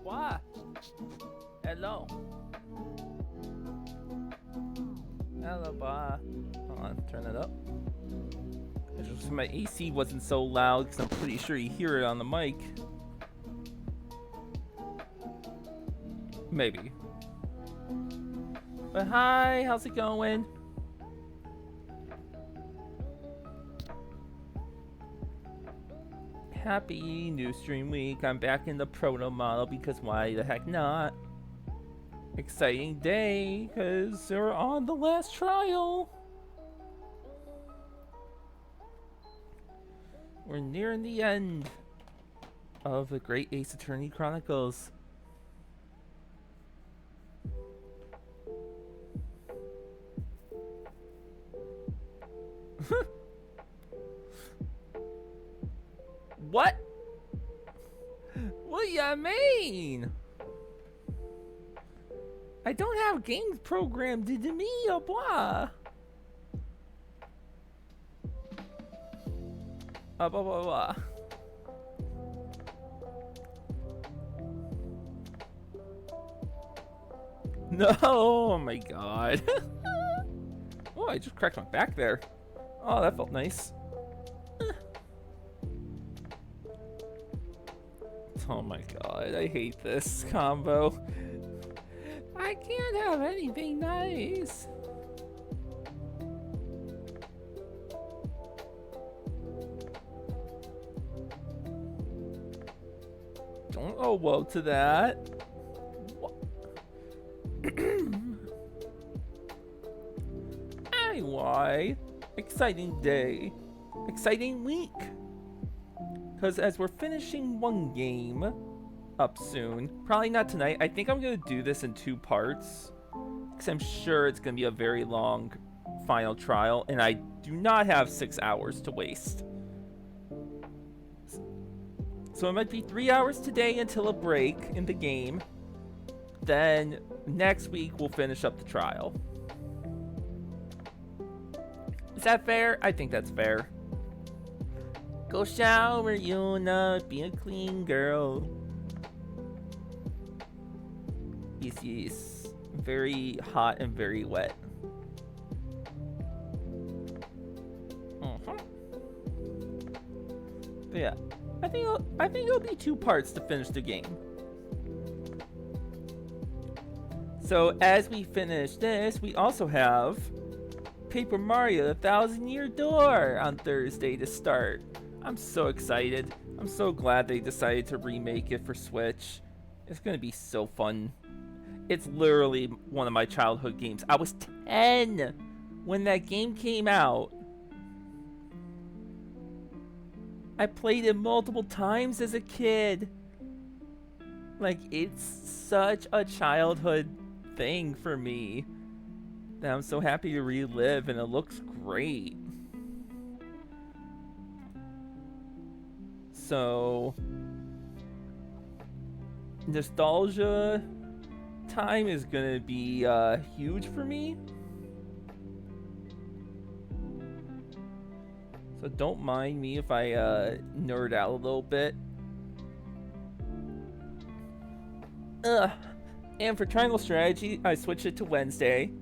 What? Hello. Hello, ba. Hold on, turn it up. I just my AC wasn't so loud because I'm pretty sure you hear it on the mic. Maybe. But hi, how's it going? Happy new stream week. I'm back in the proto model because why the heck not? Exciting day because we're on the last trial. We're nearing the end of the Great Ace Attorney Chronicles. What? What do you mean? I don't have games programmed into me or blah. Blah blah blah. No, oh my god. Oh, I just cracked my back there. Oh, that felt nice. Oh my god, I hate this combo. I can't have anything nice. Don't owe woe to that. Anyway, exciting day. Exciting week. Because as we're finishing one game up soon, probably not tonight, I think I'm going to do this in 2 parts. Because I'm sure it's going to be a very long final trial, and I do not have 6 hours to waste. So it might be 3 hours today until a break in the game. Then next week we'll finish up the trial. Is that fair? I think that's fair. Go shower, Yuna. Be a clean girl. Yes, yes. Very hot and very wet. But yeah, I think it'll be 2 parts to finish the game. So as we finish this, we also have Paper Mario: The 1,000-Year Door on Thursday to start. I'm so excited. I'm so glad they decided to remake it for Switch. It's gonna be so fun. It's literally one of my childhood games. I was 10 when that game came out. I played it multiple times as a kid. Like, it's such a childhood thing for me that I'm so happy to relive, and it looks great. So, nostalgia time is gonna be huge for me. So don't mind me if I nerd out a little bit. And for Triangle Strategy, I switched it to Wednesday.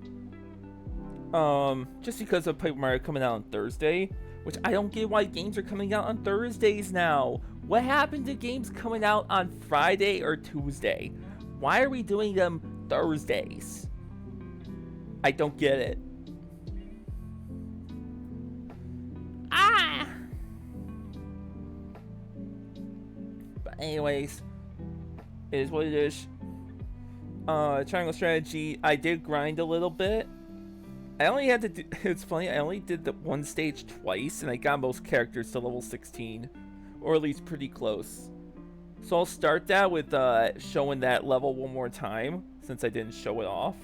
Just because of Paper Mario coming out on Thursday. Which I don't get why games are coming out on Thursdays now. What happened to games coming out on Friday or Tuesday? Why are we doing them Thursdays? I don't get it. Ah! But anyways, it is what it is. Triangle strategy, I did grind a little bit. I only had to do, it's funny, I only did the one stage twice, and I got most characters to level 16. Or at least pretty close. So I'll start that with showing that level one more time, since I didn't show it off.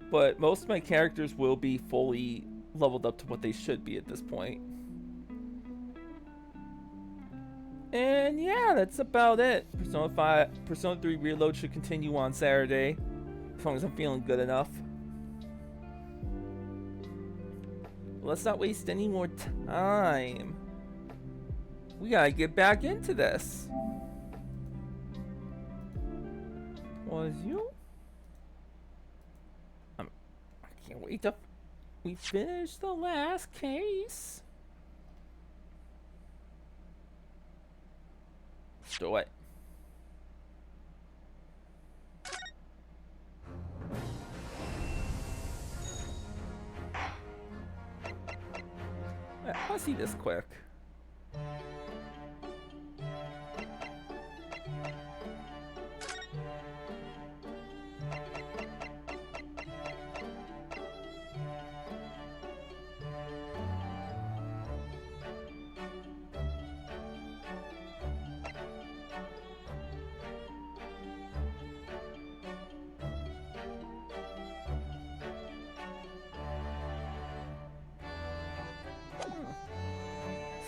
But most of my characters will be fully leveled up to what they should be at this point. And yeah, that's about it. Persona 3 Reload should continue on Saturday, as long as I'm feeling good enough. Let's not waste any more time. We gotta get back into this. Was you? I can't wait till we finish the last case. Let's do it. I'll see this quick.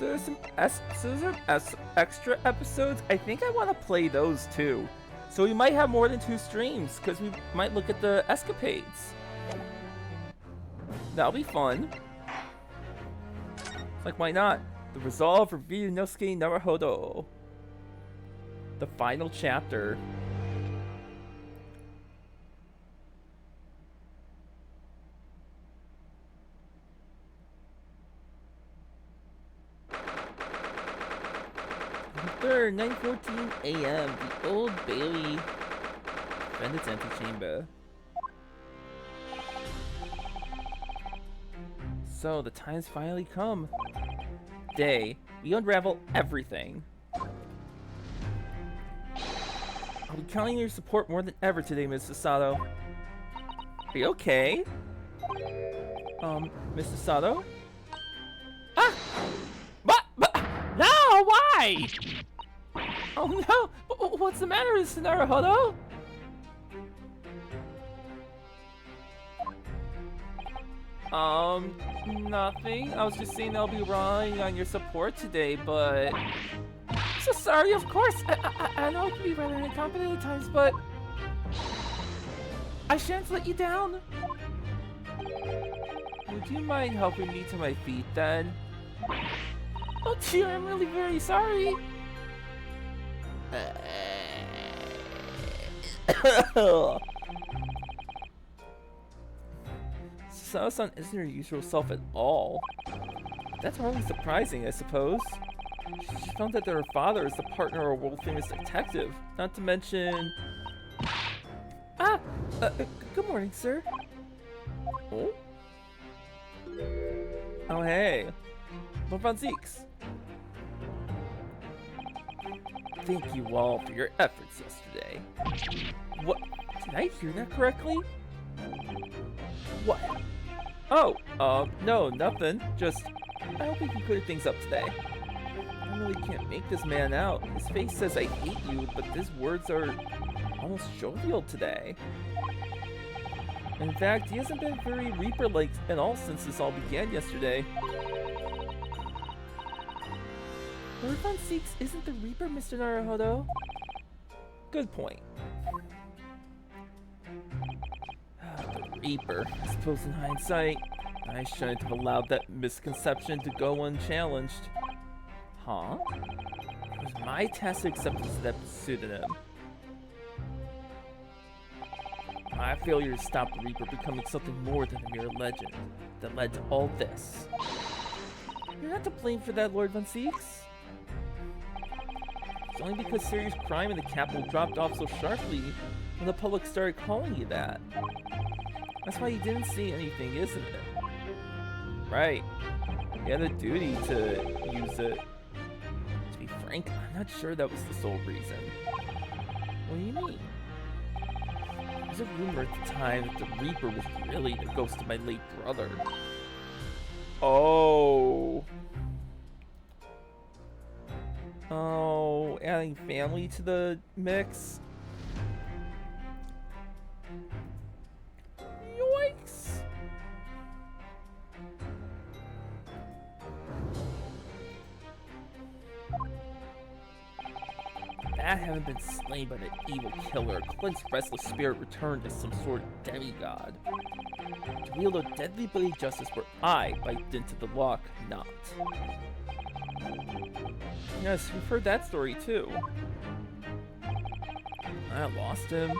So there's some extra episodes. I think I want to play those too. So we might have more than 2 streams, because we might look at the escapades. That'll be fun. Like, why not? The Resolve of Ryunosuke Naruhodo. The final chapter. Third, 9:14 a.m. The Old Bailey Bandit's Antechamber. So the time's finally come. Day, we unravel everything. I'll be counting your support more than ever today, Mr. Sato. Are you okay? Mr. Sato? Ah! But, no, why? Oh no! What's the matter, Mr. Naruhodo? Nothing. I was just saying I'll be relying on your support today, but... I'm so sorry, of course! I know it can be rather incompetent at times, but... I shan't let you down! Would you mind helping me to my feet, then? Oh dear, I'm really very sorry! Sato-san isn't her usual self at all. That's hardly surprising, I suppose. She found out that her father is the partner of a world-famous detective. Not to mention... good morning, sir. Oh? Oh, hey. What about Zeke's? Thank you all for your efforts yesterday. What? Did I hear that correctly? What? Oh, no, nothing. Just, I hope we can clear things up today. I really can't make this man out. His face says I hate you, but his words are almost jovial today. In fact, he hasn't been very Reaper-like at all since this all began yesterday. Lord Von Seeks isn't the Reaper, Mr. Naruhodo. Good point. The Reaper. I suppose in hindsight, I shouldn't have allowed that misconception to go unchallenged. Huh? It was my task to accept that pseudonym. My failure to stop the Reaper becoming something more than a mere legend. that led to all this. You're not to blame for that, Lord Von Zieks. It's only because serious crime in the capital dropped off so sharply when the public started calling you that. That's why you didn't see anything, isn't it? Right. You had a duty to use it. To be frank, I'm not sure that was the sole reason. What do you mean? There was a rumor at the time that the Reaper was really the ghost of my late brother. Oh. Oh, adding family to the mix? Yikes! That having been slain by the evil killer, Clint's restless spirit returned as some sort of demigod. To wield a deadly blade of justice where I, by dint of the law, could not. Yes, we've heard that story too. I lost him.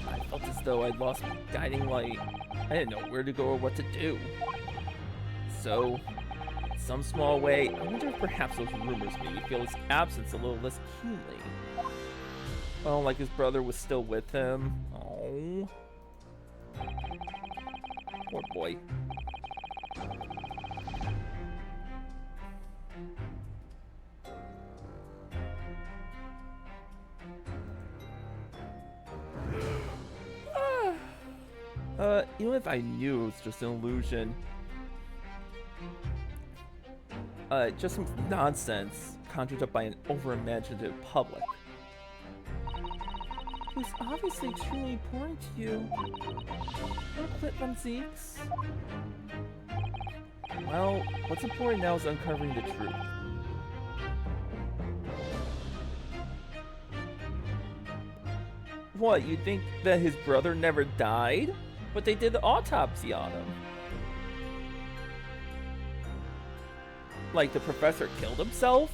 I felt as though I'd lost my guiding light. I didn't know where to go or what to do. So, in some small way, I wonder if perhaps those rumors made me feel his absence a little less keenly. Oh, like his brother was still with him. Oh. Poor boy. Even if I knew it was just an illusion, just some nonsense conjured up by an over-imaginative public. It was obviously extremely important to you. Don't quit, Von Zieks. Well, what's important now is uncovering the truth. What, you think that his brother never died? But they did the autopsy on him. Like the professor killed himself?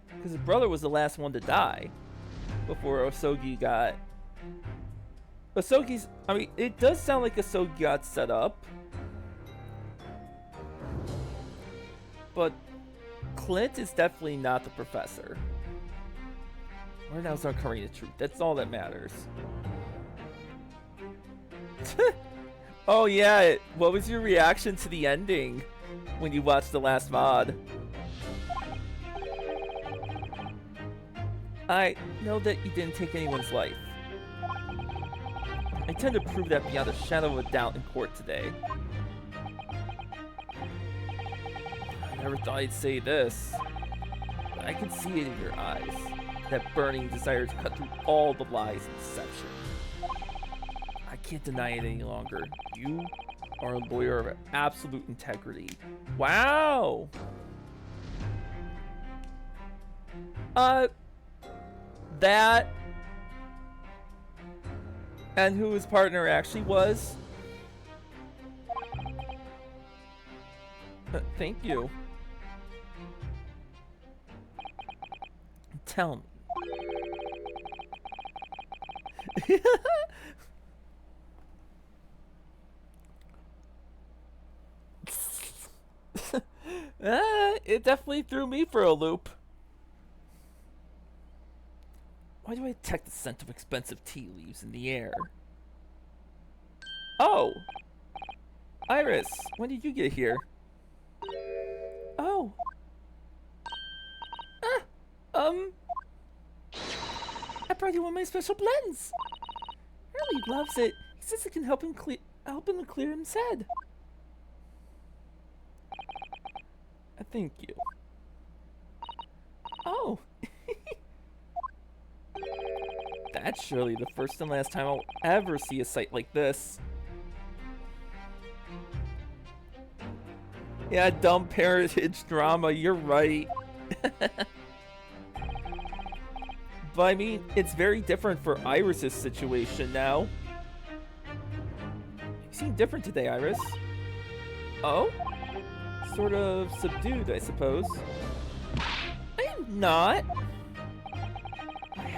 Because his brother was the last one to die before Osogi got... Osogi's... I mean, it does sound like Osogi got set up. But Clint is definitely not the professor. We're now uncovering the truth. That's all that matters. Oh yeah, what was your reaction to the ending when you watched the last VOD? I know that you didn't take anyone's life. I intend to prove that beyond a shadow of a doubt in court today. I never thought I'd say this, but I can see it in your eyes. That burning desire to cut through all the lies and deception. I can't deny it any longer. You are a lawyer of absolute integrity. Wow! That... And who his partner actually was? Thank you. Tell me. It definitely threw me for a loop. Why do I detect the scent of expensive tea leaves in the air? Oh! Iris, when did you get here? Oh. I brought you one of my special blends. Really loves it. He says it can help him clear his head. Thank you. Oh. That's surely the first and last time I'll ever see a sight like this. Yeah, dumb parentage drama, you're right. But I mean, it's very different for Iris's situation now. You seem different today, Iris. Oh? Sort of subdued, I suppose. I am not.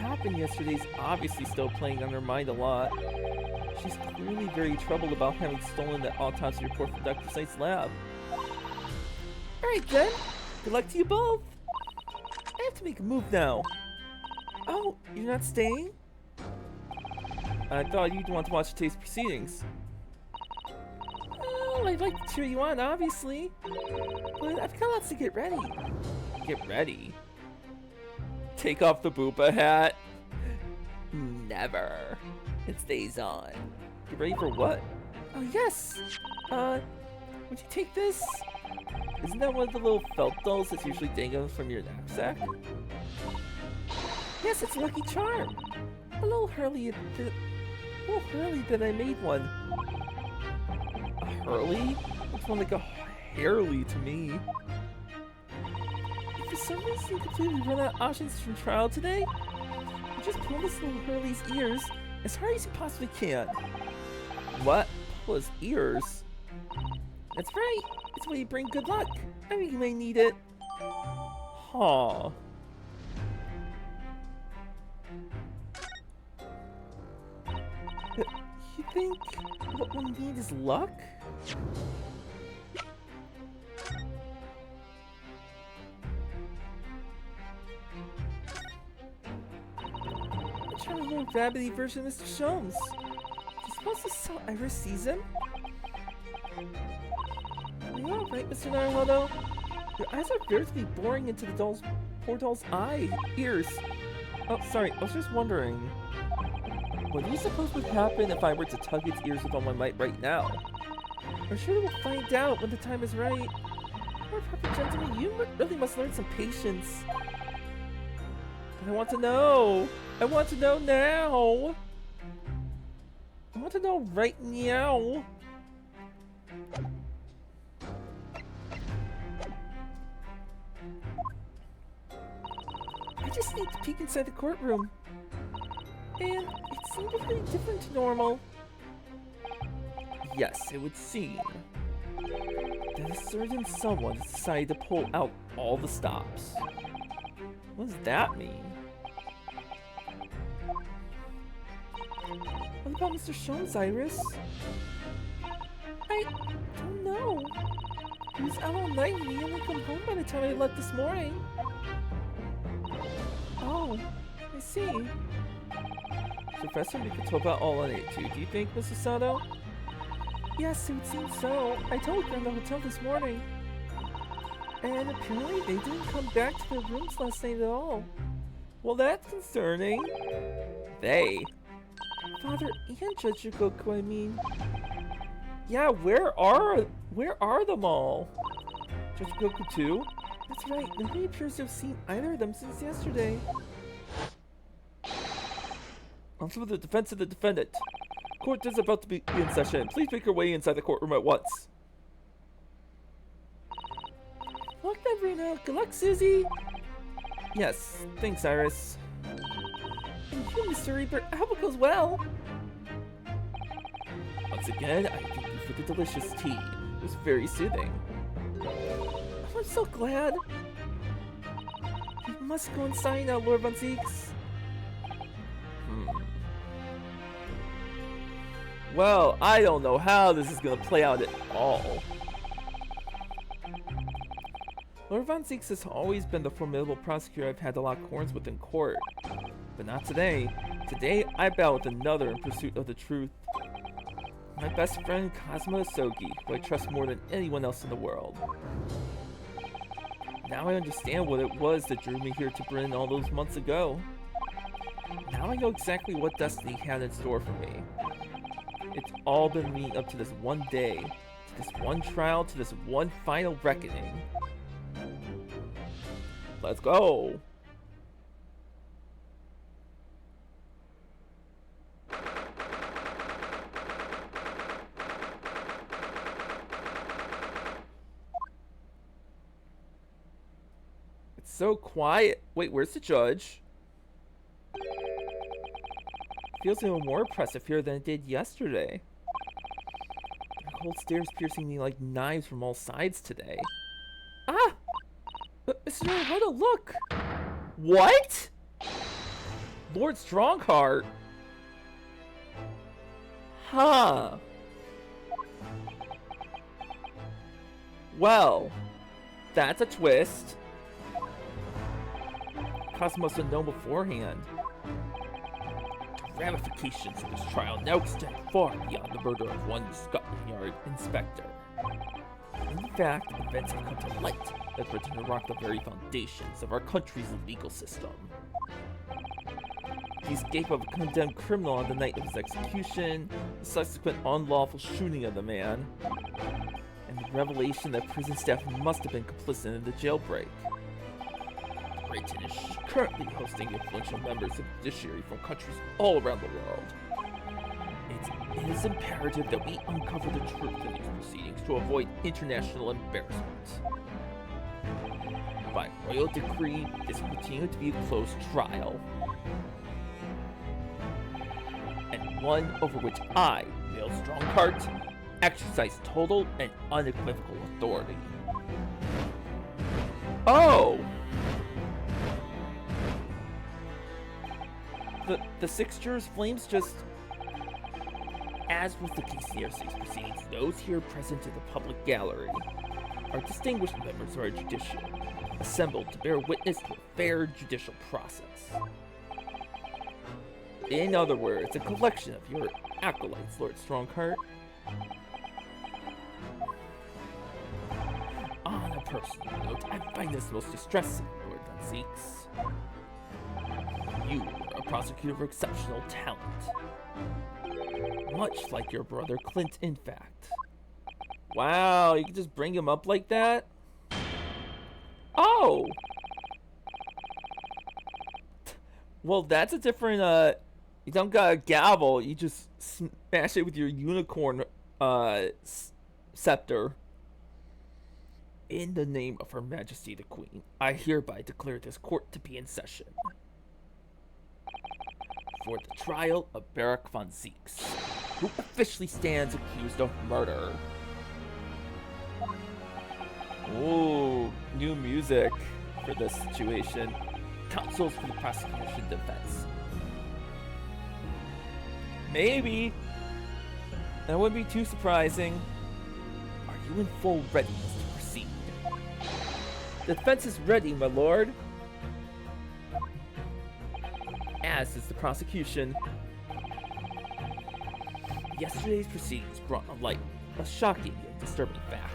happened yesterday is obviously still playing on her mind a lot. She's clearly very troubled about having stolen that autopsy report from Dr. Saint's lab. Alright then, good luck to you both. I have to make a move now. Oh, you're not staying? I thought you'd want to watch today's proceedings. Well, I'd like to cheer you on, obviously. But I've got lots to get ready. Get ready? Take off the Boopa hat? Never. It stays on. Get ready for what? Oh, yes! Would you take this? Isn't that one of the little felt dolls that's usually dangling from your knapsack? Yes, it's Lucky Charm. A little Hurley that I made one. A Hurley? Looks more like a Hairly to me. If for some reason you completely run out of options from trial today, you just pull this little Hurley's ears as hard as you possibly can. What? Pull his ears? That's right. It's where you bring good luck. I mean, you may need it. Huh. You think what we'll need is luck? I'm trying a little rabbity version of Mr. Sholmes. You're supposed to sell every season? Are you alright, Mr. Naruhodo? Your eyes are very boring into the poor doll's ears. Oh, sorry, I was just wondering. What do you suppose would happen if I were to tug its ears with all my might right now? I'm sure we'll find out when the time is right. Poor Papa Gentleman, you really must learn some patience. But I want to know! I want to know now! I want to know right now! I just need to peek inside the courtroom. And it seemed very different to normal. Yes, it would seem that a certain someone decided to pull out all the stops. What does that mean? What about Mr. Sholmes, Iris? I don't know. He was out all night and he only come home by the time I left this morning. Oh, I see. Professor Mikotoba all on it too, do you think, Mrs. Sato? Yes, it would seem so. I told her in the hotel this morning. And apparently they didn't come back to their rooms last night at all. Well, that's concerning. They? Father and Judge Goku, I mean. Yeah, where are them all? Judge Goku too? That's right, nobody appears to have seen either of them since yesterday. On to the defense of the defendant. Court is about to be in session. Please make your way inside the courtroom at once. Look, Bruno. Good luck, Susie. Yes, thanks, Iris. And you, Mr. Reaper. I hope it goes well. Once again, I thank you for the delicious tea. It was very soothing. Oh, I'm so glad. We must go inside now, Lord Von Zieks. Well, I don't know how this is going to play out at all. Lord Von Zieks has always been the formidable prosecutor I've had to lock horns with in court. But not today. Today, I battle with another in pursuit of the truth. My best friend, Kazuma Asogi, who I trust more than anyone else in the world. Now I understand what it was that drew me here to Britain all those months ago. Now I know exactly what destiny had in store for me. It's all been leading up to this one day, to this one trial, to this one final reckoning. Let's go! It's so quiet. Wait, where's the judge? Feels even more oppressive here than it did yesterday. The cold stares piercing me like knives from all sides today. Ah! Mr. Naruhodo, look! What? Lord Strongheart? Huh. Well, that's a twist. Cosmo must have known beforehand. The ramifications of this trial now extend far beyond the murder of one Scotland Yard inspector. In fact, events have come to light that threaten to rock the very foundations of our country's legal system. The escape of a condemned criminal on the night of his execution, the subsequent unlawful shooting of the man, and the revelation that prison staff must have been complicit in the jailbreak. Britain is currently hosting influential members of the judiciary from countries all around the world. It is imperative that we uncover the truth in these proceedings to avoid international embarrassment. By royal decree, this will continue to be a closed trial, and one over which I, Neil Strongheart, exercise total and unequivocal authority. Oh! The six jurors' flames just... As with the case in yesterday's proceedings, those here present in the public gallery are distinguished members of our judiciary, assembled to bear witness to a fair judicial process. In other words, a collection of your acolytes, Lord Strongheart. On a personal note, I find this most distressing, Lord Van Zeeks. You are a prosecutor of exceptional talent. Much like your brother Clint, in fact. Wow, you can just bring him up like that? Oh! Well, that's a different, you don't got a gavel, you just smash it with your unicorn, scepter. In the name of Her Majesty the Queen, I hereby declare this court to be in session. For the trial of Barak Van Zeeks, who officially stands accused of murder. Ooh, new music for this situation. Counsels for the prosecution defense. Maybe. That wouldn't be too surprising. Are you in full readiness to proceed? The defense is ready, my lord. As is the prosecution. Yesterday's proceedings brought to light a shocking yet disturbing fact.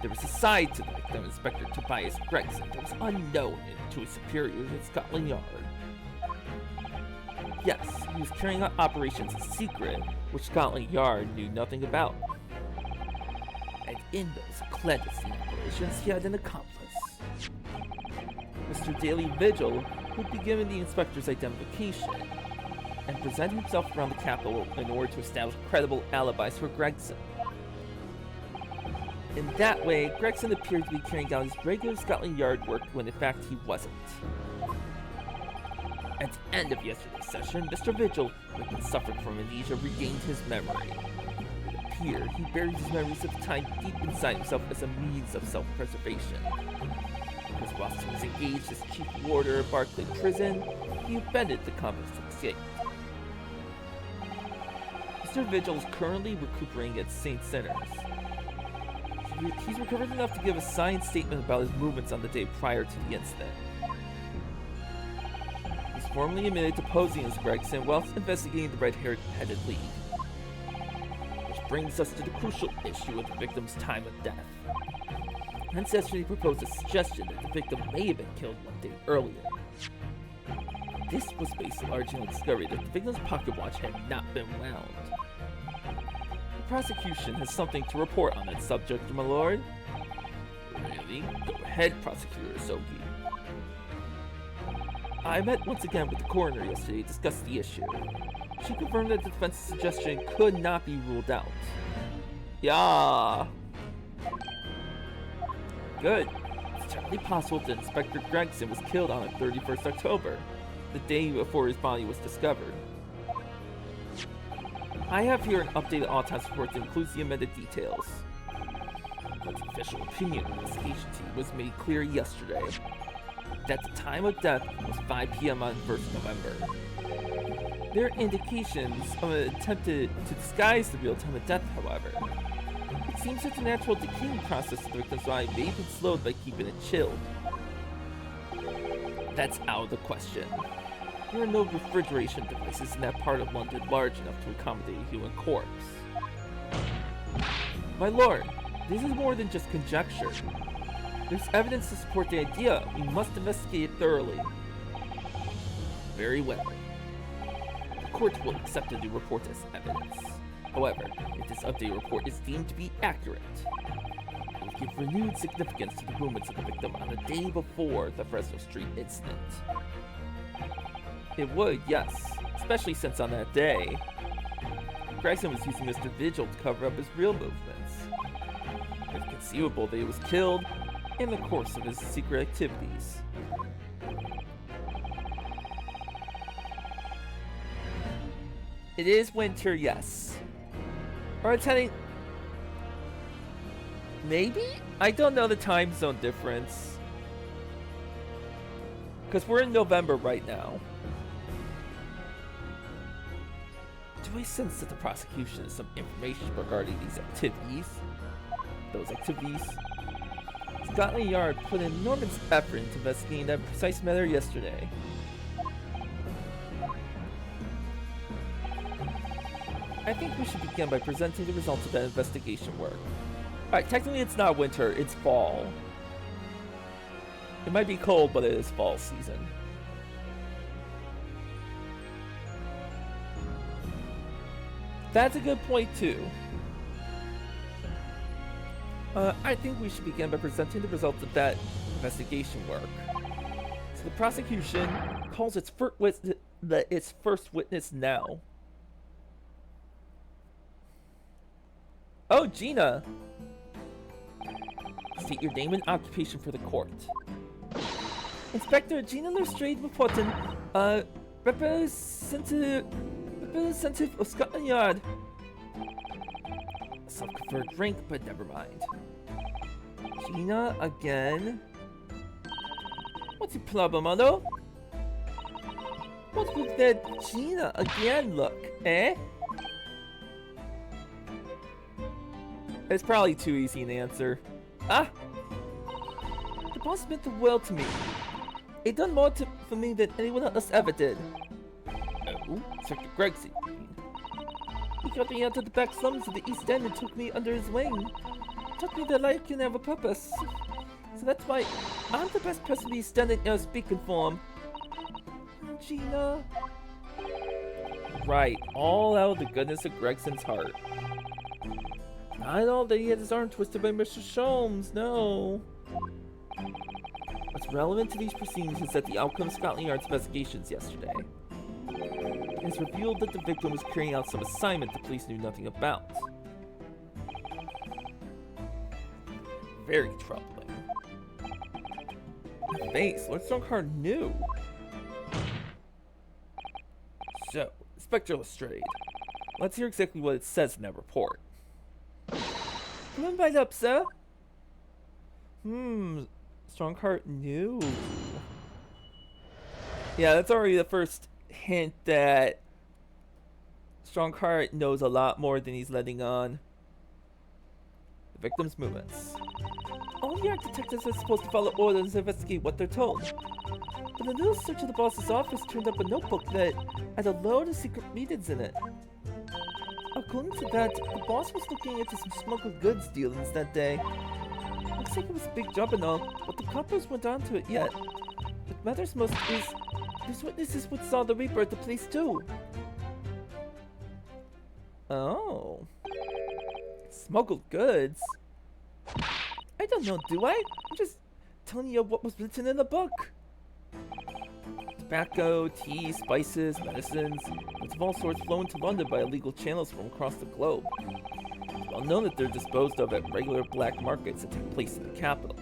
There was a side to the victim, Inspector Tobias Gregson, that was unknown to his superiors at Scotland Yard. Yes, he was carrying out operations in secret, which Scotland Yard knew nothing about. And in those clandestine operations, he had an accomplice. Mr. Daily Vigil would be given the inspector's identification and present himself around the capital in order to establish credible alibis for Gregson. In that way, Gregson appeared to be carrying out his regular Scotland Yard work when in fact he wasn't. At the end of yesterday's session, Mr. Vigil, who had been suffering from amnesia, regained his memory. It appeared he buried his memories of the time deep inside himself as a means of self-preservation. Because whilst he was engaged as chief warder of Barclay Prison, he offended the convicts to escape. Mr. Vigil is currently recuperating at St. Sinners. He's recovered enough to give a signed statement about his movements on the day prior to the incident. He's formally admitted to posing as Gregson whilst investigating the Red-Headed League. Which brings us to the crucial issue of the victim's time of death. Ancestry proposed a suggestion that the victim may have been killed one day earlier. This was based largely on the discovery that the victim's pocket watch had not been wound. The prosecution has something to report on that subject, my lord. Really? Go ahead, Prosecutor Asogi. I met once again with the coroner yesterday to discuss the issue. She confirmed that the defense's suggestion could not be ruled out. Yeah. Good. It's entirely possible that Inspector Gregson was killed on the 31st October, the day before his body was discovered. I have here an updated autopsy report that includes the amended details. But the official opinion of this agency was made clear yesterday. that the time of death was 5 p.m. on 1st November. There are indications of an attempt to disguise the real time of death, however. It seems that the natural decaying process of the victim's body may have been slowed by keeping it chilled. That's out of the question. There are no refrigeration devices in that part of London large enough to accommodate a human corpse. My lord, this is more than just conjecture. There's evidence to support the idea. We must investigate it thoroughly. Very well. The court will accept the new report as evidence. However, if this updated report is deemed to be accurate, it will give renewed significance to the movements of the victim on the day before the Fresno Street incident. It would, yes, especially since on that day, Gregson was using this vigil to cover up his real movements. It's conceivable that he was killed in the course of his secret activities. It is winter, yes. Or it's heading... Maybe? I don't know the time zone difference. Because we're in November right now. Do I sense that the prosecution has some information regarding these activities? Those activities? Scotland Yard put an enormous effort into investigating that precise matter yesterday. I think we should begin by presenting the results of that investigation work. Alright, technically it's not winter, it's fall. It might be cold, but it is fall season. That's a good point too. I think we should begin by presenting the results of that investigation work. So the prosecution calls its first witness now. Oh, Gina! State your name and occupation for the court. Inspector Gina Lestrade reporting, representative of Scotland Yard. Self-conferred rank, but never mind. Gina again. What's your problem, Otto? What with that Gina again look, eh? It's probably too easy an answer. Ah! The boss meant the world to me. He done more for me than anyone else ever did. Oh, Inspector Gregson. He got me out of the back slums of the East End and took me under his wing. Taught me that life can have a purpose. So that's why I'm the best person to be standing here speaking for him. Gina. Right, all out of the goodness of Gregson's heart. Not all that he had his arm twisted by Mr. Sholmes, no. What's relevant to these proceedings is that the outcome of Scotland Yard's investigations yesterday has revealed that the victim was carrying out some assignment the police knew nothing about. Very troubling. Face, Lord Strongheart knew. So, Inspector Lestrade, let's hear exactly what it says in that report. Come right up, sir. Strongheart knew. Yeah, that's already the first hint that Strongheart knows a lot more than he's letting on. The victim's movements. All Yard detectives are supposed to follow orders and investigate what they're told. But a little search of the boss's office turned up a notebook that had a load of secret meetings in it. According to that, the boss was looking into some smuggled goods dealings that day. Looks like it was a big job and all, but the coppers weren't onto it yet. What matters most is there's witnesses who saw the Reaper at the place too. Oh. Smuggled goods? I don't know, do I? I'm just telling you what was written in the book. Tobacco, tea, spices, medicines, goods of all sorts flow into London by illegal channels from across the globe. It's well known that they're disposed of at regular black markets that take place in the capital.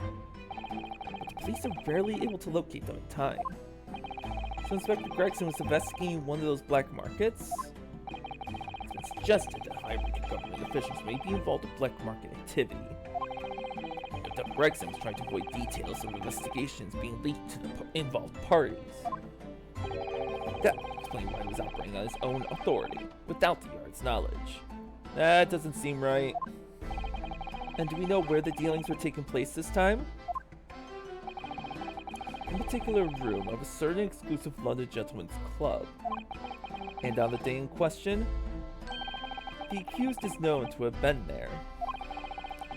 But the police are rarely able to locate them in time. So Inspector Gregson was investigating one of those black markets. It's been suggested that high-ranking government officials may be involved in black market activity. Gregson was trying to avoid details of investigations being leaked to the involved parties. That explained why he was operating on his own authority, without the Yard's knowledge. That doesn't seem right. And do we know where the dealings were taking place this time? In a particular room of a certain exclusive London gentleman's club. And on the day in question, the accused is known to have been there.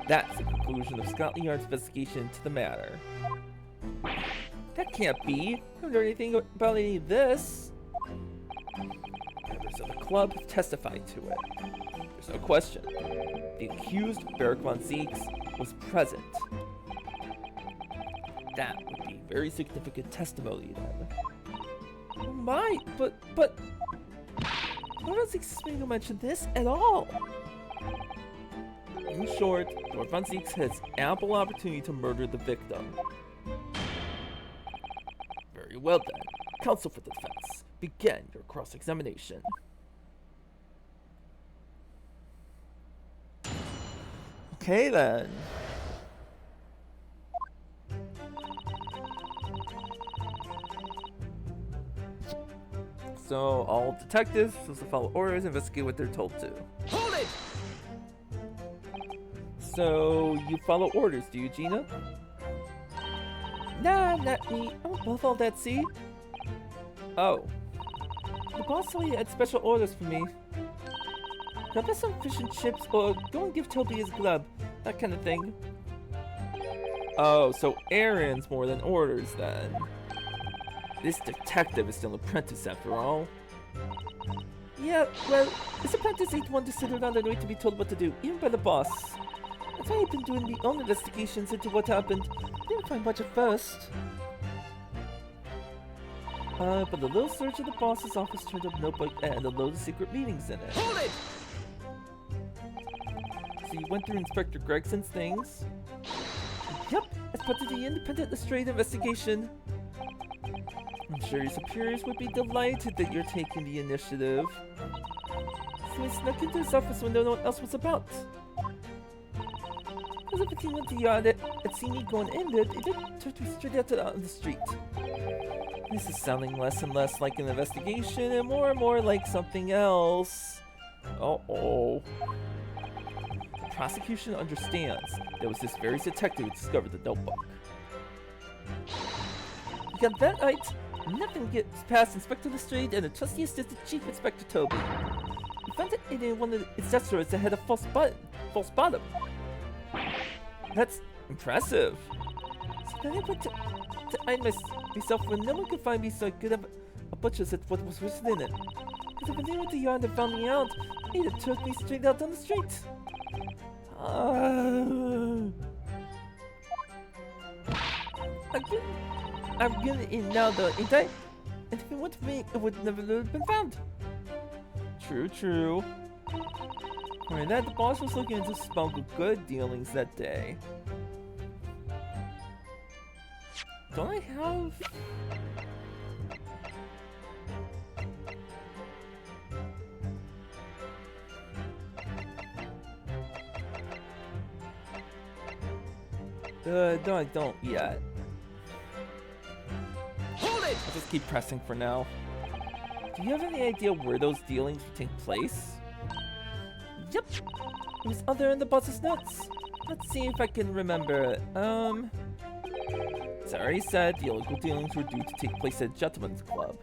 That's the conclusion of Scotland Yard's investigation into the matter. That can't be. I haven't heard anything about any of this. Members of the club have testified to it. There's no question. The accused, Beric von Zieks, was present. That would be very significant testimony then. Oh my, but... I don't expect to mention this at all. In short, Lord von Zieks has ample opportunity to murder the victim. Very well then. Counsel for the defense, begin your cross-examination. Okay then. So all detectives are supposed to follow orders and investigate what they're told to. Hold it! So you follow orders, do you, Gina? Nah, not me. I'm above all that, see? Oh. The boss told you had special orders for me. Grab us some fish and chips or go and give Toby his glove. That kind of thing. Oh, so errands more than orders then. This detective is still an apprentice after all. Yeah, well, this apprentice ain't one to sit around and wait to be told what to do, even by the boss. That's why I've been doing my own investigations into what happened. I didn't find much at first. But the little search of the boss's office turned up a notebook and a load of secret meetings in it. Hold it! So you went through Inspector Gregson's things? Yep, as part of the independent illustrated investigation. I'm sure your superiors would be delighted that you're taking the initiative. So I snuck into his office when no one else was about. Because if a team went to yard it and see me going in there, they did turn me straight out on the street. This is sounding less and less like an investigation and more like something else. Uh-oh. The prosecution understands that it was this very detective who discovered the notebook. You got that right. Nothing gets past Inspector Lestrade and the trusty assistant Chief Inspector Toby. You found it in one of its drawers that had a false bottom. That's impressive. So then I went to hide myself when no one could find me, so I could have a butcher's at what was written in it. Because if anyone went to yard and found me out, they'd have took me straight out on the street. I'm getting in now though, ain't I? And if it weren't for me, it would never have been found. True. According to that, the boss was looking into smuggled good dealings that day. Don't I have... no, I don't yet. Hold it! I'll just keep pressing for now. Do you have any idea where those dealings would take place? Yep! It was other in the boss's notes. Let's see if I can remember. As I already said, the illegal dealings were due to take place at a gentleman's club.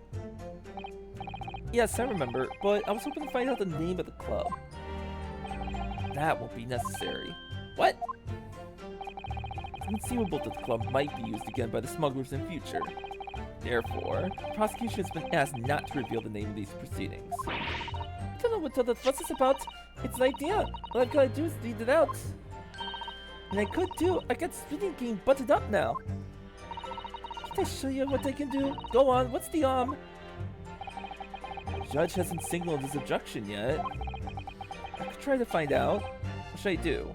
Yes, I remember, but I was hoping to find out the name of the club. That won't be necessary. What? It's conceivable that the club might be used again by the smugglers in future. Therefore, the prosecution has been asked not to reveal the name of these proceedings. I don't know what all the fuss is about. It's an idea. All I've got to do is read it out. And I got the speeding game buttoned up now. Can't I show you what I can do? Go on, what's the The judge hasn't signaled his objection yet. I could try to find out. What should I do?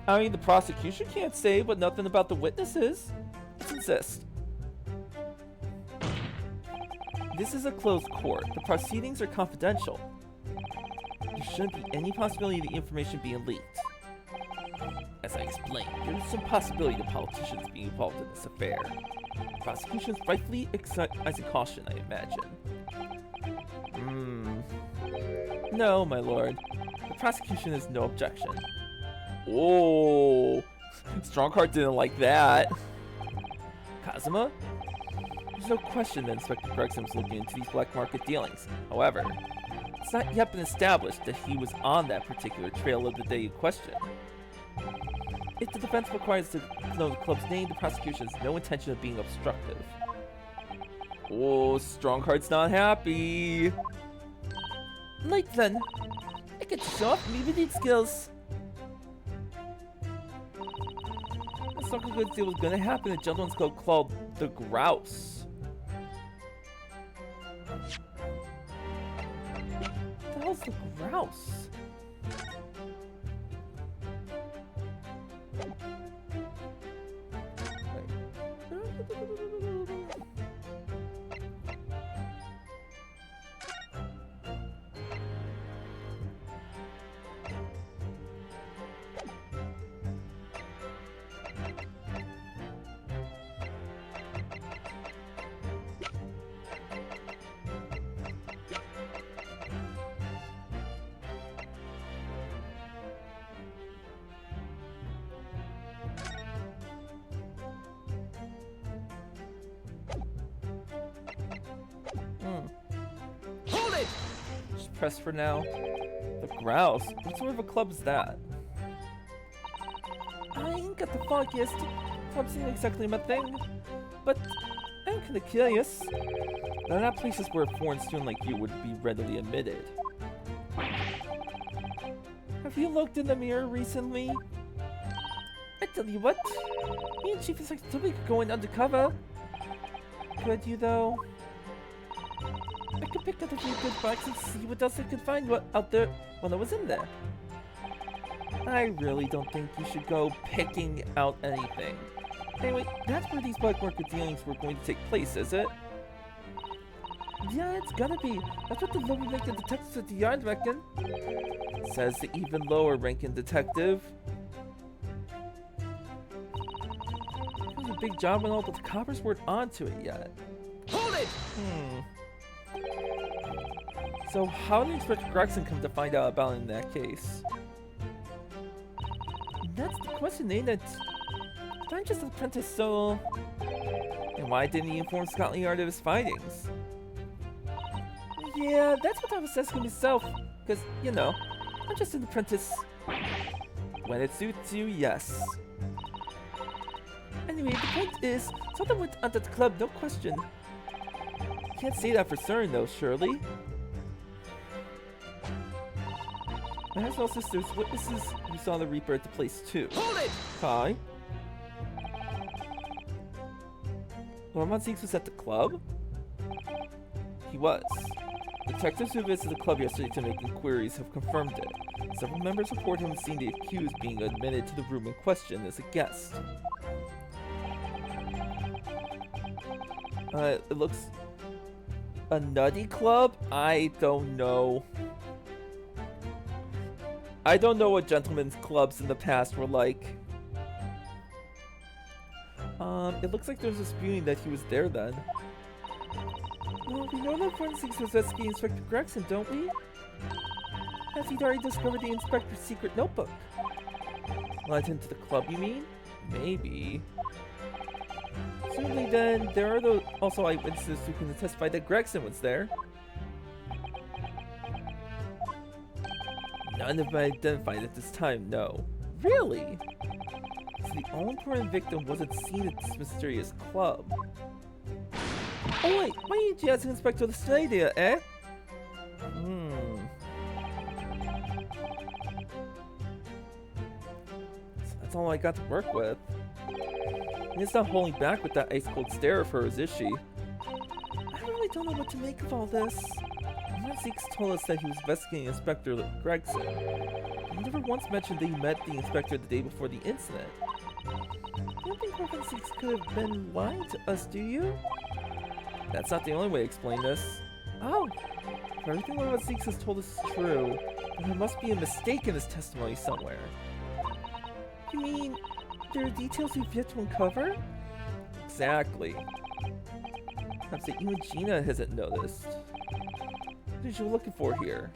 I mean, the prosecution can't say, but nothing about the witnesses. Let's insist. This is a closed court. The proceedings are confidential. there shouldn't be any possibility of the information being leaked. As I explained, there is some possibility of politicians being involved in this affair. Prosecution is rightfully exercising caution, I imagine. No, my lord. The prosecution has no objection. Oh, Strongheart didn't like that. Kazuma? There's no question that Inspector Gregson was looking into these black market dealings. However, it's not yet been established that he was on that particular trail of the day in question. If the defense requires to know the club's name, the prosecution has no intention of being obstructive. Oh, Strongheart's not happy. Right then, I get to show off my reading skills. Let's talk about what was gonna happen at Gentleman's Club called the Grouse. What the hell's the Grouse? Hold it! Just press for now. The Grouse? What sort of a club is that? I ain't got the foggiest. Clubs ain't exactly my thing. But I'm kinda curious. They're not places where a foreign student like you would be readily admitted. Have you looked in the mirror recently? I tell you what, me and Chief is like somebody could go in undercover. Could you though? I could pick up a few good bikes and see what else I could find out there when I was in there. I really don't think you should go picking out anything. Anyway, that's where these black market dealings were going to take place, is it? Yeah, it's gonna be. That's what the lower ranking detectives at the yard reckon. Says the even lower ranking detective. It was a big job and all, but the coppers weren't onto it yet. Hold it! So how did Inspector Gregson come to find out about it in that case? That's the question, ain't it? But I'm just an apprentice, so... And why didn't he inform Scotland Yard of his findings? Yeah, that's what I was asking myself. Because, you know, I'm just an apprentice. When it suits you, yes. Anyway, the point is, something went on at the club, no question. Can't say that for certain, though, surely. Maxwell sisters, witnesses who saw the Reaper at the place too. Hold it! Kai? Lord Monsignor was at the club? He was. Detectives who visited the club yesterday to make inquiries have confirmed it. Several members report him seeing the accused being admitted to the room in question as a guest. It looks... a nutty club? I don't know. I don't know what gentlemen's clubs in the past were like. It looks like there's a spewing that he was there then. Well, we know that forensics was investigating Inspector Gregson, don't we? As he'd already discovered the Inspector's secret notebook. Led him to the club, you mean? Maybe. Certainly then, there are also eyewitnesses who can testify that Gregson was there. None have been identified at this time, no. Really? So the all-important victim wasn't seen at this mysterious club. Oh wait, why didn't you ask Inspector this idea, eh? So that's all I got to work with. And it's not holding back with that ice-cold stare of hers, is she? I really don't know what to make of all this. Zeke's told us that he was investigating Inspector Gregson. He never once mentioned that he met the inspector the day before the incident. You don't think Reverend Zeeks could have been lying to us, do you? That's not the only way to explain this. Oh! If everything Reverend Zeeks has told us is true, There must be a mistake in this testimony somewhere. You mean there are details we've yet to uncover? Exactly. Perhaps that even Gina hasn't noticed. What is you looking for here?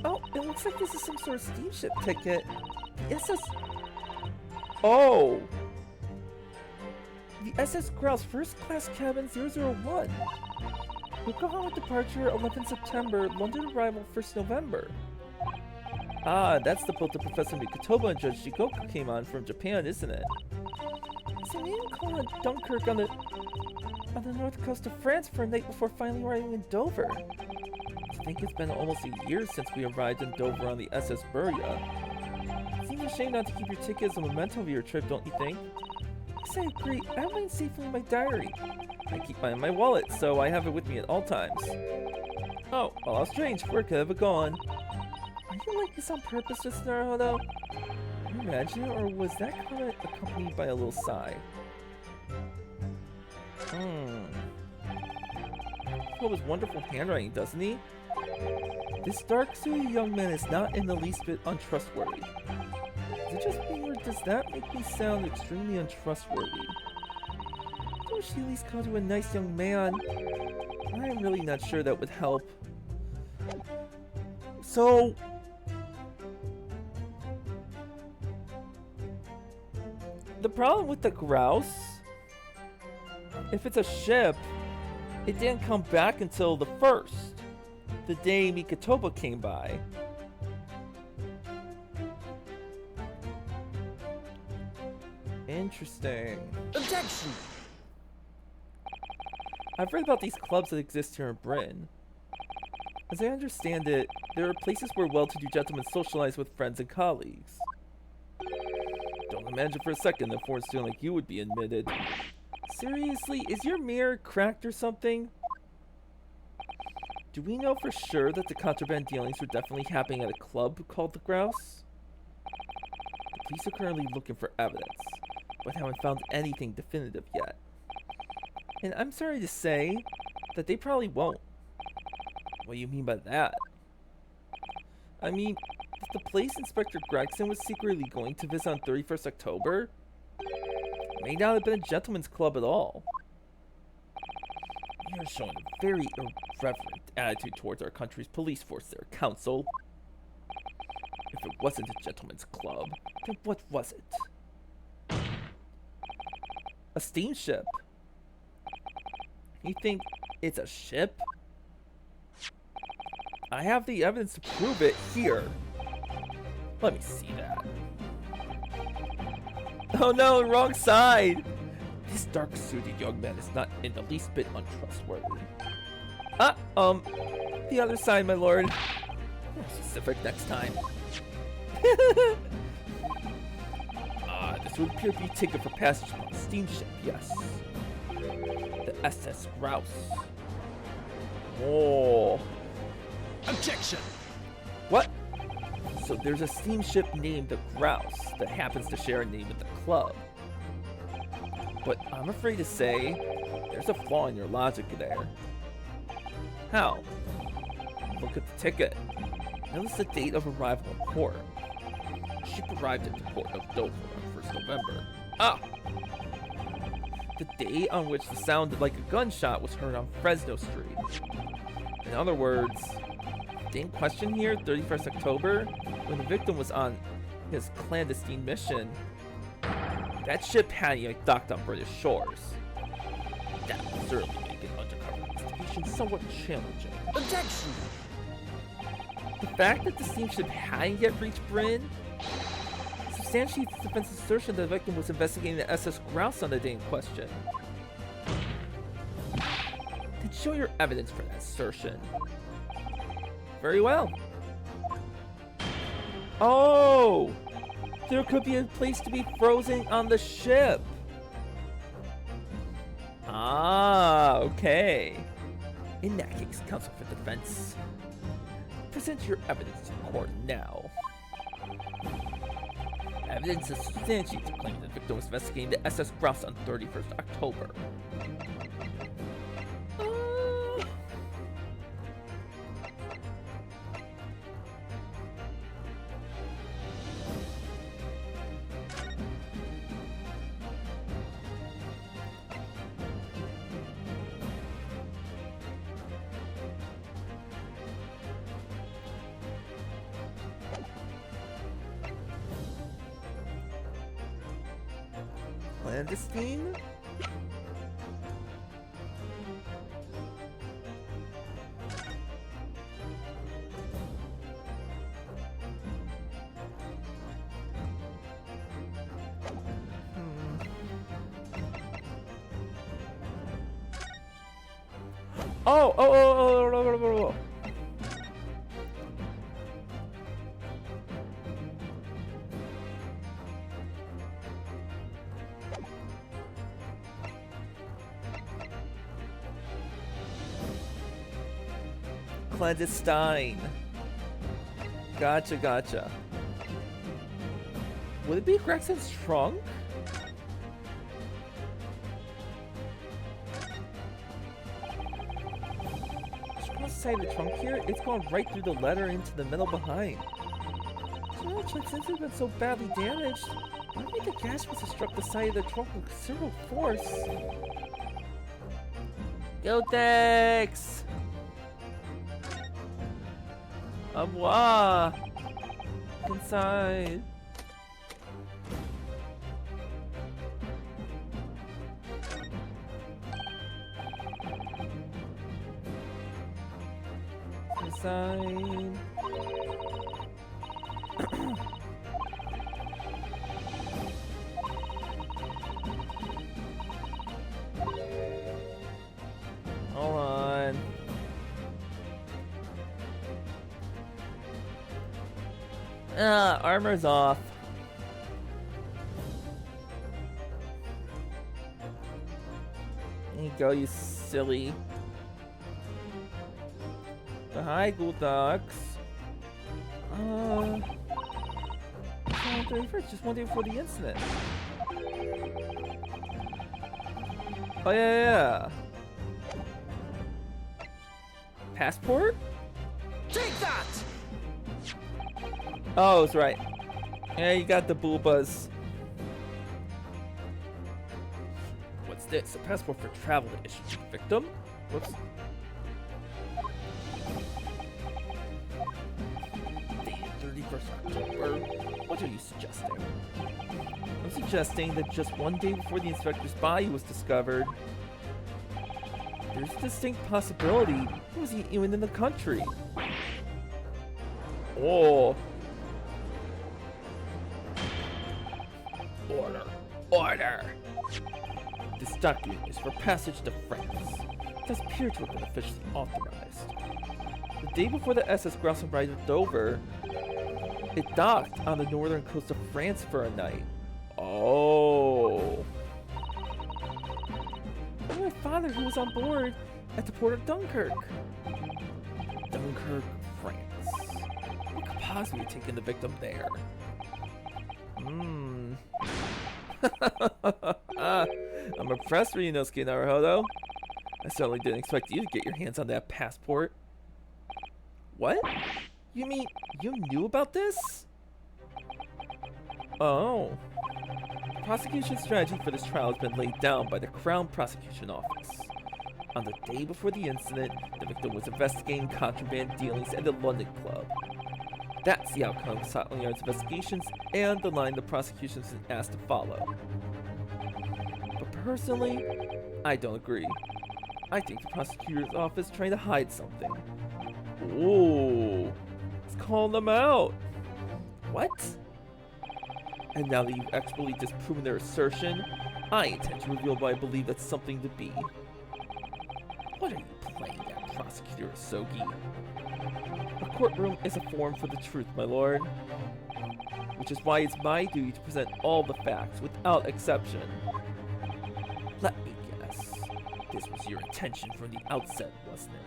Oh, it looks like this is some sort of steamship ticket. The SS... Oh! The SS Grouse First Class Cabin 001. Yokohama departure 11 September, London arrival 1st November. Ah, that's the boat that Professor Mikotoba and Judge Jigoku came on from Japan, isn't it? So we didn't call at Dunkirk on the north coast of France for a night before finally arriving in Dover. I think it's been almost a year since we arrived in Dover on the SS Burya. It seems a shame not to keep your ticket as a memento of your trip, don't you think? Yes, I agree. I have mine safely in my diary. I keep mine in my wallet, so I have it with me at all times. Oh, well, how strange. Where could I have it gone? Are you like this on purpose, Mr. Naruhodo? Can you imagine it, or was that comment accompanied by a little sigh? He has wonderful handwriting, doesn't he? This dark-suited young man is not in the least bit untrustworthy. Is it just me, or does that make me sound extremely untrustworthy? Don't she at least call you a nice young man? I'm really not sure that would help. So... the problem with the grouse, if it's a ship, it didn't come back until the 1st, the day Mikotoba came by. Interesting. Objection! I've read about these clubs that exist here in Britain. As I understand it, there are places where well-to-do gentlemen socialize with friends and colleagues. Don't imagine for a second that foreign student like you would be admitted. Seriously, is your mirror cracked or something? Do we know for sure that the contraband dealings were definitely happening at a club called the Grouse? The police are currently looking for evidence, but haven't found anything definitive yet. And I'm sorry to say that they probably won't. What do you mean by that? I mean, if the place Inspector Gregson was secretly going to visit on 31st October, it may not have been a gentleman's club at all. You're showing a very irreverent attitude towards our country's police force there, Counsel. If it wasn't a gentleman's club, then what was it? A steamship. You think it's a ship? I have the evidence to prove it here. Let me see that. Oh no, wrong side! This dark-suited young man is not in the least bit untrustworthy. The other side, my lord. More specific next time. This would appear to be a ticket for passage on a steamship, yes. The SS Grouse. Oh. Objection! What? So there's a steamship named the Grouse that happens to share a name with the club. But I'm afraid to say, there's a flaw in your logic there. How? Look at the ticket. Notice the date of arrival in port. The ship arrived at the port of Dover on 1st November. The day on which the sound like a gunshot was heard on Fresno Street. In other words, the date in question here, 31st October, when the victim was on his clandestine mission, that ship had docked on British shores. That would certainly make an undercover investigation somewhat challenging. Objection! The fact that the steamship hadn't yet reached Britain substantiates the defense's assertion that the victim was investigating the SS Grouse on the day in question. Then show your evidence for that assertion. Very well. Oh! There could be a place to be frozen on the ship. Ah, okay. In that case, counsel for defense, present your evidence to the court now. Evidence to substantiate the claim that the victim was investigating the SS Grouse on 31st October. Clandestine? Oh. Clandestine. Gotcha. Would it be Grexon's trunk? Side of the trunk here, it's going right through the letter into the metal behind. So actually, since it's been so badly damaged, I think the gas must have struck the side of the trunk with considerable force. Gotex! Au revoir! Inside. Inside. Hold on. Armor's off. There you go, you silly. Hi, Guldox. 31st, just one day before the incident. Oh, yeah. Passport? Take that! Oh, that's right. Yeah, you got the boobas. What's this? A passport for travel to issue to the victim? Whoops. Dated 31st October. What are you suggesting? I'm suggesting that just one day before the inspector's body was discovered, there's a distinct possibility he wasn't even in the country. Oh. Order! This document is for passage to France. It does appear to have been officially authorized. The day before the SS Grouse arrived at Dover, it docked on the northern coast of France for a night. Oh. And my father, who was on board at the port of Dunkirk. Dunkirk, France. What could possibly have taken the victim there? I'm impressed, Ryunosuke Naruhodo. I certainly didn't expect you to get your hands on that passport. What? You mean you knew about this? Oh. The prosecution strategy for this trial has been laid down by the Crown Prosecution Office. On the day before the incident, the victim was investigating contraband dealings at the London Club. That's the outcome of Scotland Yard's investigations and the line the prosecution has been asked to follow. But personally, I don't agree. I think the prosecutor's office is trying to hide something. Ooh, it's calling them out. What? And now that you've expertly disproven their assertion, I intend to reveal what I believe that's something to be. What are you playing at, Prosecutor Asogi? A courtroom is a forum for the truth, my lord. which is why it's my duty to present all the facts without exception. Let me guess. This was your intention from the outset, wasn't it?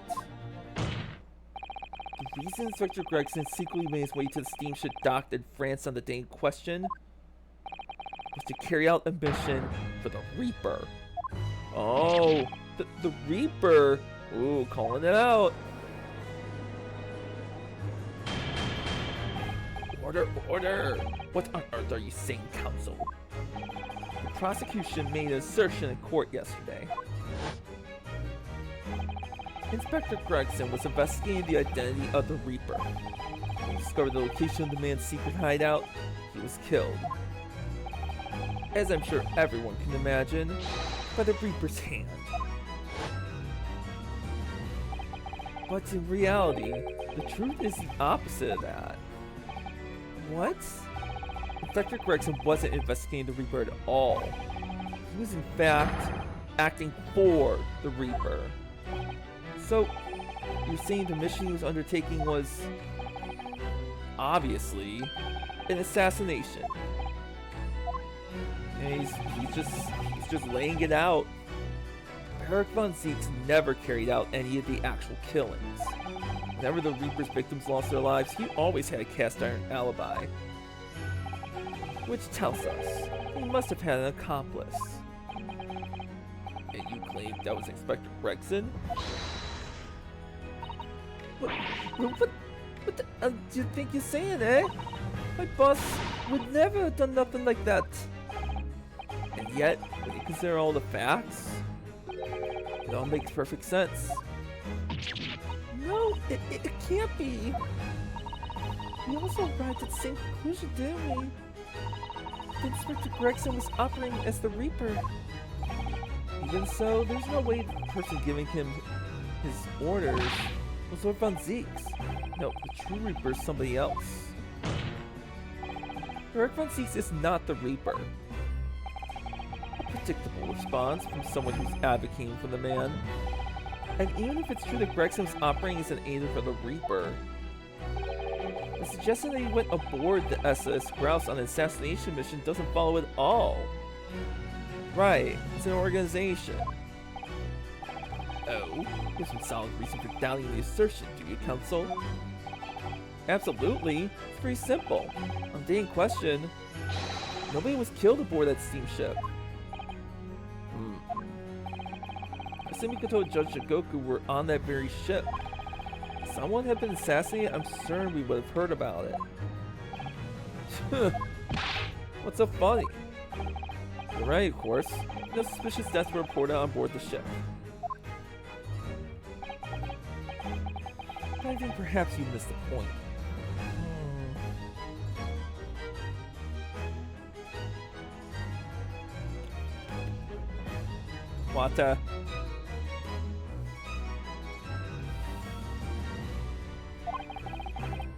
The reason Inspector Gregson secretly made his way to the steamship docked in France on the day in question was to carry out a mission for the Reaper. Oh, the Reaper. Ooh, calling it out. Order, order! What on earth are you saying, counsel? The prosecution made an assertion in court yesterday. Inspector Gregson was investigating the identity of the Reaper. When he discovered the location of the man's secret hideout, he was killed. As I'm sure everyone can imagine, by the Reaper's hand. But in reality, the truth is the opposite of that. What? Inspector Gregson wasn't investigating the Reaper at all. He was in fact acting for the Reaper. So, you're saying the mission he was undertaking was obviously an assassination. And he's just laying it out. Eric von Zieks never carried out any of the actual killings. Whenever the Reaper's victims lost their lives, he always had a cast-iron alibi. Which tells us he must have had an accomplice. And you claim that was Inspector Gregson? What do you think you're saying, eh? My boss would never have done nothing like that. And yet, when you consider all the facts, it all makes perfect sense. No, it can't be. We also arrived at the same conclusion, didn't we? That Inspector Gregson was operating as the Reaper. Even so, there's no way that the person giving him his orders was Lord von Zieks. No, the true Reaper is somebody else. Eric von Zieks is not the Reaper. A predictable response from someone who's advocating for the man. And even if it's true that Gregson was operating as an aider for the Reaper, the suggestion that he went aboard the SS Grouse on an assassination mission doesn't follow at all. Right, it's an organization. Oh, there's some solid reason for doubting the assertion, do you, counsel? Absolutely, it's pretty simple. On the day in question, nobody was killed aboard that steamship. Assuming Koto and Judge Shigoku were on that very ship. If someone had been assassinated, I'm certain we would have heard about it. What's so funny? You're right, of course. No suspicious deaths were reported on board the ship. But I think perhaps you missed the point. Wata.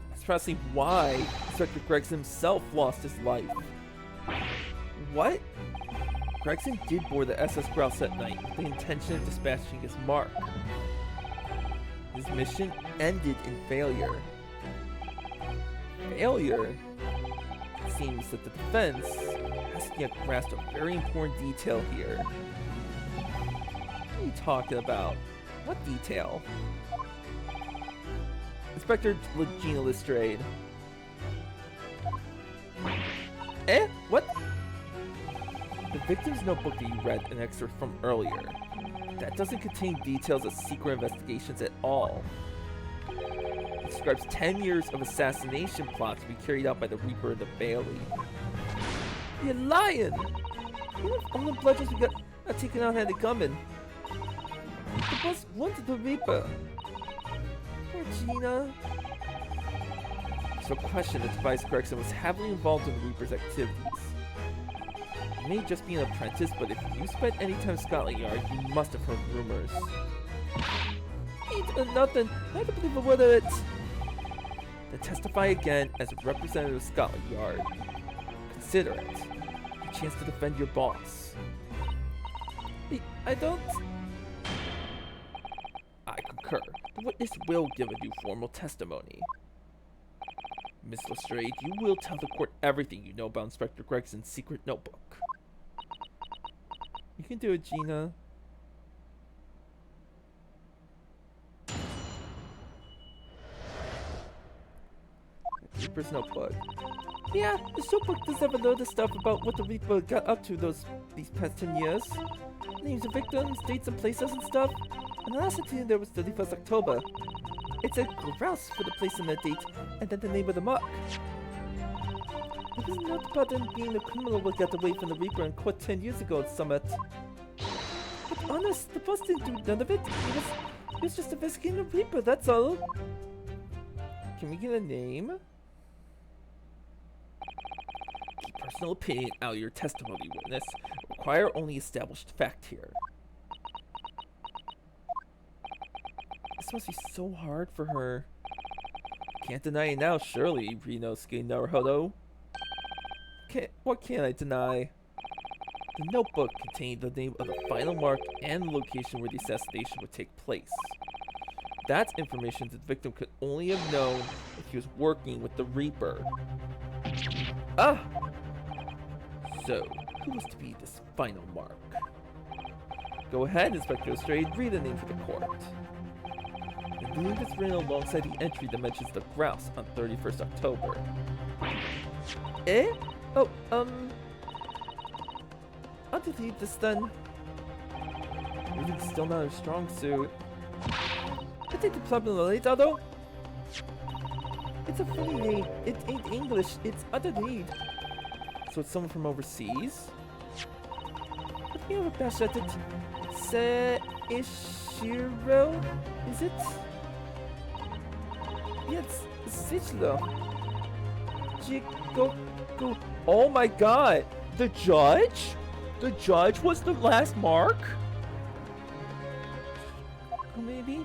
That's probably why Inspector Gregson himself lost his life. What? Gregson did board the SS Grouse that night with the intention of dispatching his mark. His mission ended in failure. Failure? It seems that the defense has to get grasp of a very important detail here. What are you talking about? What detail? Inspector Gina Lestrade. Eh? What? The victim's notebook that you read an excerpt from earlier. That doesn't contain details of secret investigations at all. It describes 10 years of assassination plots to be carried out by the Reaper and the Bailey. You're lying! Even if all the bludgeons we got taken out had it coming. The boss wanted the Reaper. Poor Gina. There's no question that Tobias Gregson was heavily involved in the Reaper's activities. He may just be an apprentice, but if you spent any time in Scotland Yard, you must have heard rumors. Ain't nothing. I don't believe a word of it. Then testify again as a representative of Scotland Yard. Consider it a chance to defend your boss. I don't... I concur. The witness will give a new formal testimony. Miss Lestrade, you will tell the court everything you know about Inspector Gregson's secret notebook. You can do it, Gina. Reaper's notebook. Yeah, the notebook does have a load of stuff about what the Reaper got up to these past 10 years. Names of victims, dates and places and stuff. And the last one there was 31st October. It's a grouse for the place and the date, and then the name of the mark. It was not about him being a criminal who got away from the Reaper in court 10 years ago at Summit. But honest, the boss didn't do none of it. He was just investigating the Reaper, that's all. Can we get a name? Keep personal opinion out of your testimony, witness. Require only established fact here. This must be so hard for her. Can't deny it now, surely, Rinosuke Naruhodo. What can I deny? The notebook contained the name of the final mark and the location where the assassination would take place. That's information that the victim could only have known if he was working with the Reaper. Ah! So, who was to be this final mark? Go ahead, Inspector Lestrade, read the name for the court. The name is written alongside the entry that mentions the grouse on 31st October. Eh? Oh, I'll delete this then. Reading's still not a strong suit. I think the problem is late, although. It's a funny name. It ain't English, it's underneath. So it's someone from overseas? Let me have a bash at it. Seishiro? Is it? Yeah, it's Sichlo. Jigoku. Oh my god! The judge? The judge was the last mark? Maybe?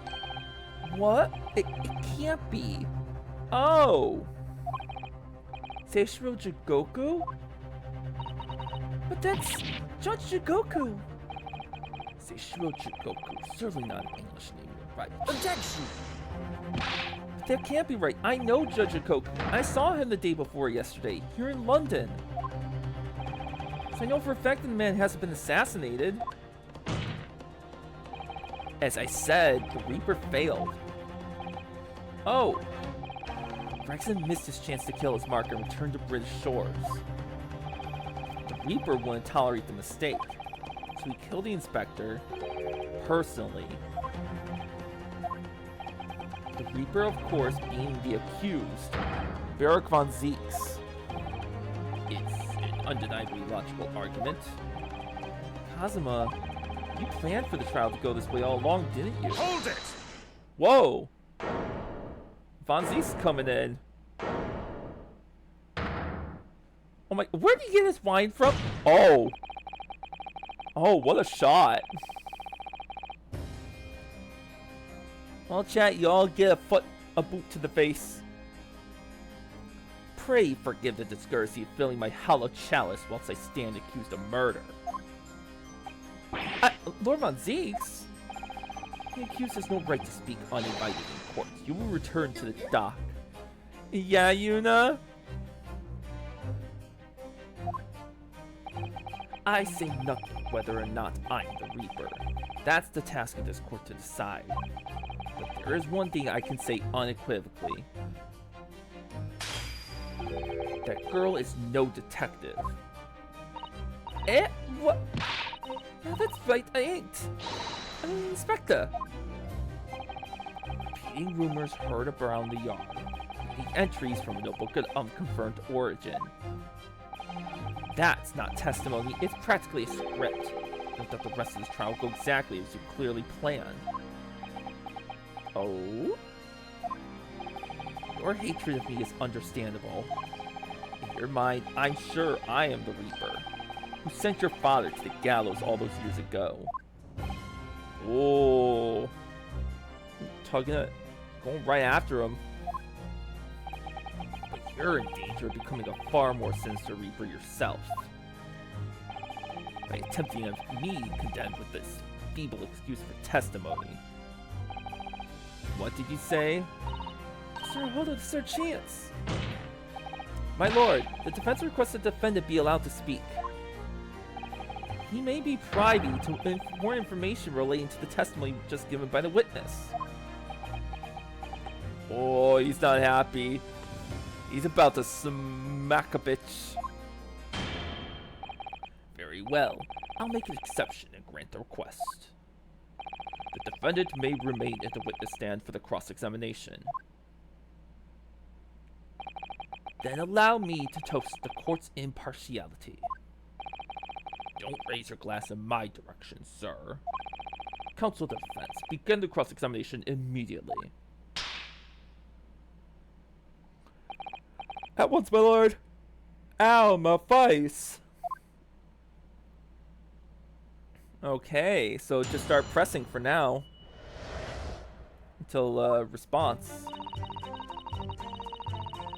What? It can't be. Oh! Seishiro Jigoku? But that's Judge Jigoku! Seishiro Jigoku, certainly not an English name, right? Objection! But that can't be right. I know Judge Jigoku. I saw him the day before yesterday, here in London. So I know for a fact that the man hasn't been assassinated. As I said, the Reaper failed. Oh! Gregson missed his chance to kill his mark and return to British shores. The Reaper wouldn't tolerate the mistake, so he killed the inspector personally. The Reaper, of course, being the accused, Barak von Zeeks. It's an undeniably logical argument. Kazuma, you planned for the trial to go this way all along, didn't you? Hold it! Whoa! Von Zeek's coming in. Oh my, where did he get his wine from? Oh. Oh, what a shot. Well, chat, y'all get a boot to the face. Pray forgive the discourtesy of filling my hollow chalice whilst I stand accused of murder. Lord Von Zeeks? The accused has no right to speak uninvited in court. You will return to the dock. Yeah, Yuna? I say nothing whether or not I'm the Reaper. That's the task of this court to decide. But there is one thing I can say unequivocally. That girl is no detective. Eh? What? No, that's right, I ain't. I'm an inspector. Repeating rumors heard around the yard. The entries from a notebook of unconfirmed origin. That's not testimony, it's practically a script. Note that the rest of this trial will go exactly as you clearly planned. Oh? Your hatred of me is understandable. In your mind, I'm sure I am the Reaper, who sent your father to the gallows all those years ago. Oh, going right after him. But you're in danger of becoming a far more sinister Reaper yourself. By attempting to have me condemned with this feeble excuse for testimony. What did you say? Sir, hold on, this is our chance. My lord, the defense requests the defendant be allowed to speak. He may be privy to more information relating to the testimony just given by the witness. Oh, he's not happy. He's about to smack a bitch. Very well. I'll make an exception and grant the request. The defendant may remain at the witness stand for the cross-examination. Then allow me to toast the court's impartiality. Don't raise your glass in my direction, sir. Counsel defense, begin the cross-examination immediately. At once, my lord. Ow, my face. Okay, so just start pressing for now. Until, response.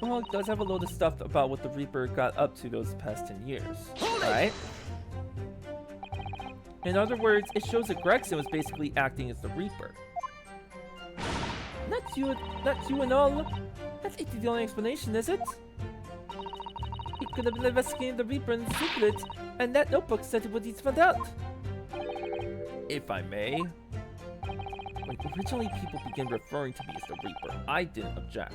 Well, it does have a load of stuff about what the Reaper got up to those past 10 years. Right? In other words, it shows that Gregson was basically acting as the Reaper. Not you and all. That ain't the only explanation, is it? He could have been investigating the Reaper in secret, and that notebook said it would be found out. If I may. When originally people began referring to me as the Reaper, I didn't object.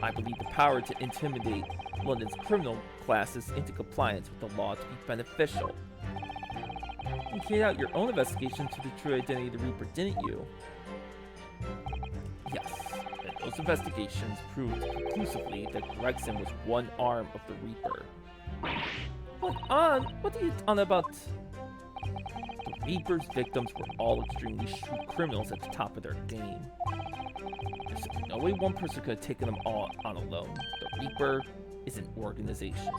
I believe the power to intimidate London's criminal classes into compliance with the law to be beneficial. You carried out your own investigation to the true identity of the Reaper, didn't you? Yes, and those investigations proved conclusively that Gregson was one arm of the Reaper. One arm? What are you on about? The Reaper's victims were all extremely shrewd criminals at the top of their game. There's simply no way one person could have taken them all on alone. The Reaper is an organization.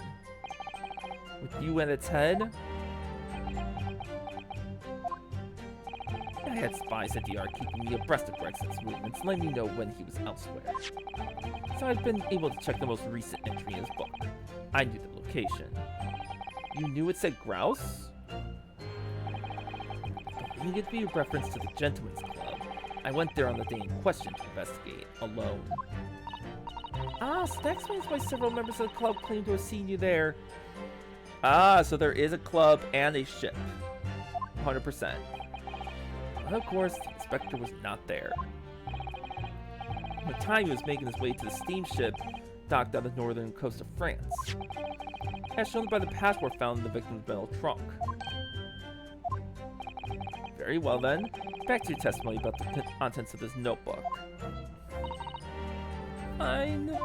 With you at its head, I had spies at DR keeping me abreast of Gregson's movements, letting me know when he was elsewhere. So I've been able to check the most recent entry in his book. I knew the location. You knew it said Grouse? Believing it to be a reference to the Gentleman's Club, I went there on the day in question to investigate, alone. Ah, so that explains why several members of the club claim to have seen you there. Ah, so there is a club and a ship. 100%. But of course, the inspector was not there. At the time he was making his way to the steamship docked on the northern coast of France, as shown by the passport found in the victim's metal trunk. Very well then, back to your testimony about the contents of this notebook. Fine.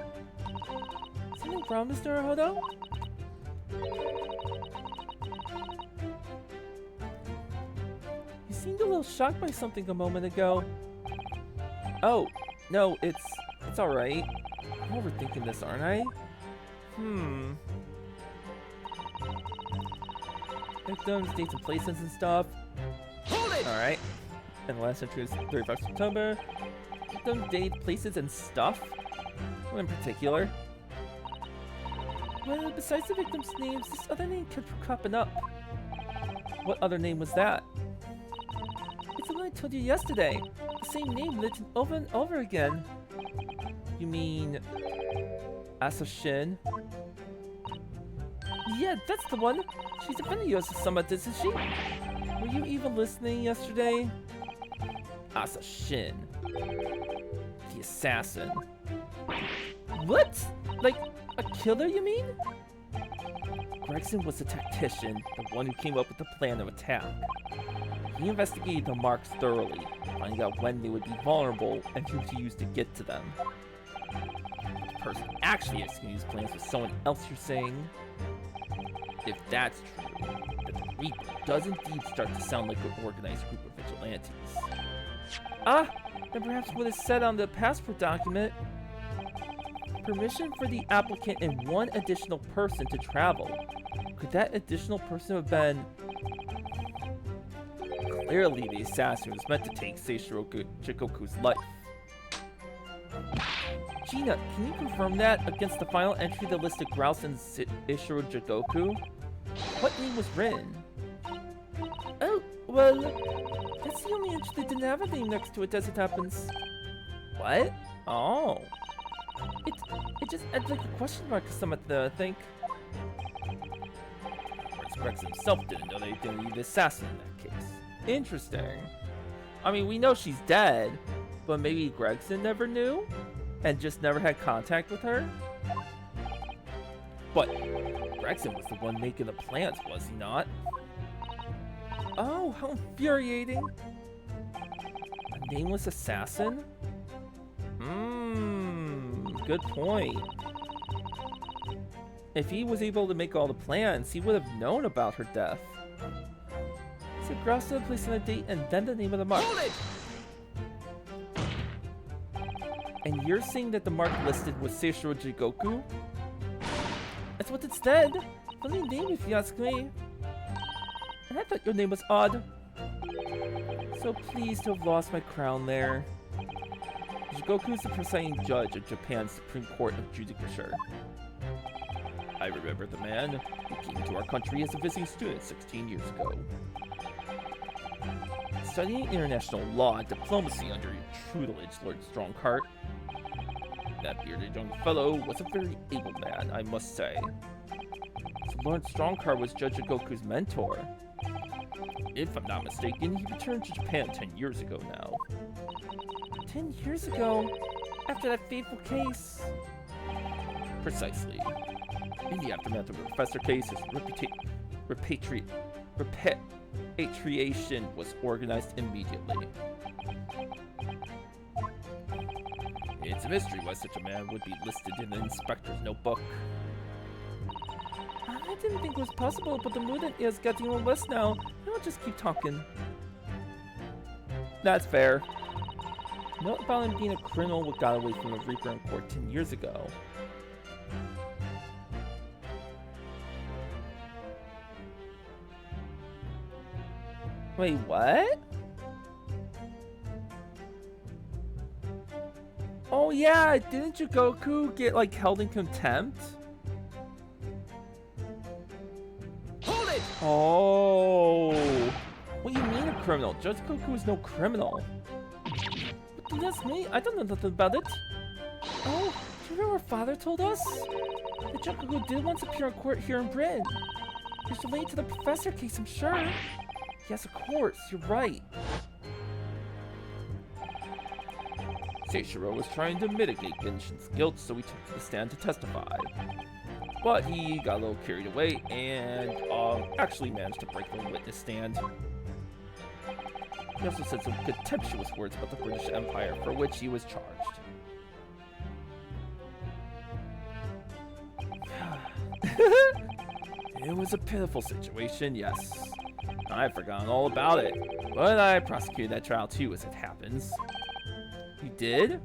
Something wrong, Mr. Hodo? You seemed a little shocked by something a moment ago. Oh, no, it's alright. I'm overthinking this, aren't I? Victims, dates and places and stuff. Alright. And the last entry is 31st October. Victim, date, places, and stuff? What in particular? Well, besides the victim's names, this other name kept cropping up. What other name was that? It's the one I told you yesterday. The same name written over and over again. You mean... Asashin? Yeah, that's the one. She's a friend of yours somewhat, isn't she? Were you even listening yesterday? Asashin. The assassin. What? Like, a killer, you mean? Gregson was a tactician, the one who came up with the plan of attack. He investigated the marks thoroughly, finding out when they would be vulnerable and who to use to get to them. The person actually executing these plans was someone else, you're saying? If that's true, then the Reaper does indeed start to sound like an organized group of vigilantes. Ah! Then perhaps what is said on the passport document. Permission for the applicant and one additional person to travel. Could that additional person have been... Clearly the assassin was meant to take Seishiro Jikoku's life. Gina, can you confirm that against the final entry that listed Grouse and Seishiro Jikoku? What name was written? Oh, well, that's the only entry that didn't have a name next to it as it happens. What? Oh. It just add like a question mark or something there, I think. Of course, Rex himself didn't know they didn't need the assassin in that case. Interesting. I mean, we know she's dead, but maybe Gregson never knew and just never had contact with her? But Gregson was the one making the plans, was he not? Oh, how infuriating. A nameless assassin? Good point. If he was able to make all the plans, he would have known about her death. So grouse to the place on a date and then the name of the mark. Hold it! And you're saying that the mark listed was Seishiro Jigoku? That's what it said. Funny name if you ask me. And I thought your name was odd. So pleased to have lost my crown there. Jigoku is the presiding judge of Japan's Supreme Court of Judicature. I remember the man. He came to our country as a visiting student 16 years ago. Studying international law and diplomacy under your tutelage, Lord Strongheart. That bearded young fellow was a very able man, I must say. So Lord Strongheart was Judge Jigoku's mentor. If I'm not mistaken, he returned to Japan 10 years ago now. 10 years ago? After that fateful case? Precisely. In the aftermath of the professor case, his repatriation was organized immediately. It's a mystery why such a man would be listed in the inspector's notebook. I didn't think it was possible, but the mood is getting worse now. I'll just keep talking. That's fair. Note about him being a criminal who got away from the Reaper in court 10 years ago. Wait, what? Oh yeah, didn't Jigoku get like held in contempt? Hold it! Oh. What do you mean a criminal? Judge Goku is no criminal. But that's me. I don't know nothing about it. Oh, do you remember what father told us? That Judge Goku did once appear in court here in Britain. It's related to the professor case, I'm sure. Yes, of course. You're right. Seishiro was trying to mitigate Genshin's guilt, so he took to the stand to testify. But he got a little carried away and actually managed to break the witness stand. He also said some contemptuous words about the British Empire, for which he was charged. It was a pitiful situation, yes. I've forgotten all about it, but I prosecuted that trial too, as it happens. You did?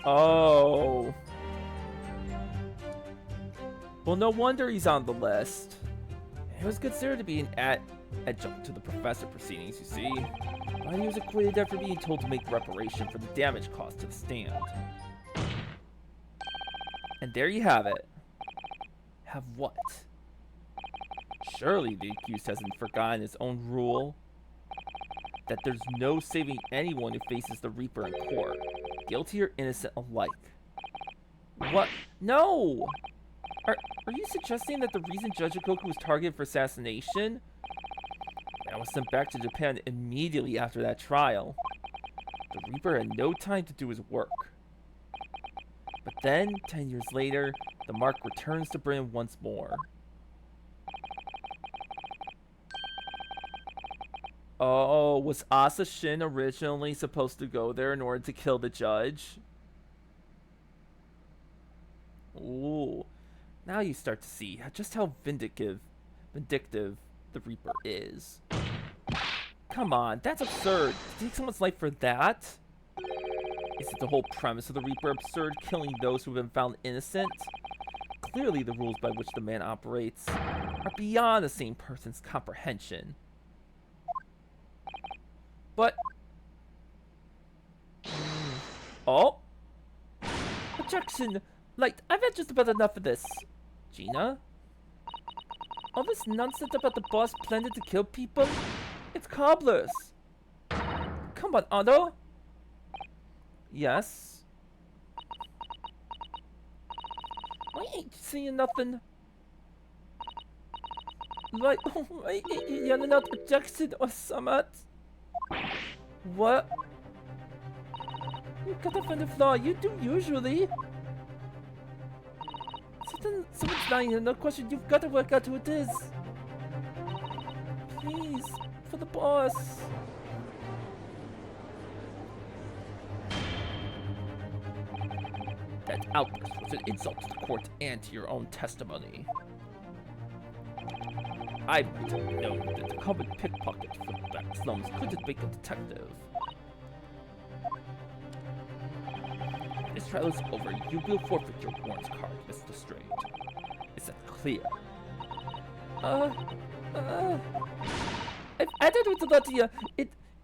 Oh. Well, no wonder he's on the list. It was considered to be an adjunct to the professor proceedings, you see. But he was acquitted after being told to make reparation for the damage caused to the stand. And there you have it. Have what? Surely the accused hasn't forgotten his own rule. That there's no saving anyone who faces the Reaper in court, guilty or innocent alike. What? No! Are you suggesting that the reason Judge Jigoku was targeted for assassination and was sent back to Japan immediately after that trial? The Reaper had no time to do his work. But then, 10 years later, the mark returns to Britain once more. Oh, was Asa Shin originally supposed to go there in order to kill the judge? Ooh. Now you start to see just how vindictive the Reaper is. Come on, that's absurd. To take someone's life for that? Isn't the whole premise of the Reaper absurd, killing those who have been found innocent? Clearly the rules by which the man operates are beyond the same person's comprehension. But... Oh? Objection! Like, I've had just about enough of this. Gina? All this nonsense about the boss planning to kill people? It's cobblers! Come on, Otto! Yes? ain't seeing nothing. Like, oh, yelling out objection or something. What? You gotta find a flaw. You do usually. Someone's lying here. No question. You've got to work out who it is. Please, for the boss. That outburst was an insult to the court and to your own testimony. I might have known that the common pickpocket from the back slums couldn't make a detective. This trial is over. You will forfeit your warrant card, Mr. Straight. Is that clear? I don't know what to lie to you.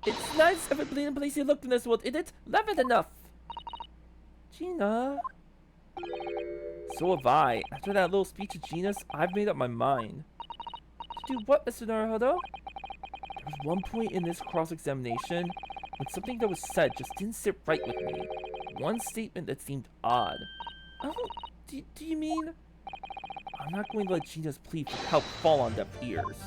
It's nice every bleeding place you looked in this world, isn't it? Love it enough. Gina. So have I. After that little speech of Gina's, I've made up my mind. To do what, Mr. Naruhodo? There was one point in this cross-examination when something that was said just didn't sit right with me. One statement that seemed odd. Oh, do you mean? I'm not going to let Gina's plea for help fall on deaf ears.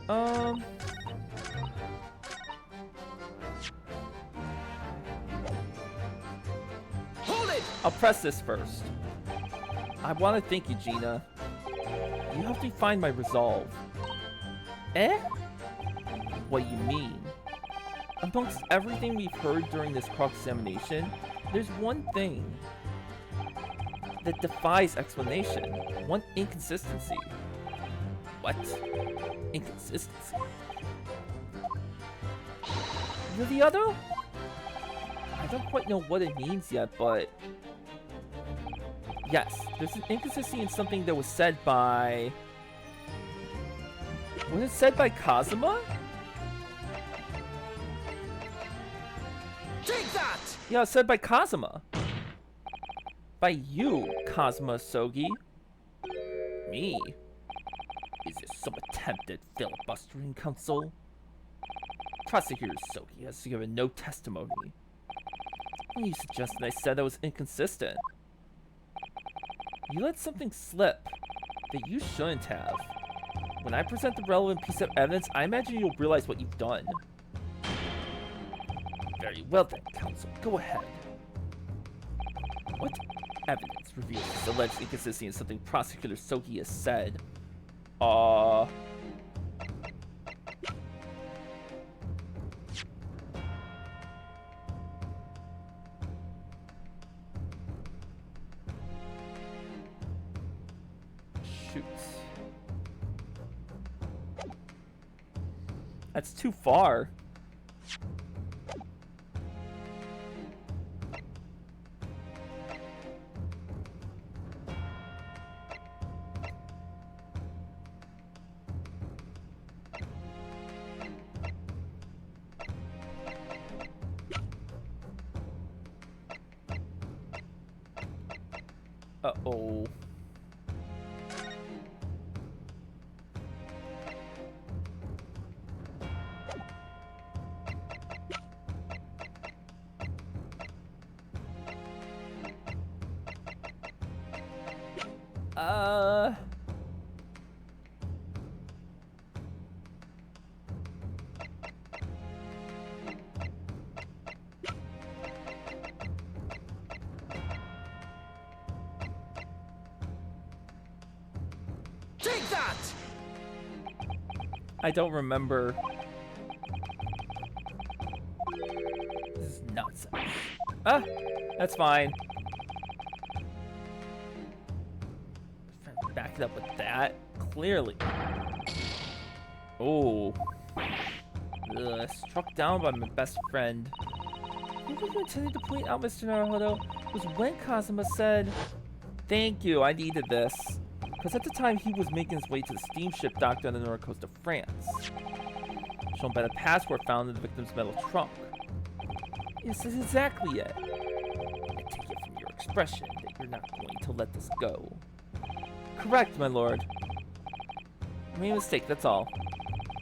Hold it! I'll press this first. I want to thank you, Gina. You helped me find my resolve. Eh? What you mean? Amongst everything we've heard during this cross-examination, there's one thing that defies explanation. One inconsistency. What? Inconsistency? You're the other? I don't quite know what it means yet, but... yes, there's an inconsistency in something that was said by... was it said by Kazuma? Take that! Yeah, it was said by Kazuma. By you, Kazuma Sogi. Me? Is this some attempt at filibustering, counsel? Prosecutor Sogi has given no testimony. When you suggested I said I was inconsistent. You let something slip that you shouldn't have. When I present the relevant piece of evidence, I imagine you'll realize what you've done. Very well then, counsel. Go ahead. What evidence reveals this alleged inconsistency in something Prosecutor Sogi has said? Shoot. That's too far. Uh-oh. Take that! I don't remember. This is nonsense. Ah, that's fine. Trying to back it up with that. Clearly. Oh. Ugh, struck down by my best friend. What you intended to point out, Mr. Naruhodo, was when Kazuma said, "Thank you, I needed this." Because at the time, he was making his way to the steamship docked on the north coast of France, shown by the passport found in the victim's metal trunk. Yes, that's exactly it. I take it from your expression that you're not going to let this go. Correct, my lord. I made a mistake, that's all.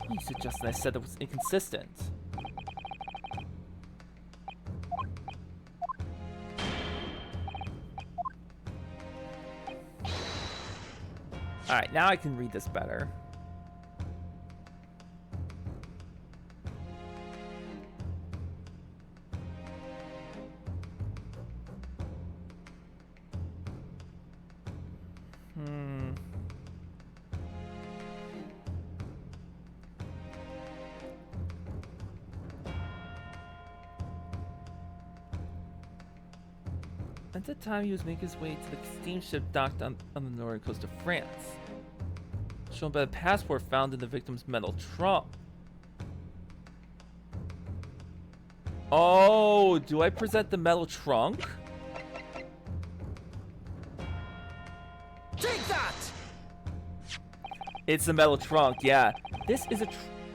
You suggested I said it was inconsistent. Alright, now I can read this better. At the time, he was making his way to the steamship docked on the northern coast of France, shown by the passport found in the victim's metal trunk. Oh, do I present the metal trunk? Take that! It's the metal trunk, yeah. This is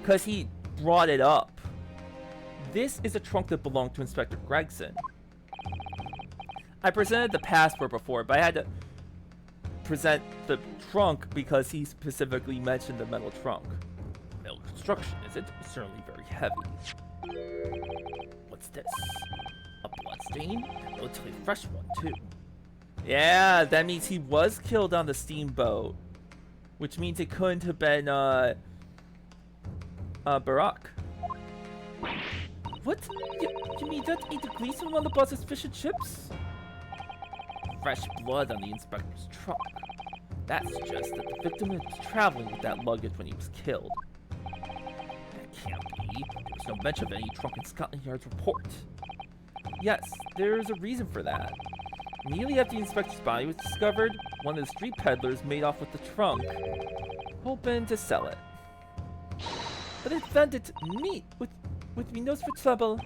because he brought it up. This is a trunk that belonged to Inspector Gregson. I presented the passport before, but I had to present the trunk because he specifically mentioned the metal trunk. Metal construction, is it? Certainly very heavy. What's this? A bloodstain? A relatively fresh one, too. Yeah, that means he was killed on the steamboat. Which means it couldn't have been, Barack. What? You mean that ain't the Gleason on the bus's fish and chips? Fresh blood on the inspector's trunk. That suggests that the victim was traveling with that luggage when he was killed. That can't be. There was no mention of any trunk in Scotland Yard's report. Yes, there's a reason for that. Immediately after the inspector's body was discovered, one of the street peddlers made off with the trunk, hoping to sell it. But it found it me with me nose for trouble.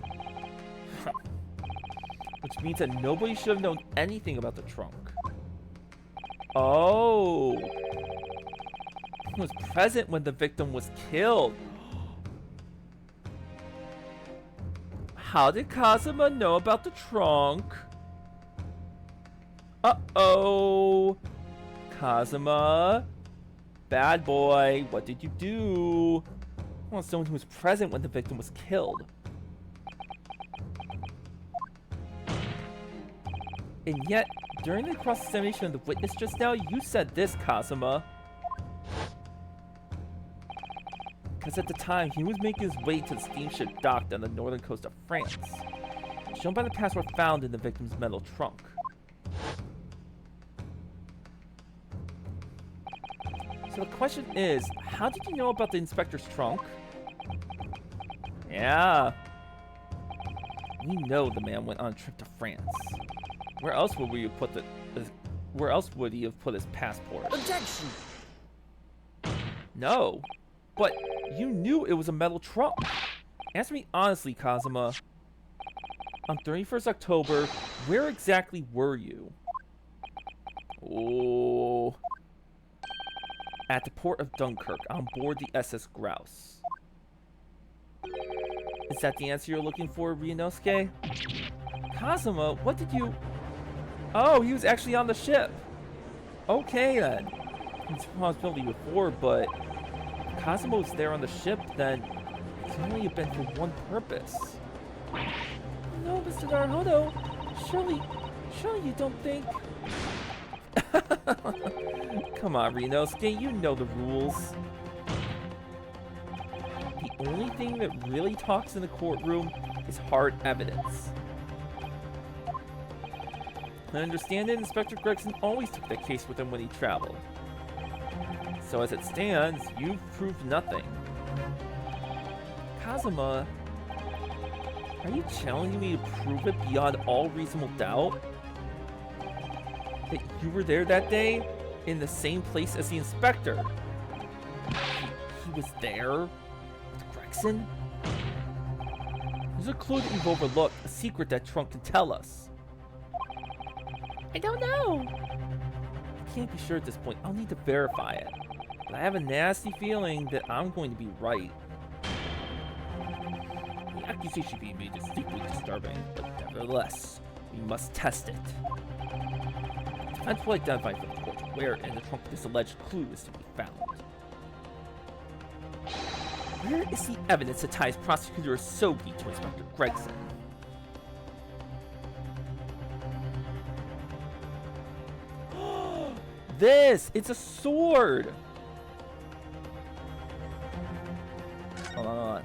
Which means that nobody should have known anything about the trunk. Oh. He was present when the victim was killed. How did Kazuma know about the trunk? Uh-oh. Kazuma. Bad boy. What did you do? Well, someone who was present when the victim was killed. And yet, during the cross-examination of the witness just now, you said this, Kazuma. Because at the time, he was making his way to the steamship docked on the northern coast of France, shown by the passport found in the victim's metal trunk. So the question is, how did you know about the inspector's trunk? Yeah. We know the man went on a trip to France. Where else would we have put where else would he have put his passport? Objection! No. But you knew it was a metal trunk. Answer me honestly, Kazuma. On 31st October, where exactly were you? Oh. At the port of Dunkirk, on board the SS Grouse. Is that the answer you're looking for, Ryunosuke? Kazuma, what did you... Oh, he was actually on the ship. Okay, then. It's a possibility before, but... If Kazuma was there on the ship, then... It can only have been for one purpose. No, Mr. Naruhodo. Surely you don't think... Come on, Ryunosuke, you know the rules. The only thing that really talks in the courtroom is hard evidence. I understand that Inspector Gregson always took that case with him when he traveled. So as it stands, you've proved nothing. Kazuma, are you challenging me to prove it beyond all reasonable doubt? That you were there that day, in the same place as the inspector? He was there? With Gregson? There's a clue that you've overlooked, a secret that Trunk can tell us. I don't know. I can't be sure at this point. I'll need to verify it. But I have a nasty feeling that I'm going to be right. The accusation being made is deeply disturbing, but nevertheless, we must test it. Defense will identify for the court where in the trunk this alleged clue is to be found. Where is the evidence that ties Prosecutor Asogi to Inspector Gregson? this? It's a sword. Hold on.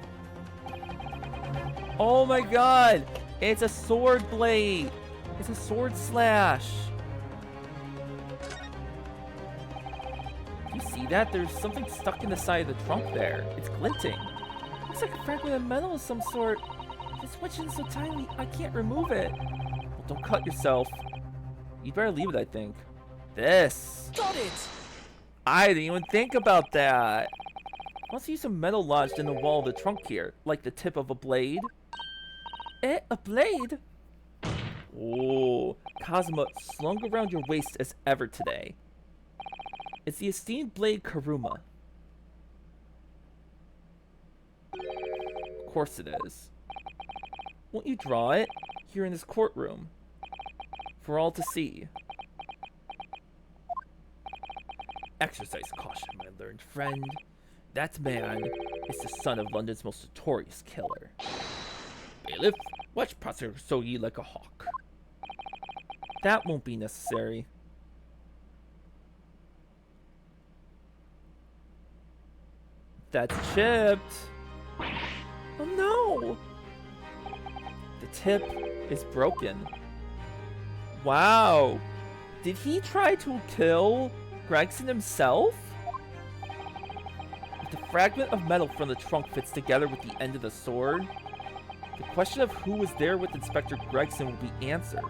Oh my god! It's a sword blade! It's a sword slash! Do you see that? There's something stuck in the side of the trunk there. It's glinting. Looks like a fragment of metal of some sort. This switch is so tiny, I can't remove it. Well, don't cut yourself. You'd better leave it, I think. This! Got it! I didn't even think about that! Let's use some metal lodged in the wall of the trunk here, like the tip of a blade. Eh, a blade? Oh, Kazuma, slung around your waist as ever today. It's the esteemed blade Karuma. Of course it is. Won't you draw it? Here in this courtroom. For all to see. Exercise caution, my learned friend. That man is the son of London's most notorious killer. Bailiff, watch Prosecutor Sogi like a hawk. That won't be necessary. That's chipped. Oh no! The tip is broken. Wow. Did he try to kill Gregson himself? If the fragment of metal from the trunk fits together with the end of the sword, the question of who was there with Inspector Gregson will be answered.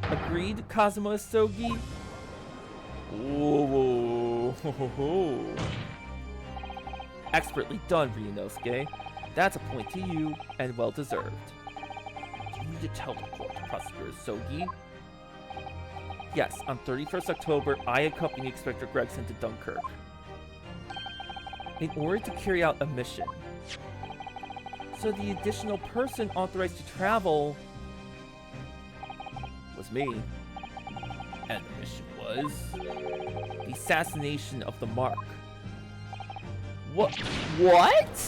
Agreed, Kazuma Sogi? Ooh. Expertly done, Ryunosuke. That's a point to you, and well deserved. You need to tell the court, Prosecutor Sogi. Yes, on 31st October, I accompanied Inspector Gregson to Dunkirk. In order to carry out a mission. So the additional person authorized to travel was me. And the mission was the assassination of the Mark. What? What?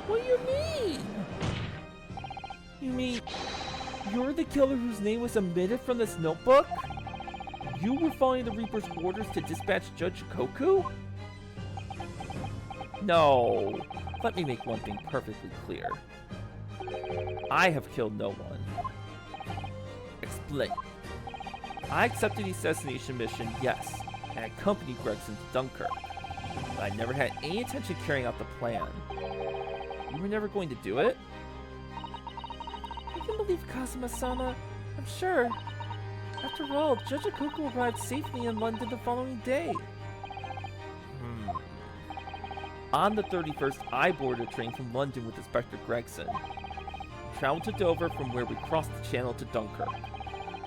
What do you mean? You mean you're the killer whose name was omitted from this notebook? You were following the Reaper's orders to dispatch Judge Koku? No. Let me make one thing perfectly clear. I have killed no one. Explain. I accepted the assassination mission, yes, and accompanied Gregson to Dunkirk. But I never had any intention of carrying out the plan. You were never going to do it? I can believe Kazuma-sama, I'm sure. After all, Judge Koku arrived safely in London the following day. On the 31st, I boarded a train from London with Inspector Gregson. We traveled to Dover, from where we crossed the channel to Dunkirk.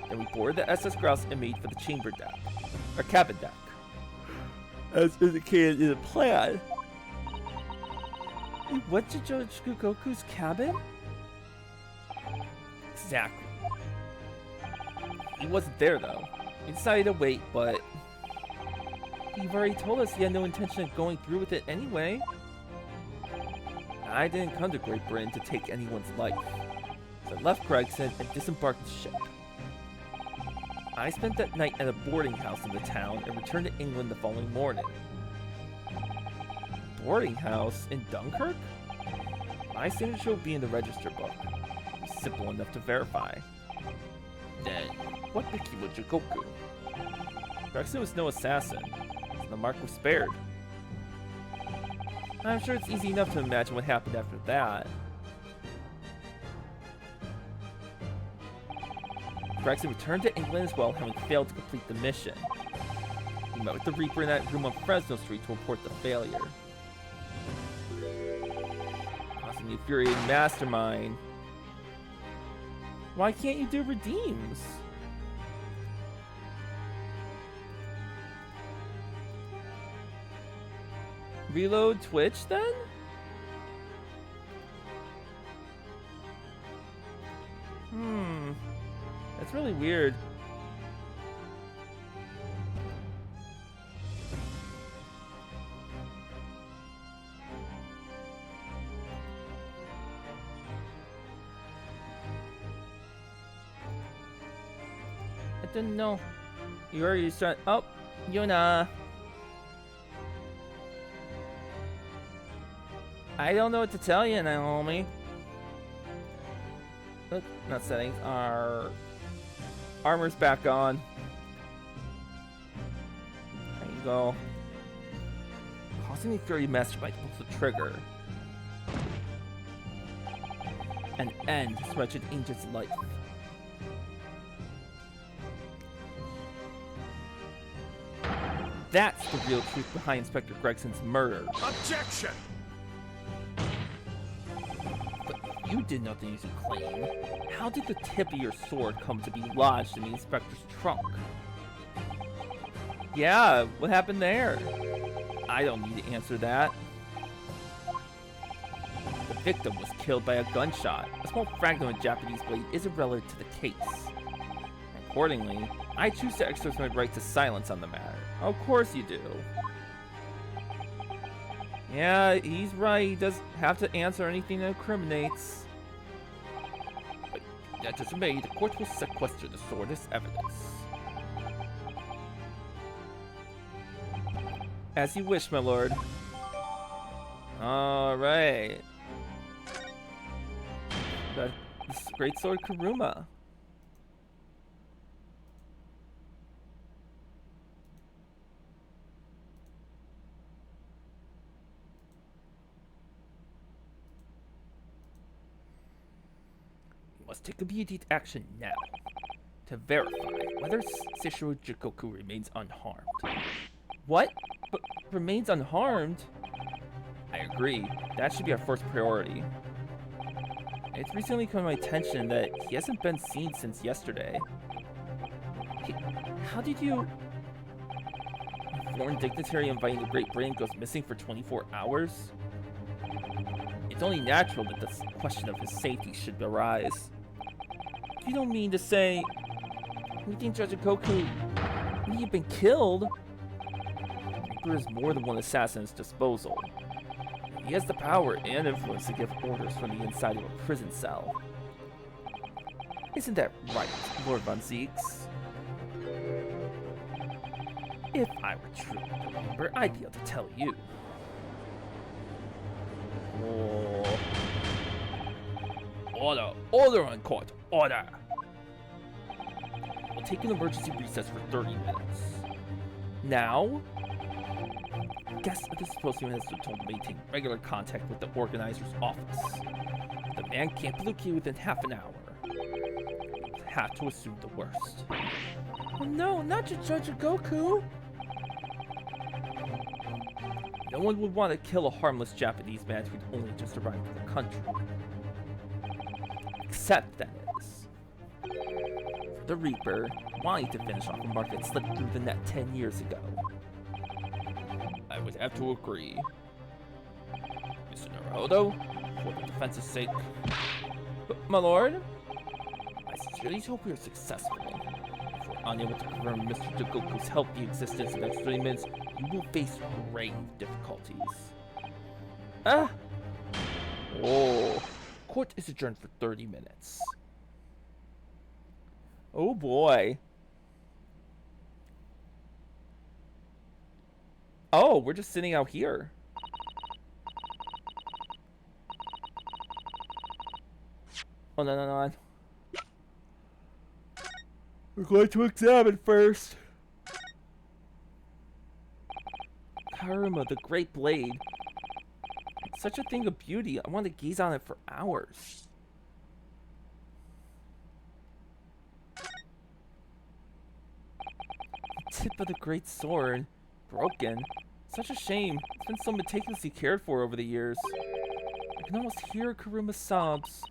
Then we boarded the SS Grouse and made for the chamber deck, or cabin deck, as indicated in the plan. You went to Judge Koku's cabin? Exactly. He wasn't there though. We decided to wait, but you've already told us he had no intention of going through with it anyway. I didn't come to Great Britain to take anyone's life, so I left Gregson and disembarked the ship. I spent that night at a boarding house in the town and returned to England the following morning. Boarding house in Dunkirk? My signature will be in the register book. It's simple enough to verify. Then, what became of Jikoku? Gregson was no assassin, so the mark was spared. I'm sure it's easy enough to imagine what happened after that. Gregson returned to England as well, having failed to complete the mission. He met with the Reaper in that room on Fresno Street to report the failure. Causing the infuriated mastermind. Why can't you do redeems? Reload Twitch then? That's really weird. didn't know. You already started. Oh, Yuna. I don't know what to tell you, Naomi. Look, not settings. Our armor's back on. There you go. Causing the Fury Master Might to pull the trigger. And end this wretched agent's life. That's the real truth behind Inspector Gregson's murder. Objection! But you did nothing as you claim. How did the tip of your sword come to be lodged in the inspector's trunk? Yeah, what happened there? I don't need to answer that. The victim was killed by a gunshot. A small fragment of Japanese blade is irrelevant to the case. Accordingly, I choose to exercise my right to silence on the matter. Of course you do. Yeah, he's right. He doesn't have to answer anything that incriminates. But that doesn't mean the court will sequester the sword as evidence. As you wish, my lord. Alright. This great sword Kuruma. Must take immediate action now to verify whether Sishiro Jikoku remains unharmed. What? But remains unharmed? I agree. That should be our first priority. It's recently come to my attention that he hasn't been seen since yesterday. How did you... A foreign dignitary inviting the Great Brain goes missing for 24 hours? It's only natural that the question of his safety should arise. You don't mean to say... We think Judge Goku may have been killed? Reaper is more than one assassin at his disposal. He has the power and influence to give orders from the inside of a prison cell. Isn't that right, Lord Von Zeeks? If I were truly the Reaper, I'd be able to tell you. Oh. Order! Order on court! Order! We'll take an emergency recess for 30 minutes. Now? Guests of this symposium has been told to maintain regular contact with the organizer's office. The man can't be located within half an hour. We'll have to assume the worst. Oh no, not Judge Goku! No one would want to kill a harmless Japanese man who'd only just arrived in the country. Except, that is, for the Reaper wanting to finish off a mark that slipped through the net 10 years ago. I would have to agree. Mr. Naruto, for the defense's sake. But, my lord, I sincerely hope we are successful. If we're unable to confirm Mr. Jikoku's healthy existence in the next 30 minutes, you will face grave difficulties. Ah! Oh. Court is adjourned for 30 minutes. Oh boy. Oh, we're just sitting out here. Oh, no. We're going to examine first. Karuma, the Great Blade. It's such a thing of beauty. I want to gaze on it for hours. The tip of the great sword. Broken. Such a shame. It's been so meticulously cared for over the years. I can almost hear Karuma's sobs.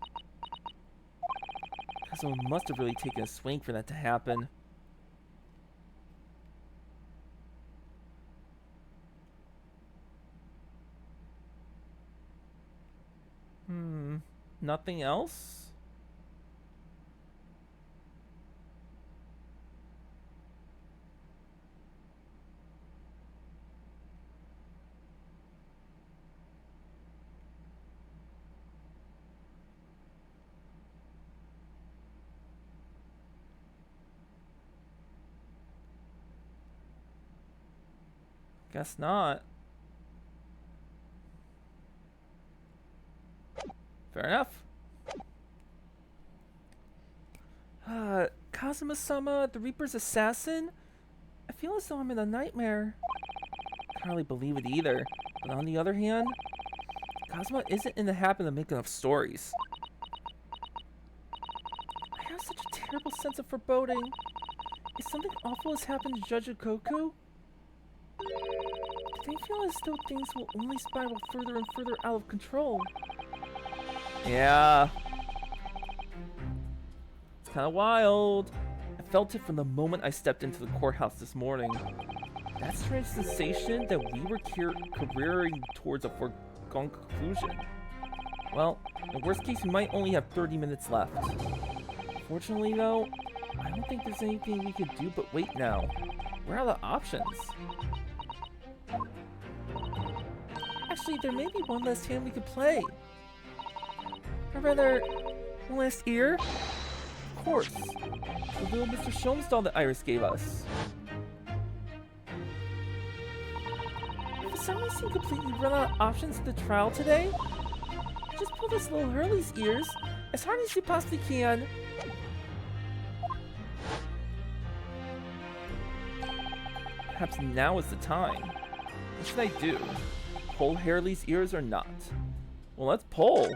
Someone must have really taken a swing for that to happen. Nothing else? Guess not. Fair enough. Kazuma-sama, the Reaper's assassin? I feel as though I'm in a nightmare. Can't really believe it either. But on the other hand, Kazuma isn't in the habit of making up stories. I have such a terrible sense of foreboding. Is something awful has happened to Judge Goku? Do they feel as though things will only spiral further and further out of control? Yeah. It's kind of wild. I felt it from the moment I stepped into the courthouse this morning. That strange sensation that we were careering towards a foregone conclusion. Well, in the worst case, we might only have 30 minutes left. Fortunately, though, I don't think there's anything we could do but wait now. We're out of options. Actually, there may be one last hand we could play. Or rather, one last ear? Of course. The little Mr. Sholmes doll that Iris gave us. For some reason, you completely run out of options at the trial today? Just pull this little Hurley's ears as hard as you possibly can. Perhaps now is the time. What should I do? Pull Hurley's ears or not? Well, let's pull.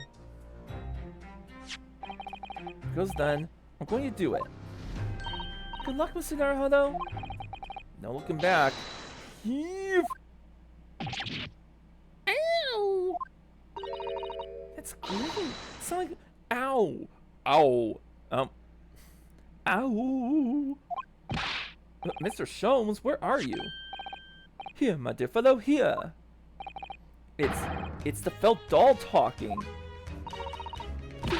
Goes then. I'm going to do it. Good luck, Mr. Naruhodo. No looking back. Heave! Ow! That's screaming. It's like ow. Ow. Ow. Mr. Sholmes, where are you? Here, my dear fellow, here. It's the felt doll talking.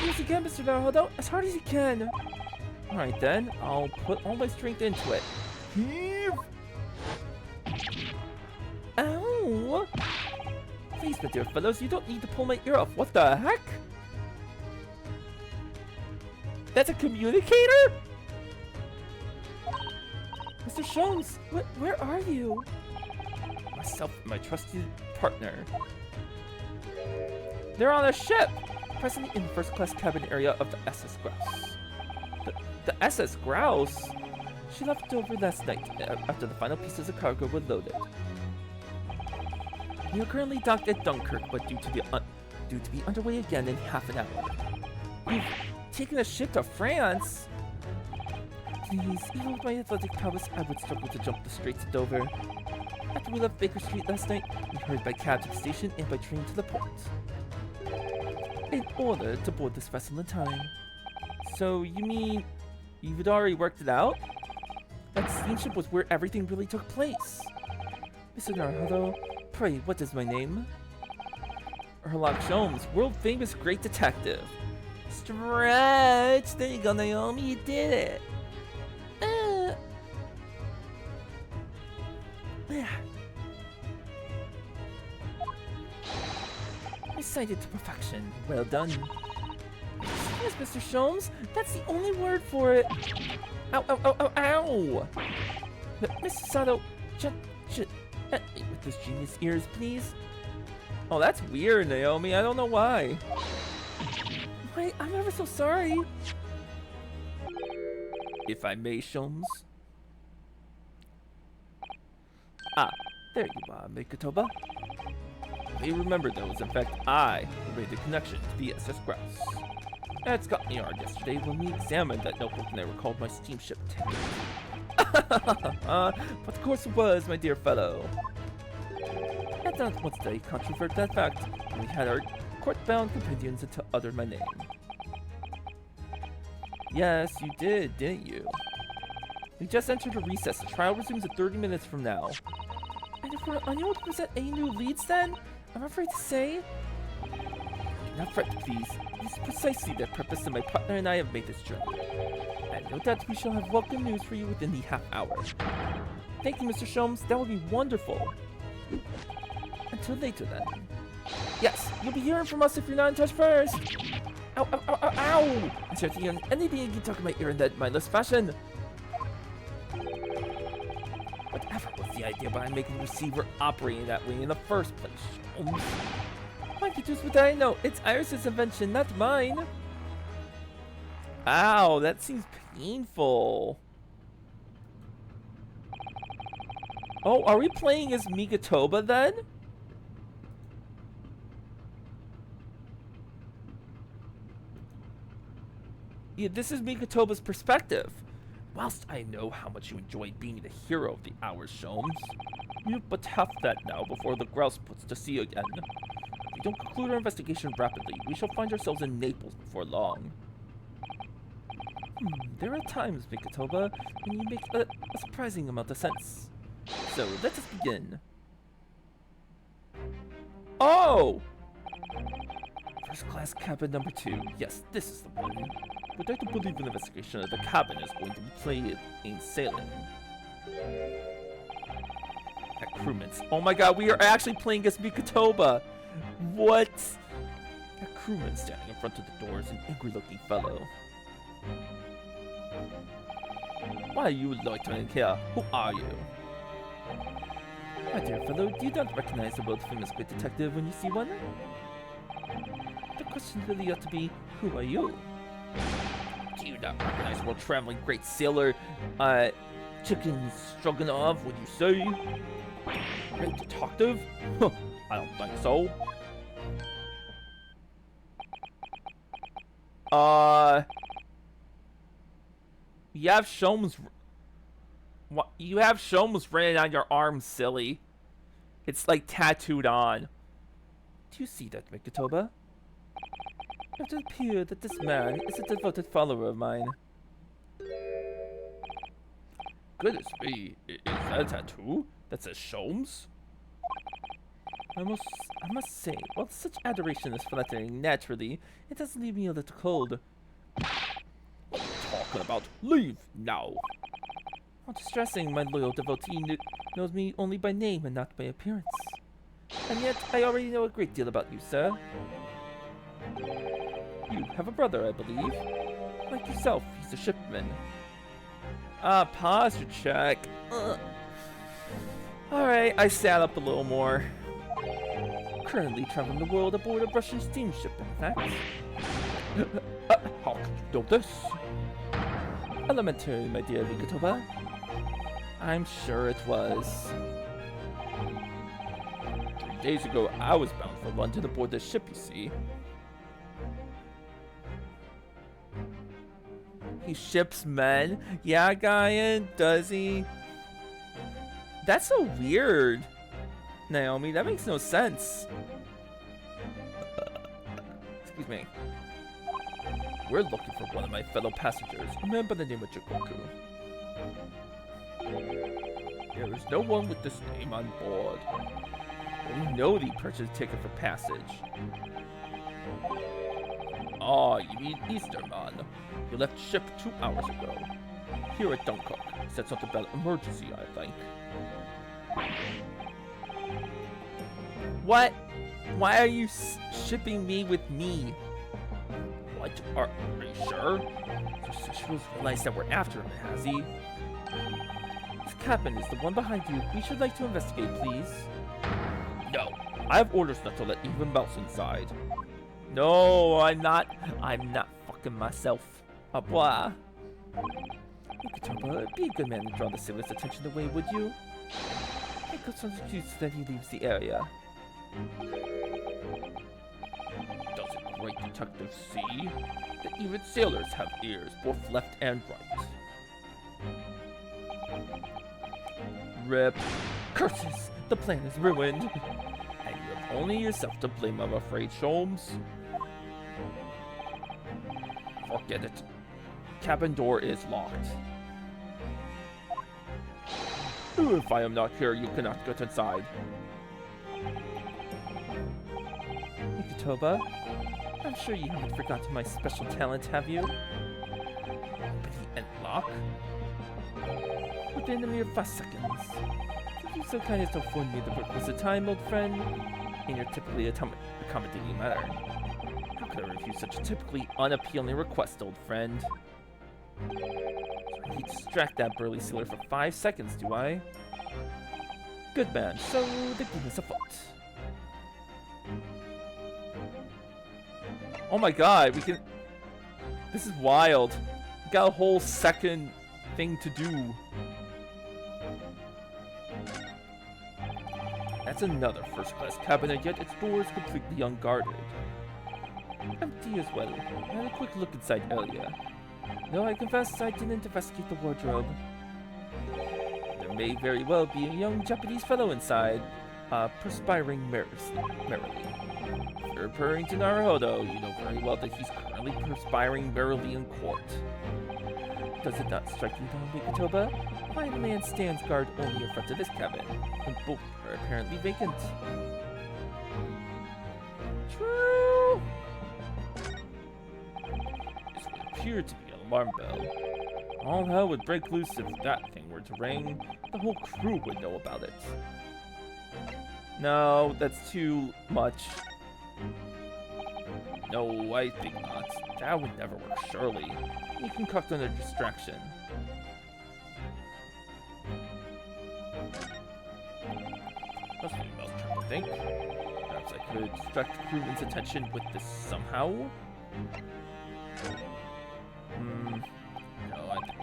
Use again, Mr. Naruhodo, as hard as you can. Alright then, I'll put all my strength into it. Heave! Ow! Please, my dear fellows, you don't need to pull my ear off. What the heck? That's a communicator? Mr. Sholmes, where are you? Myself and my trusted partner. They're on a ship! Presently in the first-class cabin area of the SS Grouse. The SS Grouse? She left over last night after the final pieces of cargo were loaded. We are currently docked at Dunkirk, but due to be underway again in half an hour. We've taken a ship to France? Please, even with my athletic prowess, I would struggle to jump the Straits of Dover. After we left Baker Street last night, we hurried by cab to the station and by train to the port. In order to board this vessel in time. So, you mean you've already worked it out? That steamship was where everything really took place. Mr. Naruhodo, pray, what is my name? Sherlock Sholmes, world-famous great detective. Stretch! There you go, Naomi, you did it! Recited to perfection. Well done. Yes, Mr. Sholmes, that's the only word for it. Ow, ow, ow, ow, ow! Mr. Sato, with those genius ears, please. Oh, that's weird, Naomi. I don't know why. Wait, I'm ever so sorry. If I may, Sholmes. Ah, there you are, Mikotoba. You remember though, was in fact I who made the connection to the SS Grouse. That's got me hard yesterday when we examined that notebook and I recalled my steamship ticket. But of course it was, my dear fellow. And not once did I controvert that fact when we had our court-bound companions to utter my name. Yes, you did, didn't you? We just entered a recess. The trial resumes in 30 minutes from now. And if we're unable to present any new leads then, I'm afraid to say... Do not fret, please. It is precisely the purpose that my partner and I have made this journey. And no doubt we shall have welcome news for you within the half hour. Thank you, Mr. Sholmes. That would be wonderful. Until later, then. Yes, you'll be hearing from us if you're not in touch first. Ow, ow, ow, ow, ow! I'm certain you anything you can talk in my ear in that mindless fashion. Whatever was the the idea behind making the receiver operating that way in the first place, Sholmes. I could use what I know. It's Iris's invention, not mine. Ow, that seems painful. Oh, are we playing as Megatoba then? Yeah, this is Megatoba's perspective. Whilst I know how much you enjoy being the hero of the hours, Sholmes, we have but half that now before the grouse puts to sea again. If we don't conclude our investigation rapidly, we shall find ourselves in Naples before long. There are times, Megatoba, when you make a surprising amount of sense. So, let us begin. Oh! First class cabin number 2. Yes, this is the one. But I don't believe an investigation of the cabin is going to be played in sailing. At crewman's. Oh my god, we are actually playing as Megatoba! What? A crewman standing in front of the door is an angry-looking fellow. Why are you loitering here? Who are you? My dear fellow, do you not recognize the world-famous great detective when you see one? The question really ought to be, who are you? Do you not recognize world-traveling great sailor, Chicken Stroganoff, would you say? Great detective? Huh, I don't think so. You have Sholmes. What? You have Sholmes written on your arm, silly. It's like tattooed on. Do you see that, Megatoba? It would appear that this man is a devoted follower of mine. Goodness me, is that a tattoo that says Sholmes? I must say, while such adoration is flattering naturally, it does leave me a little cold. What are you talking about? Leave now! How distressing, my loyal devotee knows me only by name and not by appearance. And yet, I already know a great deal about you, sir. You have a brother, I believe. Like yourself, he's a shipman. Pause your check. Alright, I sat up a little more. Currently traveling the world aboard a Russian steamship, in fact. How could you know this? Elementary, my dear Megatoba. I'm sure it was. 3 days ago, I was bound for London aboard this ship, you see. He ships men? Yeah, Guyan, does he? That's so weird, Naomi. That makes no sense. Excuse me. We're looking for one of my fellow passengers, a man by the name of Chikoku. There is no one with this name on board. But we know that he purchased a ticket for passage. Ah, you mean Easterman. You left ship 2 hours ago. Here at Dunkirk. Said something about emergency, I think. What? Why are you shipping me with me? What? Are you sure? So Shishiro's realized that we're after him, has he? This cabin is the one behind you. We should like to investigate, please. No. I have orders not to let even mouse inside. No, I'm not fucking myself. Au revoir. Megatoba, be a good man and draw the sailor's attention away, would you? It goes on excuse that he leaves the area. Doesn't great detective see that even sailors have ears, both left and right? Rip. Curses! The plan is ruined. And you have only yourself to blame, I'm afraid, Sholmes. Forget it. Cabin door is locked. If I am not here, you cannot get inside. Megatoba, I'm sure you haven't forgotten my special talent, have you? Opening and lock? Within a mere 5 seconds. If you so kind as to afford me the requisite time, old friend, in your typically accommodating manner. How could I refuse such a typically unappealing request, old friend? So I need to distract that burly sailor for 5 seconds, do I? Good man, so the game is afoot. Oh my god, we can... This is wild. We got a whole second thing to do. That's another first-class cabinet, yet its door is completely unguarded. Empty as well. I had a quick look inside earlier. Though I confess I didn't investigate the wardrobe. There may very well be a young Japanese fellow inside, perspiring merrily. If you're referring to Naruhodo, you know very well that he's currently perspiring merrily in court. Does it not strike you down, Mikitoba? Why the man stands guard only in front of this cabin, when both are apparently vacant? True! This would appear to be an alarm bell. All hell would break loose if that thing were to ring. The whole crew would know about it. No, that's too much. No, I think not. That would never work, surely. You can concoct under distraction. Must be a mousetrap, I think. Perhaps I could distract the crewman's attention with this somehow? No, I think...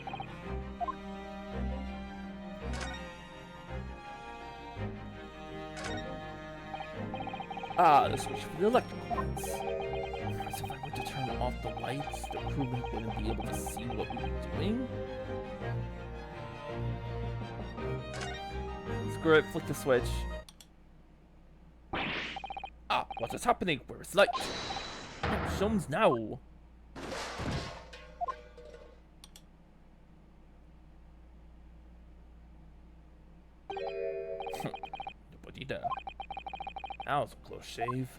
Ah, the switch for the electrical ones. Perhaps if I were to turn off the lights, the crewman wouldn't be able to see what we were doing? Screw it, flick the switch. Ah, what is happening? Where is light? What shows now? Nobody there. That was a close shave.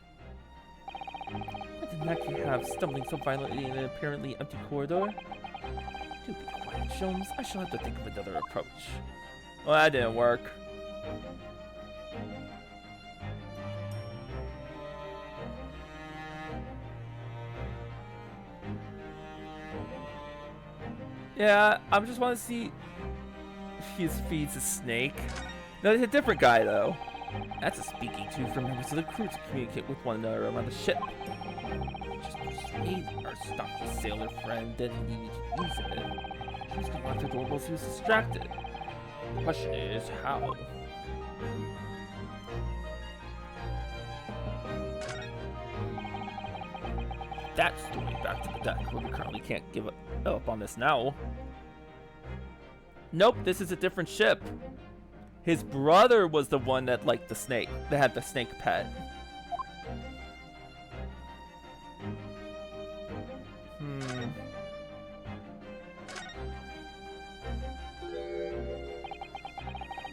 What did Naki have stumbling so violently in an apparently empty corridor? Do be quiet, Sholmes. I shall have to think of another approach. Well, that didn't work. Yeah, I just want to see if he feeds a snake. No, it's a different guy, though. That's a speaking tube for members of the crew to communicate with one another around the ship. Just persuade our stocky sailor friend that he needed to use it. He was going to lock the door while he was distracted. The question is, how? That's the way back to the deck, where we currently can't give up on this now. Nope, this is a different ship. His brother was the one that liked the snake, that had the snake pet.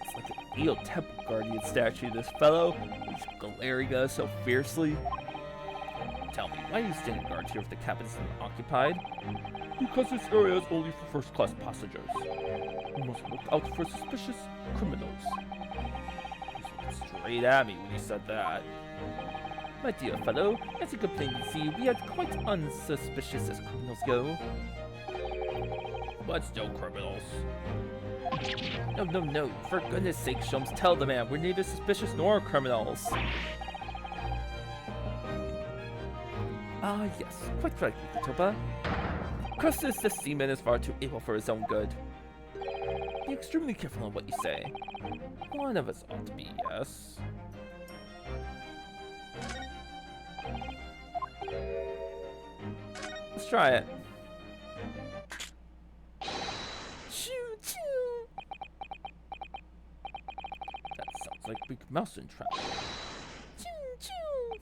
It's like a real temple guardian statue, this fellow. He's glaring at us so fiercely. Tell me, why are you standing guard here if the cabin isn't occupied? Because this area is only for first-class passengers. You must look out for suspicious criminals. He looked straight at me when he said that. My dear fellow, as you can plainly see, we are quite unsuspicious as criminals go. But still criminals. No. For goodness sake, Sholmes, tell the man we're neither suspicious nor criminals. Ah, yes, quite right, Mikitoba. Crustus, the seaman, is far too able for his own good. Be extremely careful on what you say. One of us ought to be, yes. Let's try it. Choo choo! That sounds like Big Mouse in trap. Choo choo!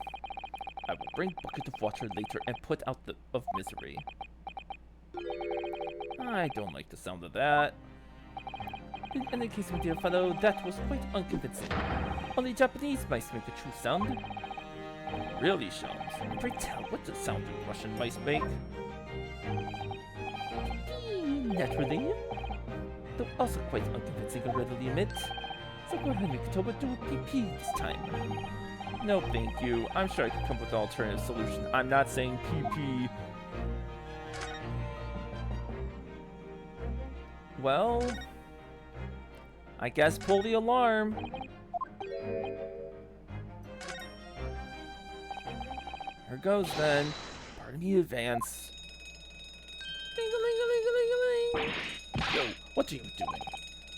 I will bring bucket of water later and put out of misery. I don't like the sound of that. In any case, my dear fellow, that was quite unconvincing. Only Japanese mice make a true sound. Really, Sholmes? Pray tell, what does sound do Russian mice make? Naturally. Though also quite unconvincing, I readily admit. So go ahead, Mikitoba, do a pee-pee this time. No, thank you. I'm sure I could come up with an alternative solution. I'm not saying pee-pee. Well, I guess pull the alarm. Here goes then. Pardon me in advance. Ding-a-ling-a-ling-a-ling-a-ling. Yo, what are you doing?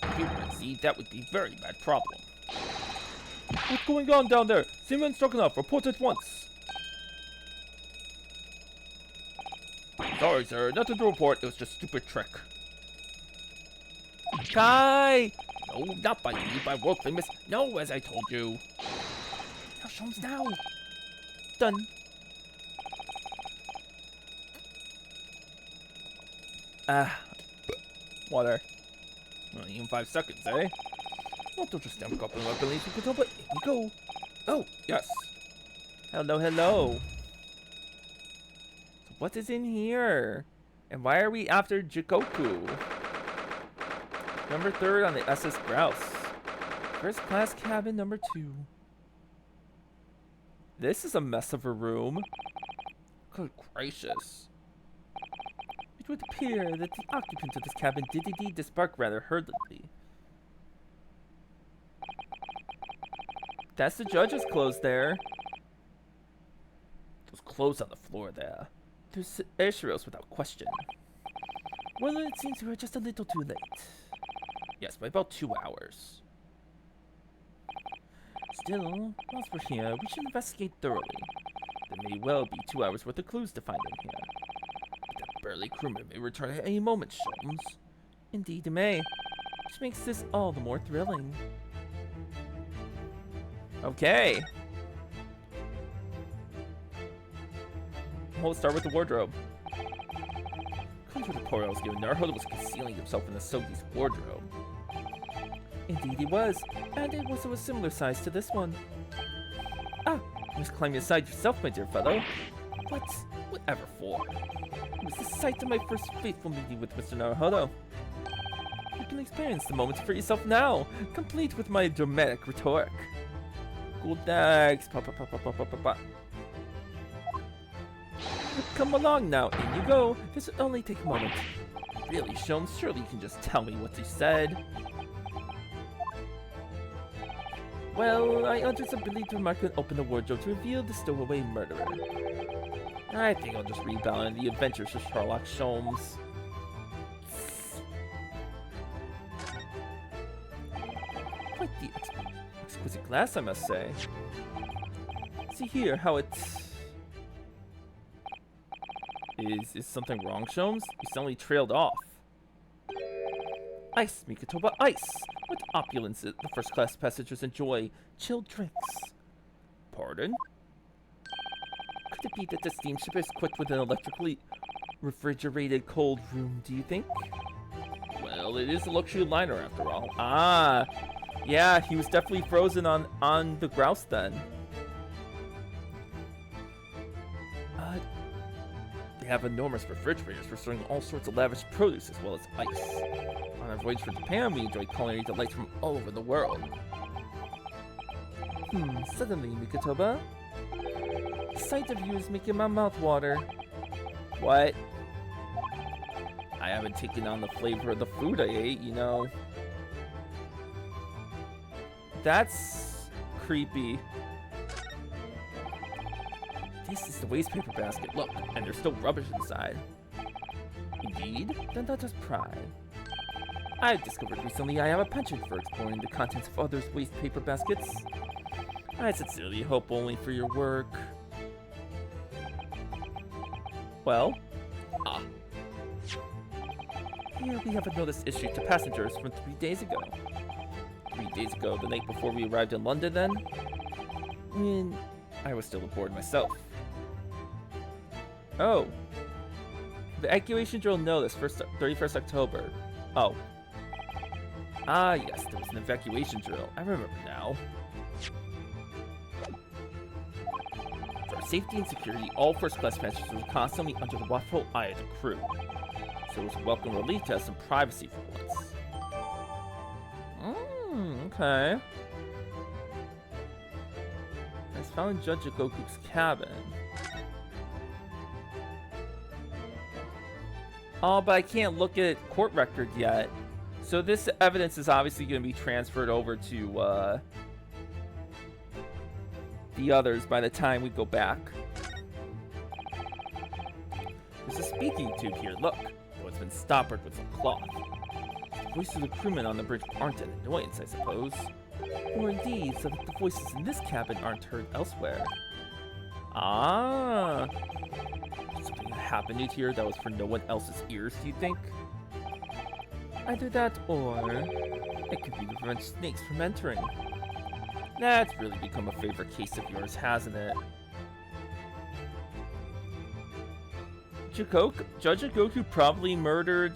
If you were to see, that would be a very bad problem. What's going on down there? Seaman Stroganoff, report at once. Sorry, sir, nothing to report. It was just a stupid trick. Kai! No, not by me, by world famous. No, as I told you. Now, Sholmes, now. Done. Water. Not even 5 seconds, eh? Well, don't just stand up and up and leave you but here we go. Oh, yes. Hello, hello. So what is in here? And why are we after Jikoku? Number 3rd on the SS Grouse. First class cabin number 2. This is a mess of a room. Good gracious. It would appear that the occupants of this cabin did indeed disembark rather hurriedly. That's the judge's clothes there. Those clothes on the floor there. There's Aeschylus without question. Well, it seems we were just a little too late. Yes, by about 2 hours. Still, whilst we're here, we should investigate thoroughly. There may well be 2 hours worth of clues to find in here. But that burly crewman may return at any moment, Sholmes. Indeed, it may. Which makes this all the more thrilling. Okay. We'll start with the wardrobe. According to the report I was given, Naruhodo was concealing himself in the Sogi's wardrobe. Indeed he was, and it was of a similar size to this one. Ah, you must climb inside yourself, my dear fellow. What? Whatever for? It was the sight of my first faithful meeting with Mr. Naruhodo. You can experience the moment for yourself now, complete with my dramatic rhetoric. Cool, thanks. Pa, pa, pa, pa, pa, pa, pa, pa. Come along now, in you go. This will only take a moment. Really, Sholmes, surely you can just tell me what you said. Well, I uttered some belief remark and opened the wardrobe to reveal the stowaway murderer. I think I'll just rebound in the adventures of Sherlock Sholmes. Quite the exquisite glass, I must say. See here how it... Is something wrong, Sholmes? You suddenly trailed off. Ice, Mikotoba, ice! What opulence the first-class passengers enjoy. Chilled drinks. Pardon? Could it be that the steamship is equipped with an electrically refrigerated cold room, do you think? Well, it is a luxury liner after all. Ah! Yeah, he was definitely frozen on the grouse then. They have enormous refrigerators for storing all sorts of lavish produce as well as ice. On our voyage from Japan, we enjoy culinary delights from all over the world. Suddenly, Mikotoba, the sight of you is making my mouth water. What? I haven't taken on the flavor of the food I ate, you know. That's creepy. This is the waste paper basket. Look, and there's still rubbish inside. Indeed? Then let us pry. I've discovered recently I have a penchant for exploring the contents of others' waste paper baskets. I sincerely hope only for your work. Well? Here we have a notice issued to passengers from 3 days ago. 3 days ago, the night before we arrived in London then? When I was still aboard myself. Oh. The evacuation drill notice, 31st October. Oh. Ah, yes, there was an evacuation drill. I remember now. For safety and security, all first-class passengers were constantly under the watchful eye of the crew. So it was a welcome relief to have some privacy for once. Okay. I found Judge Goku's cabin. Oh, but I can't look at court record yet. So this evidence is obviously going to be transferred over to the others by the time we go back. speaking tube here, look. Though it's been stoppered with some cloth. The voices of the crewmen on the bridge aren't an annoyance, I suppose. Or indeed, so that the voices in this cabin aren't heard elsewhere. Ah. Something happened out here that was for no one else's ears, do you think? Either that, or it could be to prevent snakes from entering. That's really become a favorite case of yours, hasn't it? Judge Goku probably murdered,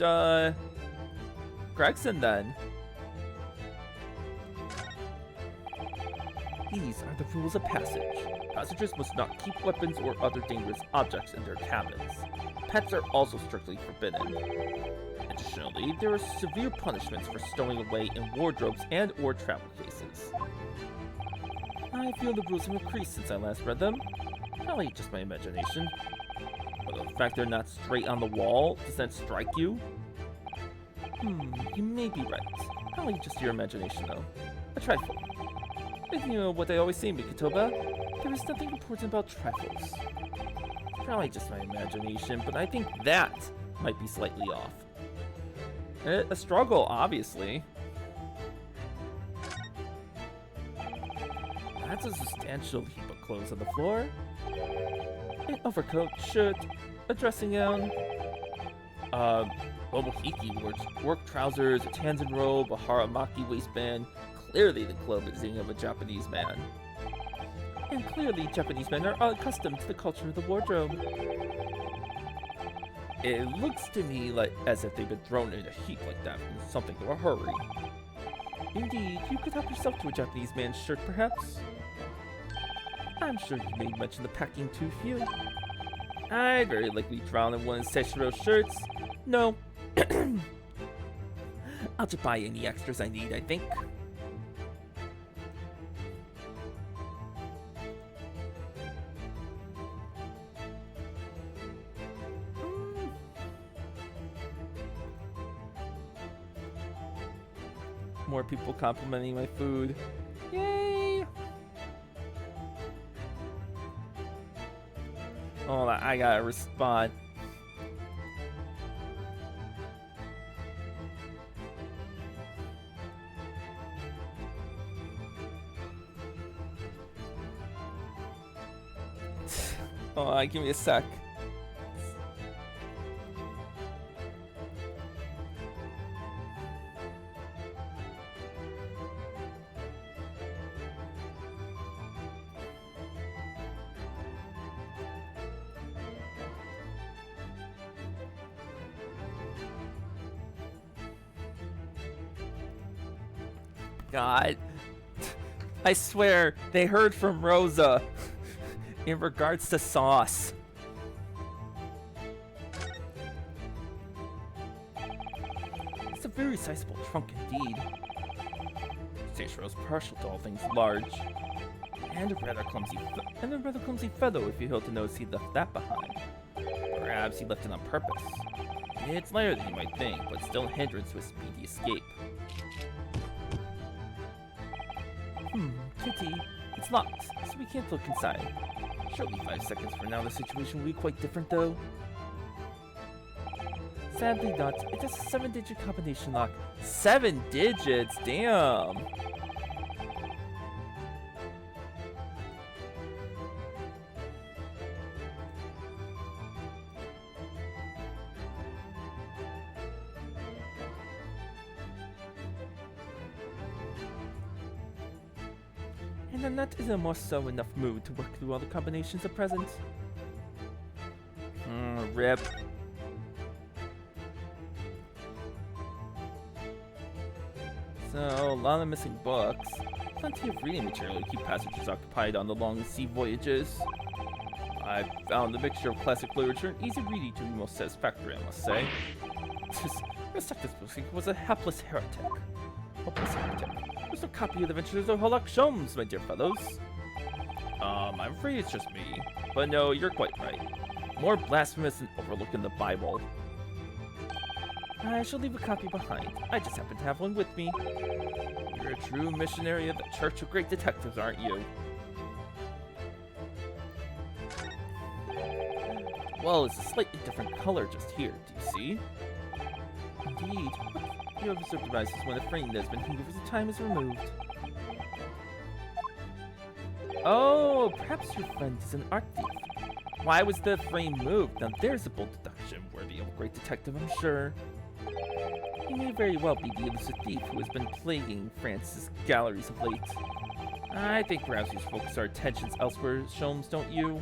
Gregson then. These are the rules of passage. Passengers must not keep weapons or other dangerous objects in their cabins. Pets are also strictly forbidden. Additionally, there are severe punishments for stowing away in wardrobes and or travel cases. I feel the rules have increased since I last read them. Probably just my imagination. But the fact they're not straight on the wall, does that strike you? You may be right. Probably just your imagination though. A trifle. But you know what they always say, Mikitoba? There is nothing important about trifles. Probably just my imagination, but I think that might be slightly off. A struggle, obviously. That's a substantial heap of clothes on the floor. An overcoat, shirt, a dressing gown. Momohiki wears work trousers, a tanzen robe, a haramaki waistband. Clearly the clothing of a Japanese man. And clearly Japanese men are accustomed to the culture of the wardrobe. It looks to me like as if they've been thrown in a heap like that in something of a hurry. Indeed, you could help yourself to a Japanese man's shirt, perhaps? I'm sure you may mention the packing too few. I'd very likely drown in one of Seshiro's shirts. No. I'll just buy any extras I need, I think. More people complimenting my food. Yay! Hold on, I gotta respond. Hold on, give me a sec. God, I swear they heard from Rosa in regards to sauce. It's a very sizable trunk indeed. Seishiro's partial to all things large, and a rather clumsy feather if you fail to notice he left that behind. Perhaps he left it on purpose. It's lighter than you might think, but still a hindrance to a speedy escape. Kitty, it's locked, so we can't look inside. Surely 5 seconds from now the situation will be quite different though. Sadly not, it's just a 7-digit combination lock. 7 digits, damn! And I'm not in a more so enough mood to work through all the combinations at present. Rip. So, a lot of missing books. Plenty of reading material to keep passengers occupied on the long sea voyages. I found the mixture of classic literature and easy reading to be most satisfactory, I must say. This was a hapless heretic. Hopeless heretic. There's no copy of the Adventures of Hollock Sholmes, my dear fellows. I'm afraid it's just me. But no, you're quite right. More blasphemous than overlooking the Bible. I shall leave a copy behind. I just happen to have one with me. You're a true missionary of the Church of Great Detectives, aren't you? Well, it's a slightly different color just here, do you see? Indeed. You have observed devices when a frame that has been hidden for some time is removed. Oh, perhaps your friend is an art thief. Why was the frame moved? Now there's a bold deduction worthy of a great detective, I'm sure. He may very well be the elusive thief who has been plaguing France's galleries of late. I think perhaps we should focus our attentions elsewhere, Sholmes, don't you?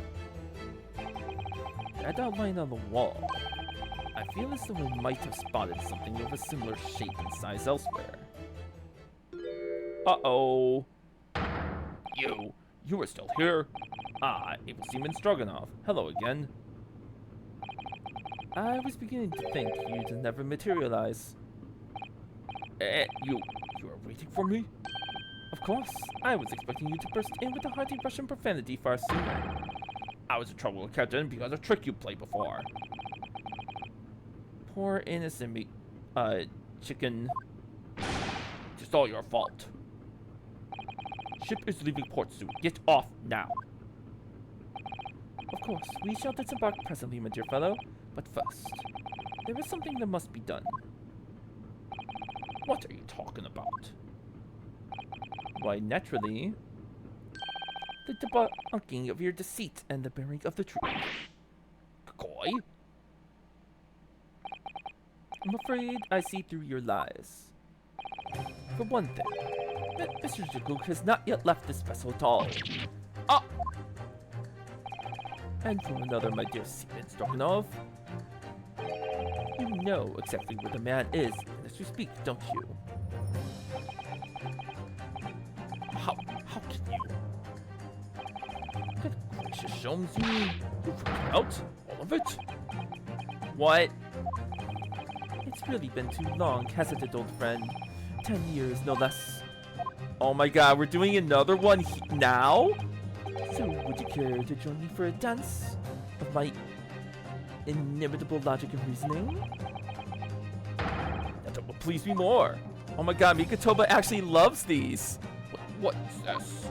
That outline on the wall. I feel as though we might have spotted something of a similar shape and size elsewhere. Uh-oh. You are still here? Ah, Able Seaman Stroganoff. Hello again. I was beginning to think you'd never materialize. You are waiting for me? Of course. I was expecting you to burst in with a hearty Russian profanity far sooner. I was in trouble with Captain because of a trick you played before. Poor innocent chicken. It's all your fault. Ship is leaving port soon. Get off now. Of course, we shall disembark presently, my dear fellow. But first, there is something that must be done. What are you talking about? Why, naturally, the debunking of your deceit and the bearing of the truth. Coy? I'm afraid I see through your lies. For one thing, Mr. Jaguk has not yet left this vessel at all. Ah! And for another, my dear Seaman Stroganoff, you know exactly where the man is as you speak, don't you? How can you? Good gracious, Sholmes, you forgot out all of it? What? It's really been too long, hasn't it, old friend? 10 years, no less. Oh my god, we're doing another one now? So, would you care to join me for a dance of my inimitable logic and reasoning? That will please me more. Oh my god, Mikatoba actually loves these. What's this?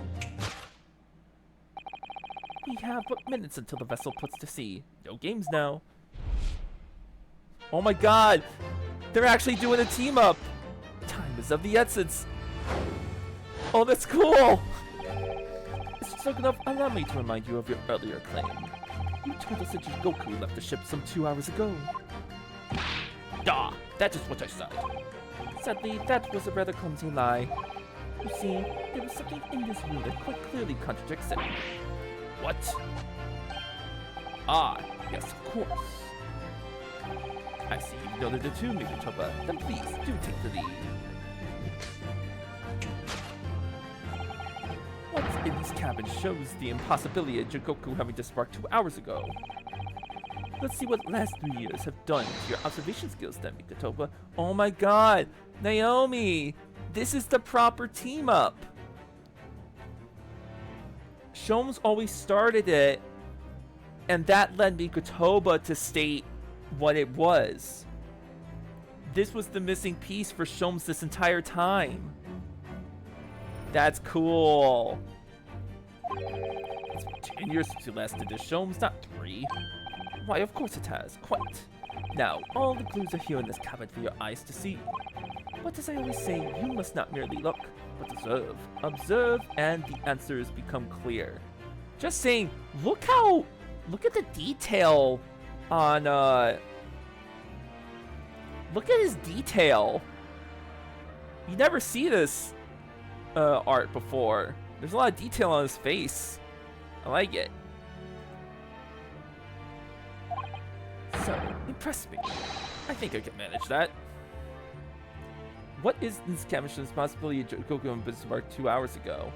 We have but minutes until the vessel puts to sea. No games now. Oh my god! They're actually doing a team up! Time is of the essence. Oh, that's cool! Mr. Stroganoff, allow me to remind you of your earlier claim. You told us that Goku left the ship some 2 hours ago. That is what I said. Sadly, that was a rather clumsy lie. You see, there was something in this room that quite clearly contradicts it. What? Ah, yes, of course. I see you've noted it too, Mikatoba. Then please, do take the lead. What's in this cabin shows the impossibility of Jigoku having disembarked 2 hours ago. Let's see what the last 3 years have done to your observation skills then, Mikatoba. Oh my god! Naomi! This is the proper team up! Sholmes always started it, and that led Mikatoba to state what it was. This was the missing piece for Sholmes this entire time. That's cool. It's been 10 years since you last did this, Sholmes, not 3. Why, of course it has, quite. Now, all the clues are here in this cabin for your eyes to see. But as I always say, you must not merely look, but observe. Observe, and the answers become clear. Just saying, look at the detail on, look at his detail. You never see this art before. There's a lot of detail on his face. I like it. So, impress me. I think I can manage that. What is this cabin's responsibility of Goku and Bismarck 2 hours ago?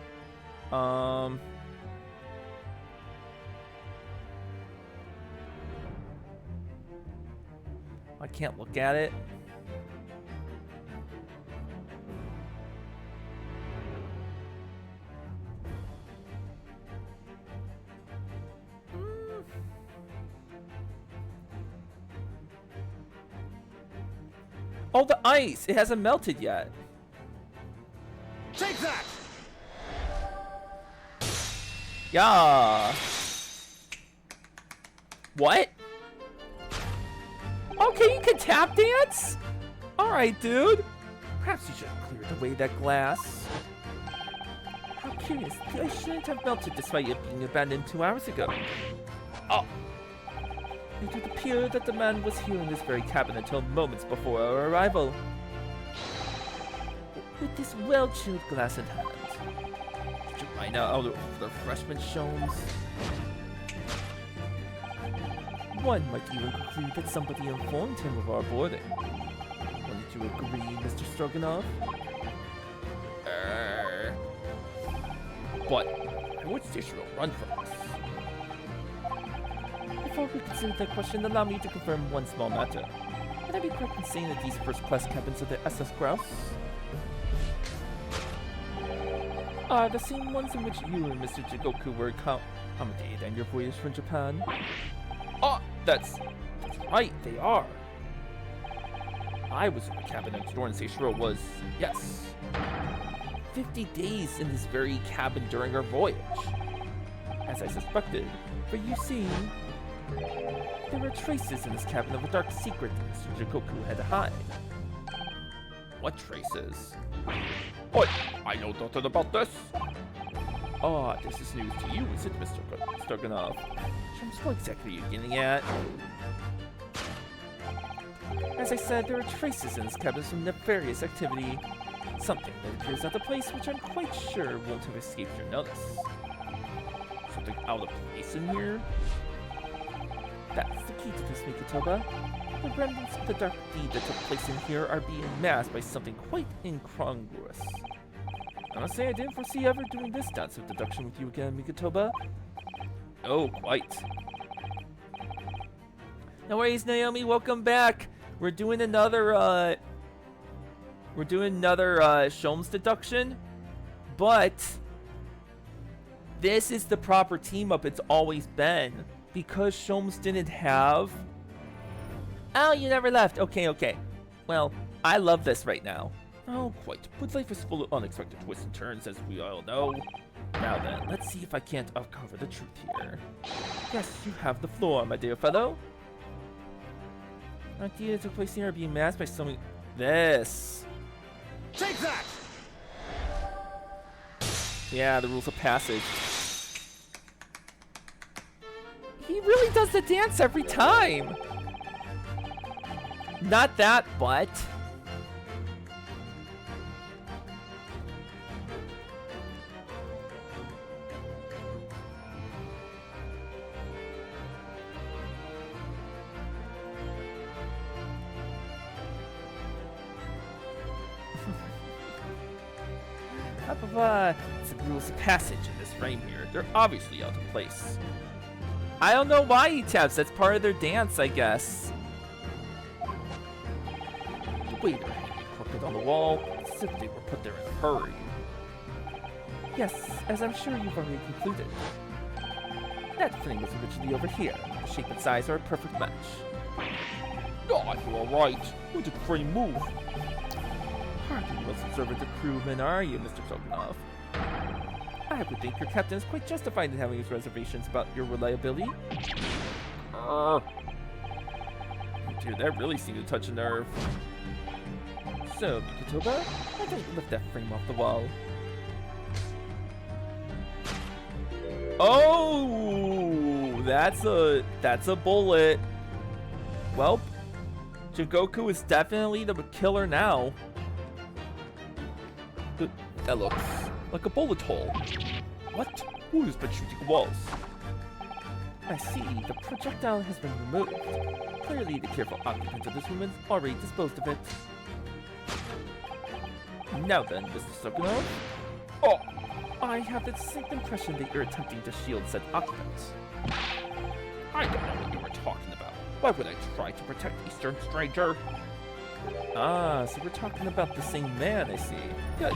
I can't look at it. Oh, the ice! It hasn't melted yet. Take that! Yeah. What? Okay, you can tap dance? Alright, dude. Perhaps you should have cleared away that glass. How curious. The ice shouldn't have melted despite it being abandoned 2 hours ago. Oh. It would appear that the man was here in this very cabin until moments before our arrival. With this well-chilled glass in hand. Did you find out the refreshment shows? One might even conclude that somebody informed him of our boarding. Wouldn't you agree, Mr. Stroganoff? But I would say she will run from us. Before we consider that question, allow me to confirm one small matter. Would I be correct in saying that these first-class cabins of the SS Grouse are the same ones in which you and Mr. Jigoku were accommodated on your voyage from Japan? Oh, that's right, they are. I was in the cabin next door and Seishiro was, yes, 50 days in this very cabin during our voyage. As I suspected, for you see, there were traces in this cabin of a dark secret that Mr. Jigoku had to hide. What traces? What? I know nothing about this. Oh, this is news to you, is it, Mr. Stroganoff? What exactly are you getting at? As I said, there are traces in this cabin of nefarious activity. Something that appears out of place, which I'm quite sure won't have escaped your notice. Something out of place in here? That's the key to this, Mikotoba. The remnants of the dark deed that took place in here are being masked by something quite incongruous. I must say I didn't foresee ever doing this dance of deduction with you again, Mikotoba. Oh, quite. No worries, Naomi, welcome back. We're doing another Sholmes deduction, but this is the proper team up it's always been. Because Sholmes didn't have... Oh, you never left. Okay. Well, I love this right now. Oh, quite. But life is full of unexpected twists and turns, as we all know. Now then, let's see if I can't uncover the truth here. Yes, you have the floor, my dear fellow. The idea took place here being masked by something... This. Take that! Yeah, the rules of passage. He really does the dance every time. Not that, but... It's the rules of passage in this frame here. They're obviously out of place. I don't know why he taps. That's part of their dance, I guess. The waiter hanging crooked on the wall, as if they were put there in a hurry. Yes, as I'm sure you've already concluded. That frame was originally over here. The shape and size are a perfect match. Oh, you're alright. Where did the frame move? Hardly the most observant of crewmen, are you, Mr. Stroganoff? I would think your captain is quite justified in having his reservations about your reliability. Dude, that really seemed to touch a nerve. So, Mikotoba, why don't you lift that frame off the wall? Oh, that's a bullet. Welp, Jigoku is definitely the killer now. That looks like a bullet hole. What? Who has been shooting walls? I see. The projectile has been removed. Clearly, the careful occupant of this room has already disposed of it. Now then, Mr. Stroganoff. Oh! I have the distinct impression that you're attempting to shield said occupants. I don't know what you were talking about. Why would I try to protect Eastern Stranger? Ah, so we're talking about the same man, I see. Good.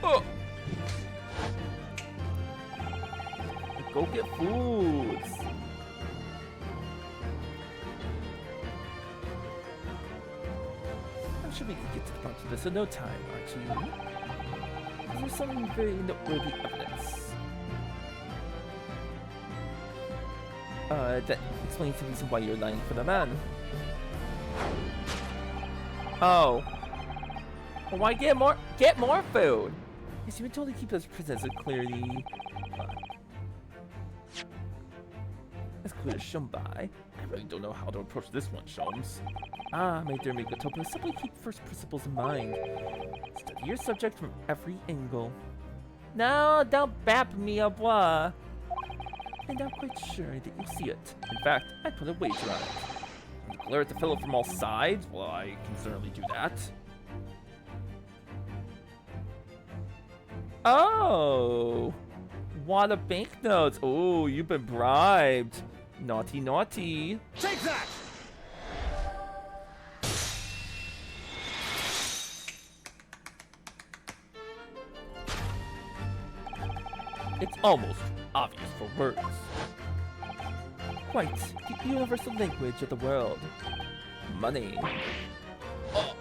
Oh! Go get foods! I'm sure we can get to the bottom of this in no time, aren't you? There's some very noteworthy evidence. That explains the reason why you're lying for the man. Oh. Well, why get more food? Yes, you would totally keep those presents clearly. As clear as Shumbai. I really don't know how to approach this one, Shums. Ah, my dear Megatopa, simply keep first principles in mind. Study your subject from every angle. No, don't bap me, au revoir. And I'm quite sure that you'll see it. In fact, I'd put a wager on it. And glare at the fellow from all sides? Well, I can certainly do that. Oh! Wad of banknotes. Oh, you've been bribed. Naughty, naughty. Take that! It's almost obvious for words. Quite the universal language of the world. Money. Oh.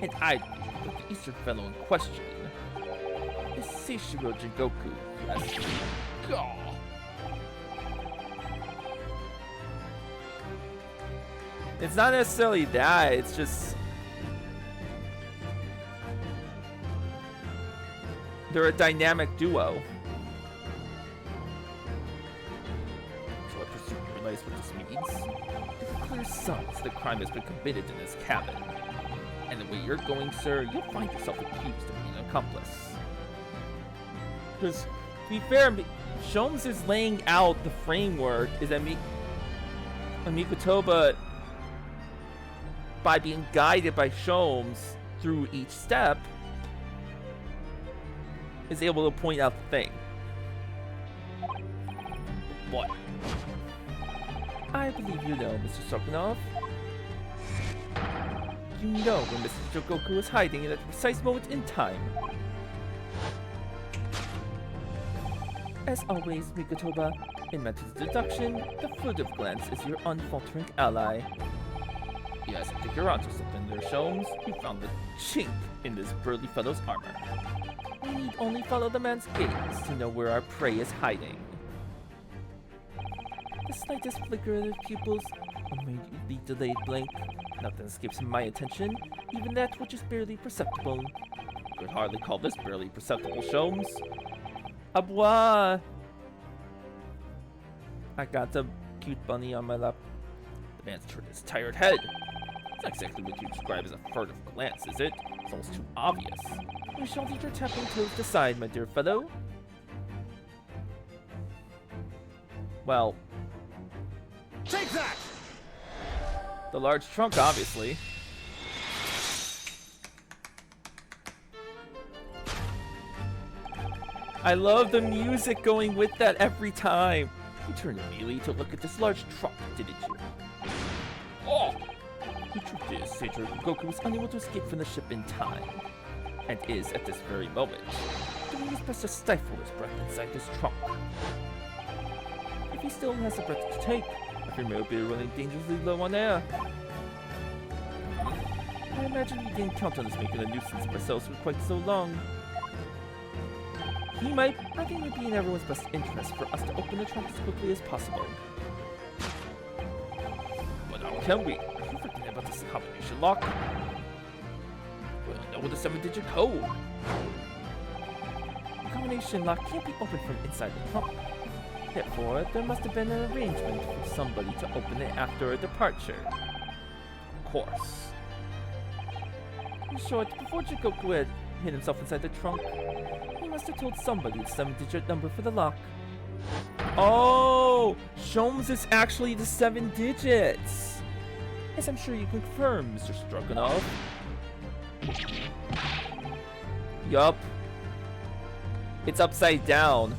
And I, with the Eastern fellow in question, is Seishiro Jingoku, yes. Gah. It's not necessarily that, it's just... they're a dynamic duo. So I presume you realize what this means? It's clear signs the crime has been committed in this cabin. And the way you're going, sir, you'll find yourself accused of being an accomplice. Because, to be fair, Sholmes is laying out the framework, is that Mikotoba, by being guided by Sholmes through each step, is able to point out the thing. What? I believe you know, Mr. Sokunov. You know when Mr. Jogoku is hiding at a precise moment in time. As always, Mikotoba, in methods of deduction, the furtive glance is your unfaltering ally. Yes, I think you're onto something there, Sholmes. You found the chink in this burly fellow's armor. We need only follow the man's gaze to know where our prey is hiding. The slightest flicker of the pupils, a minutely delayed blink. Nothing escapes my attention, even that which is barely perceptible. You could hardly call this barely perceptible, Sholmes. Au revoir! I got the cute bunny on my lap. The man's turned his tired head. It's not exactly what you describe as a furtive glance, is it? It's almost too obvious. We shall leave your tapping toes aside, my dear fellow. Well... Take that! The large trunk, obviously. I love the music going with that every time. You turned immediately to look at this large trunk, didn't you? Oh! The truth is, Seijiro Goku was unable to escape from the ship in time. And is, at this very moment, doing his best to stifle his breath inside this trunk. If he still has a breath to take, I fear may be running dangerously low on air. I imagine he didn't count on us making a nuisance of ourselves for quite so long. I think it would be in everyone's best interest for us to open the trunk as quickly as possible. But how can we? Are you forgetting about this combination lock? We'll know the 7-digit code. The combination lock can't be opened from inside the trunk. Therefore, there must have been an arrangement for somebody to open it after a departure. Of course. In short, before Jigoku had hid himself inside the trunk, he must have told somebody the 7-digit number for the lock. Oh! Sholmes is actually the 7 digits! Yes, I'm sure you confirm, Mr. Stroganov. Yup. It's upside down.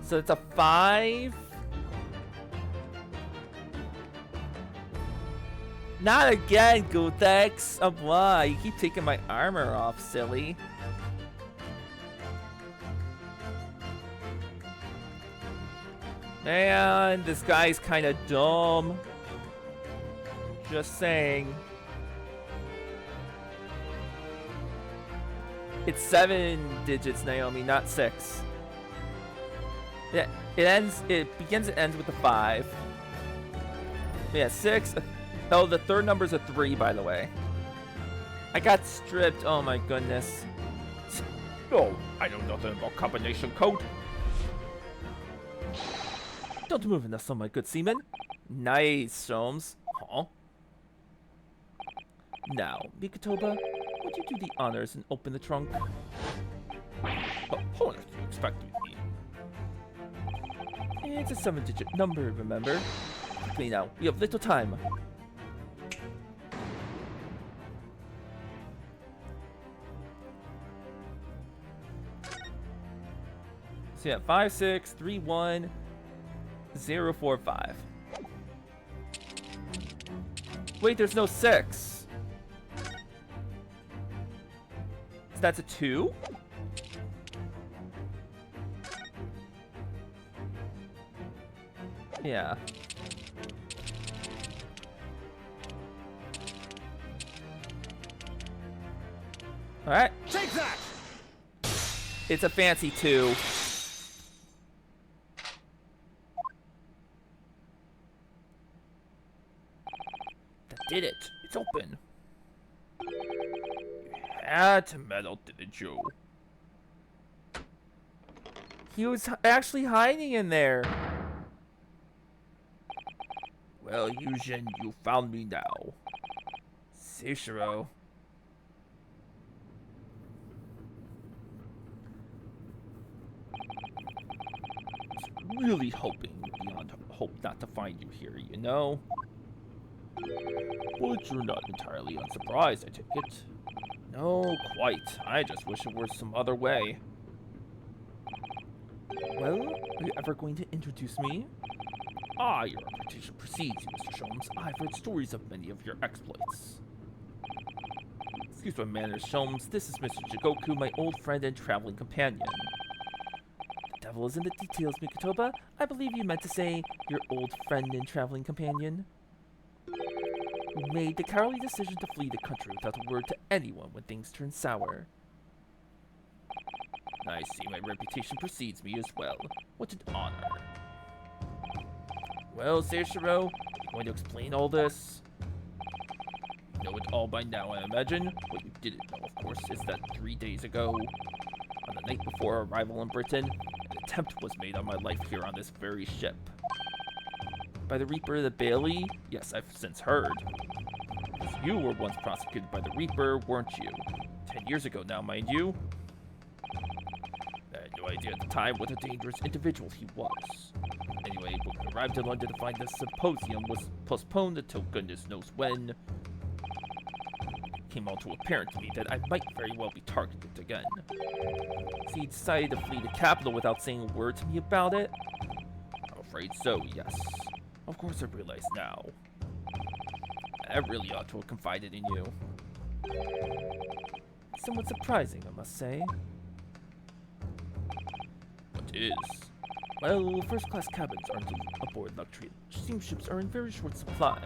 So it's a 5? Not again, Gutex! Oh boy, you keep taking my armor off, silly. Man, this guy's kinda dumb. Just saying. It's 7 digits, Naomi, not 6. Yeah, it begins and ends with a 5. Yeah, 6. Oh, the third number's a 3, by the way. I got stripped. Oh my goodness. No, I know nothing about combination code. Don't move enough, my good seaman. Nice, Sholmes. Huh? Now, Mikotoba, would you do the honors and open the trunk? What opponent do you expect me? It's a 7-digit number, remember? Quickly now, we have little time. So yeah, 5631045. Wait, there's no 6. So that's a 2? Yeah. Alright. Take that! It's a fancy 2. That did it. It's open. You had to meddle, didn't you? He was actually hiding in there. Well, Yujin, you found me now. Seishiro. Really hoping beyond hope not to find you here, you know? But you're not entirely unsurprised, I take it. No, quite. I just wish it were some other way. Well, are you ever going to introduce me? Ah, your reputation precedes you, Mr. Sholmes. I've heard stories of many of your exploits. Excuse my manners, Sholmes. This is Mr. Jigoku, my old friend and traveling companion. The devil is in the details, Mikotoba. I believe you meant to say your old friend and traveling companion. Who made the cowardly decision to flee the country without a word to anyone when things turned sour. I see my reputation precedes me as well. What an honor. Well, Seishiro, you going to explain all this? You know it all by now, I imagine. What you didn't know, of course, is that 3 days ago, on the night before our arrival in Britain, an attempt was made on my life here on this very ship. By the Reaper of the Bailey? Yes, I've since heard. You were once prosecuted by the Reaper, weren't you? 10 years ago now, mind you. I had no idea at the time what a dangerous individual he was. Anyway, when we arrived in London to find the symposium was postponed until goodness knows when, it came all too apparent to me that I might very well be targeted again. So you decided to flee the capital without saying a word to me about it? I'm afraid so, yes. Of course I realize now. I really ought to have confided in you. Somewhat surprising, I must say. What is? Well, first-class cabins aren't aboard luxury steamships are in very short supply.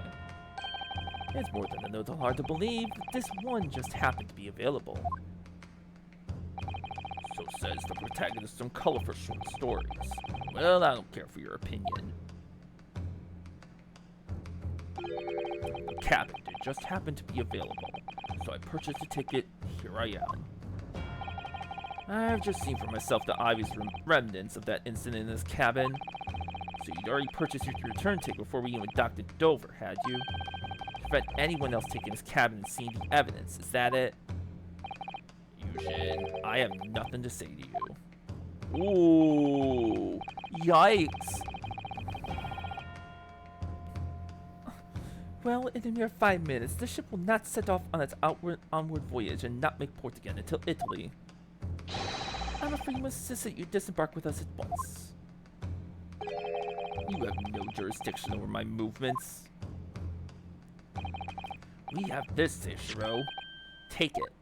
It's more than a little hard to believe that this one just happened to be available. So says the protagonist of some colorful short stories. Well, I don't care for your opinion. The cabin did just happen to be available, so I purchased a ticket. Here I am. I've just seen for myself the obvious remnants of that incident in this cabin. So you'd already purchased your Return ticket before we even docked at Dover, had you? To prevent anyone else taking his cabin and seeing the evidence, is that it? Yujin, I have nothing to say to you. Ooh, yikes. Well, in a mere 5 minutes, the ship will not set off on its onward voyage and not make port again until Italy. I'm afraid you must insist that you disembark with us at once. You have no jurisdiction over my movements. We have this, Seishiro. Take it.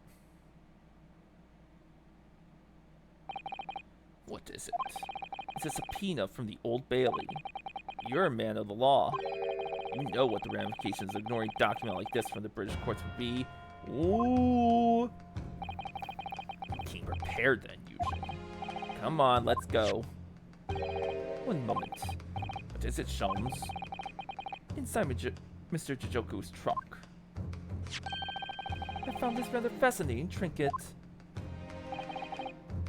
What is it? It's a subpoena from the Old Bailey. You're a man of the law. You know what the ramifications of ignoring a document like this from the British courts would be. Ooh. You came prepared then, usually. Come on, let's go. 1 moment. What is it, Sholmes? Inside Mr. Jijoku's trunk. I found this rather fascinating trinket.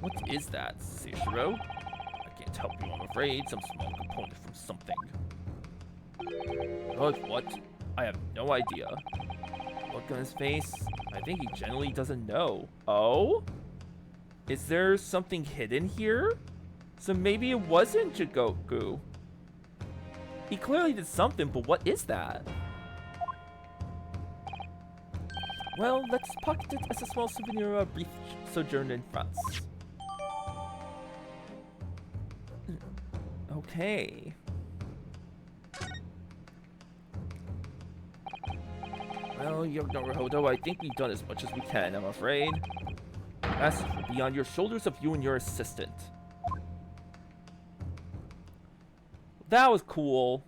What is that, Seishiro? I can't help you, I'm afraid. Some small component from something. What? I have no idea. Look on his face. I think he generally doesn't know. Oh? Is there something hidden here? So maybe it wasn't Jigoku. He clearly did something, but what is that? Well, let's pocket it as a small souvenir of a brief sojourn in France. Okay. Well, Naruhodo, I think we've done as much as we can, I'm afraid. The rest will be on your shoulders of you and your assistant. That was cool.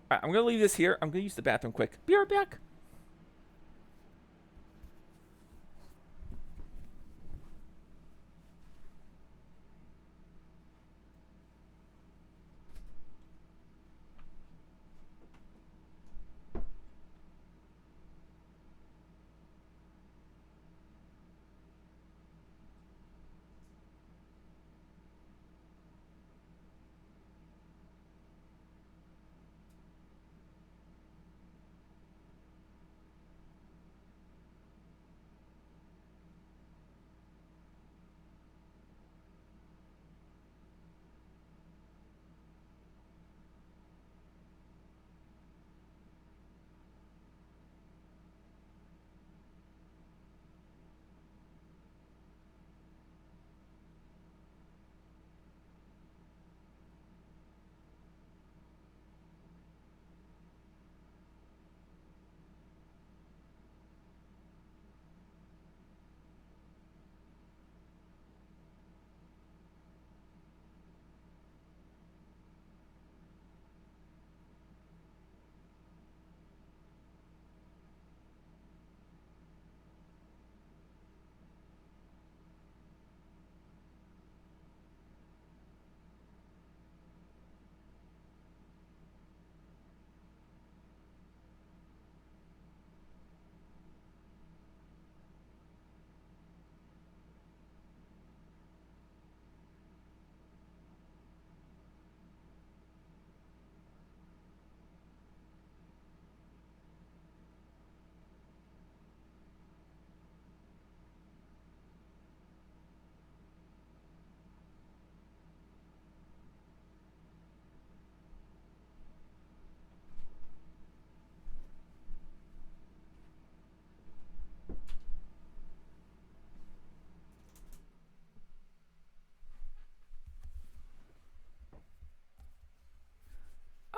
Alright, I'm gonna leave this here. I'm gonna use the bathroom quick. Be right back.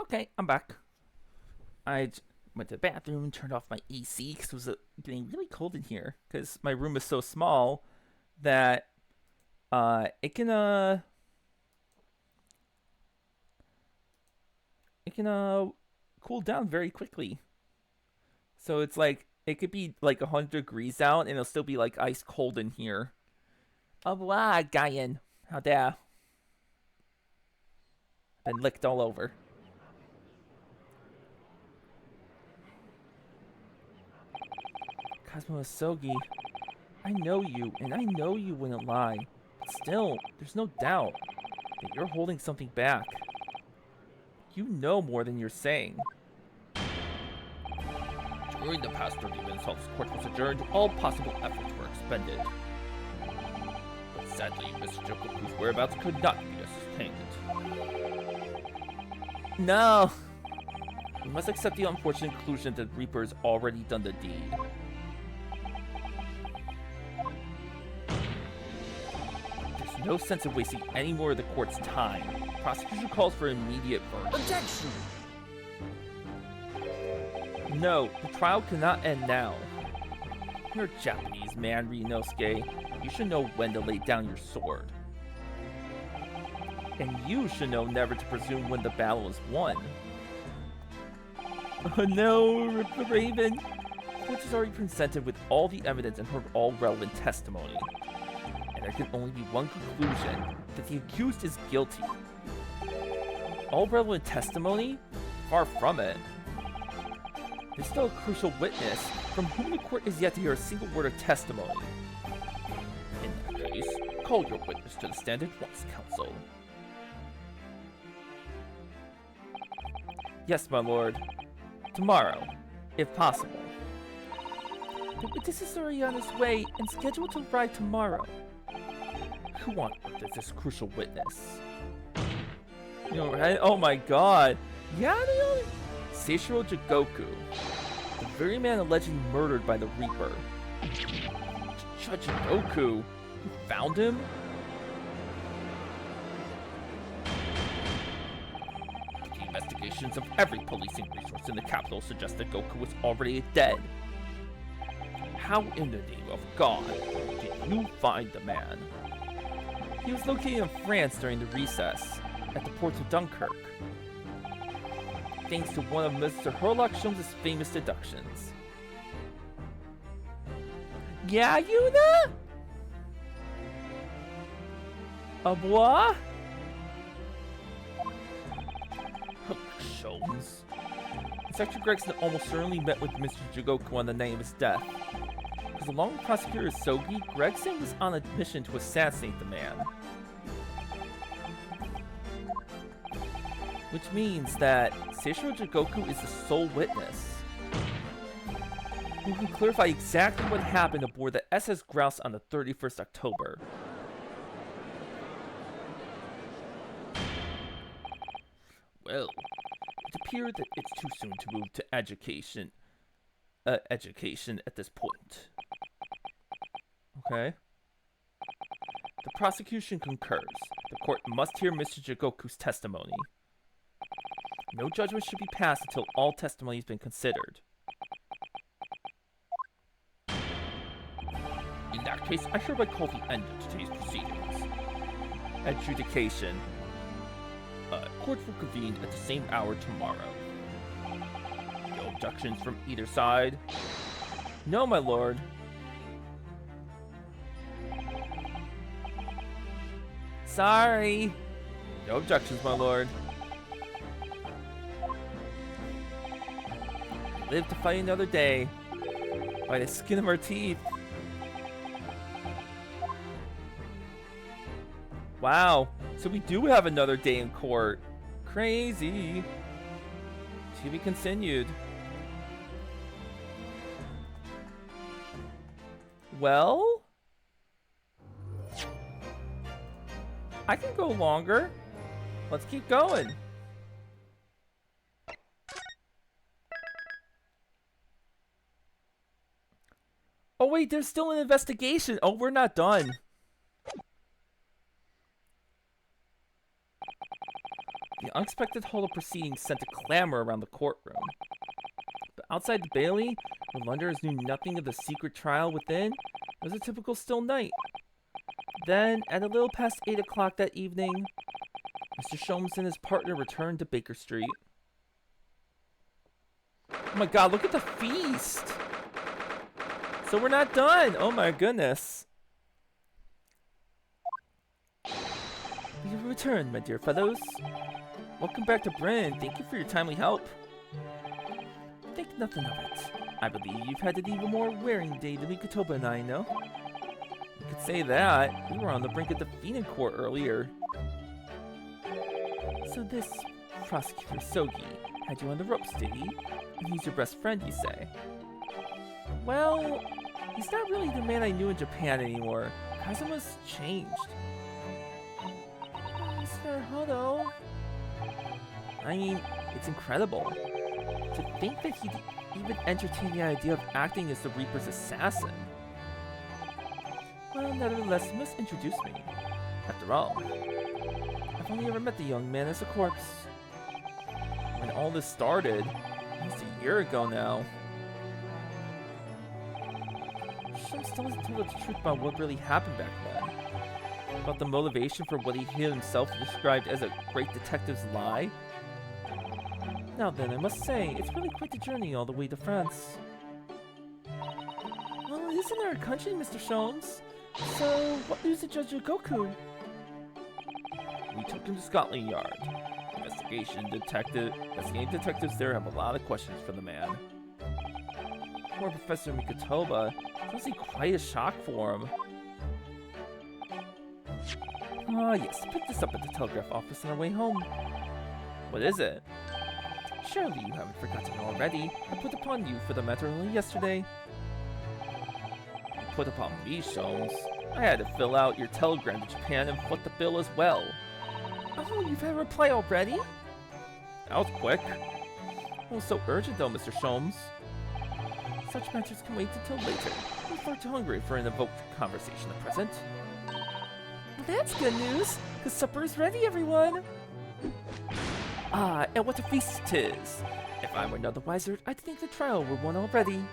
Okay, I'm back. Went to the bathroom, turned off my AC because it was getting really cold in here. Because my room is so small that it can cool down very quickly. So it's like it could be like 100 degrees out and it'll still be like ice cold in here. Oh wow, Guyan. How dare. Been licked all over. Cosmo Asogi, I know you, and I know you wouldn't lie. But still, there's no doubt that you're holding something back. You know more than you're saying. During the past 30 minutes while this court was adjourned, all possible efforts were expended. But sadly, Mr. Jokoku's whereabouts could not be ascertained. No! We must accept the unfortunate conclusion that Reaper has already done the deed. There's no sense in wasting any more of the court's time. Prosecution calls for immediate verdict. Objection! No, the trial cannot end now. You're a Japanese man, Ryunosuke. You should know when to lay down your sword. And you should know never to presume when the battle is won. Oh no, the Raven! The court has already presented with all the evidence and heard all relevant testimony. And there can only be one conclusion, that the accused is guilty. all relevant testimony? Far from it. There's still a crucial witness from whom the court is yet to hear a single word of testimony. In that case, call your witness to the stand at once, counsel. Yes, my lord. Tomorrow, if possible. The witness is already on his way and scheduled to arrive tomorrow. Who on earth is this crucial witness? You know, right? Oh my god. Yeah, Seishiro Jigoku. The very man allegedly murdered by the Reaper. Judge Jigoku? You found him? The investigations of every policing resource in the capital suggest that Goku was already dead. How in the name of God did you find the man? He was located in France during the recess, at the port of Dunkirk. Thanks to one of Mr. Herlock Sholmes' famous deductions. Yeah, Yuna? A bois? Herlock Sholmes. Inspector Gregson almost certainly met with Mr. Jigoku on the night of his death. Because along with Prosecutor Sogi, Gregson was on a mission to assassinate the man. Which means that Seishiro Jigoku is the sole witness who can clarify exactly what happened aboard the SS Grouse on the 31st October. Well, it appears that it's too soon to move to education at this point. Okay. The prosecution concurs. The court must hear Mr. Jigoku's testimony. No judgment should be passed until all testimony has been considered. In that case, I hereby call the end of today's proceedings. Adjudication. Court will convene at the same hour tomorrow. No objections from either side? No, my lord. Sorry. No objections, my lord. Live to fight another day. By the skin of our teeth. Wow. So we do have another day in court. Crazy. To be continued. Well, I can go longer. Let's keep going. Oh wait, there's still an investigation. Oh, we're not done. The unexpected halt of proceedings sent a clamor around the courtroom. But outside the Bailey, where Londoners knew nothing of the secret trial within, it was a typical still night. Then, at a little past 8 o'clock that evening, Mr. Sholmes and his partner returned to Baker Street. Oh my god, look at the feast! So we're not done! Oh my goodness. We have returned, my dear fellows. Welcome back to Bryn. Thank you for your timely help. Think nothing of it. I believe you've had an even more wearing day than Mikotoba and I know. You could say that. We were on the brink of defeat in court earlier. So this Prosecutor Sogi had you on the ropes, did he? And he's your best friend, you say? Well, he's not really the man I knew in Japan anymore. Kazuma's changed. Mr. Hodo. I mean, it's incredible. To think that he'd even entertain the idea of acting as the Reaper's assassin. Well, nevertheless, you must introduce me. After all, I've only ever met the young man as a corpse. When all this started, almost a year ago now. Sholmes still hasn't told us the truth about what really happened back then. About the motivation for what he himself described as a great detective's lie. Now then, I must say, it's really quite the journey all the way to France. Well, it isn't our country, Mr. Sholmes. So, what news did Judge Jigoku? We took him to Scotland Yard. The Investigating detectives there have a lot of questions for the man. Poor Professor Mikotoba. It's must be quite a shock for him. Ah, yes, pick this up at the telegraph office on our way home. What is it? Surely you haven't forgotten already. I put upon you for the matter only yesterday. You put upon me, Sholmes. I had to fill out your telegram to Japan and foot the bill as well. Oh, you've had a reply already? That was quick. Oh, so urgent though, Mr. Sholmes. Such matters can wait until later. I'm far too hungry for an evoked conversation at present. Well, that's good news, because supper is ready, everyone. Ah, and what a feast 'tis! If I were none the wiser, I'd think the trial were won already.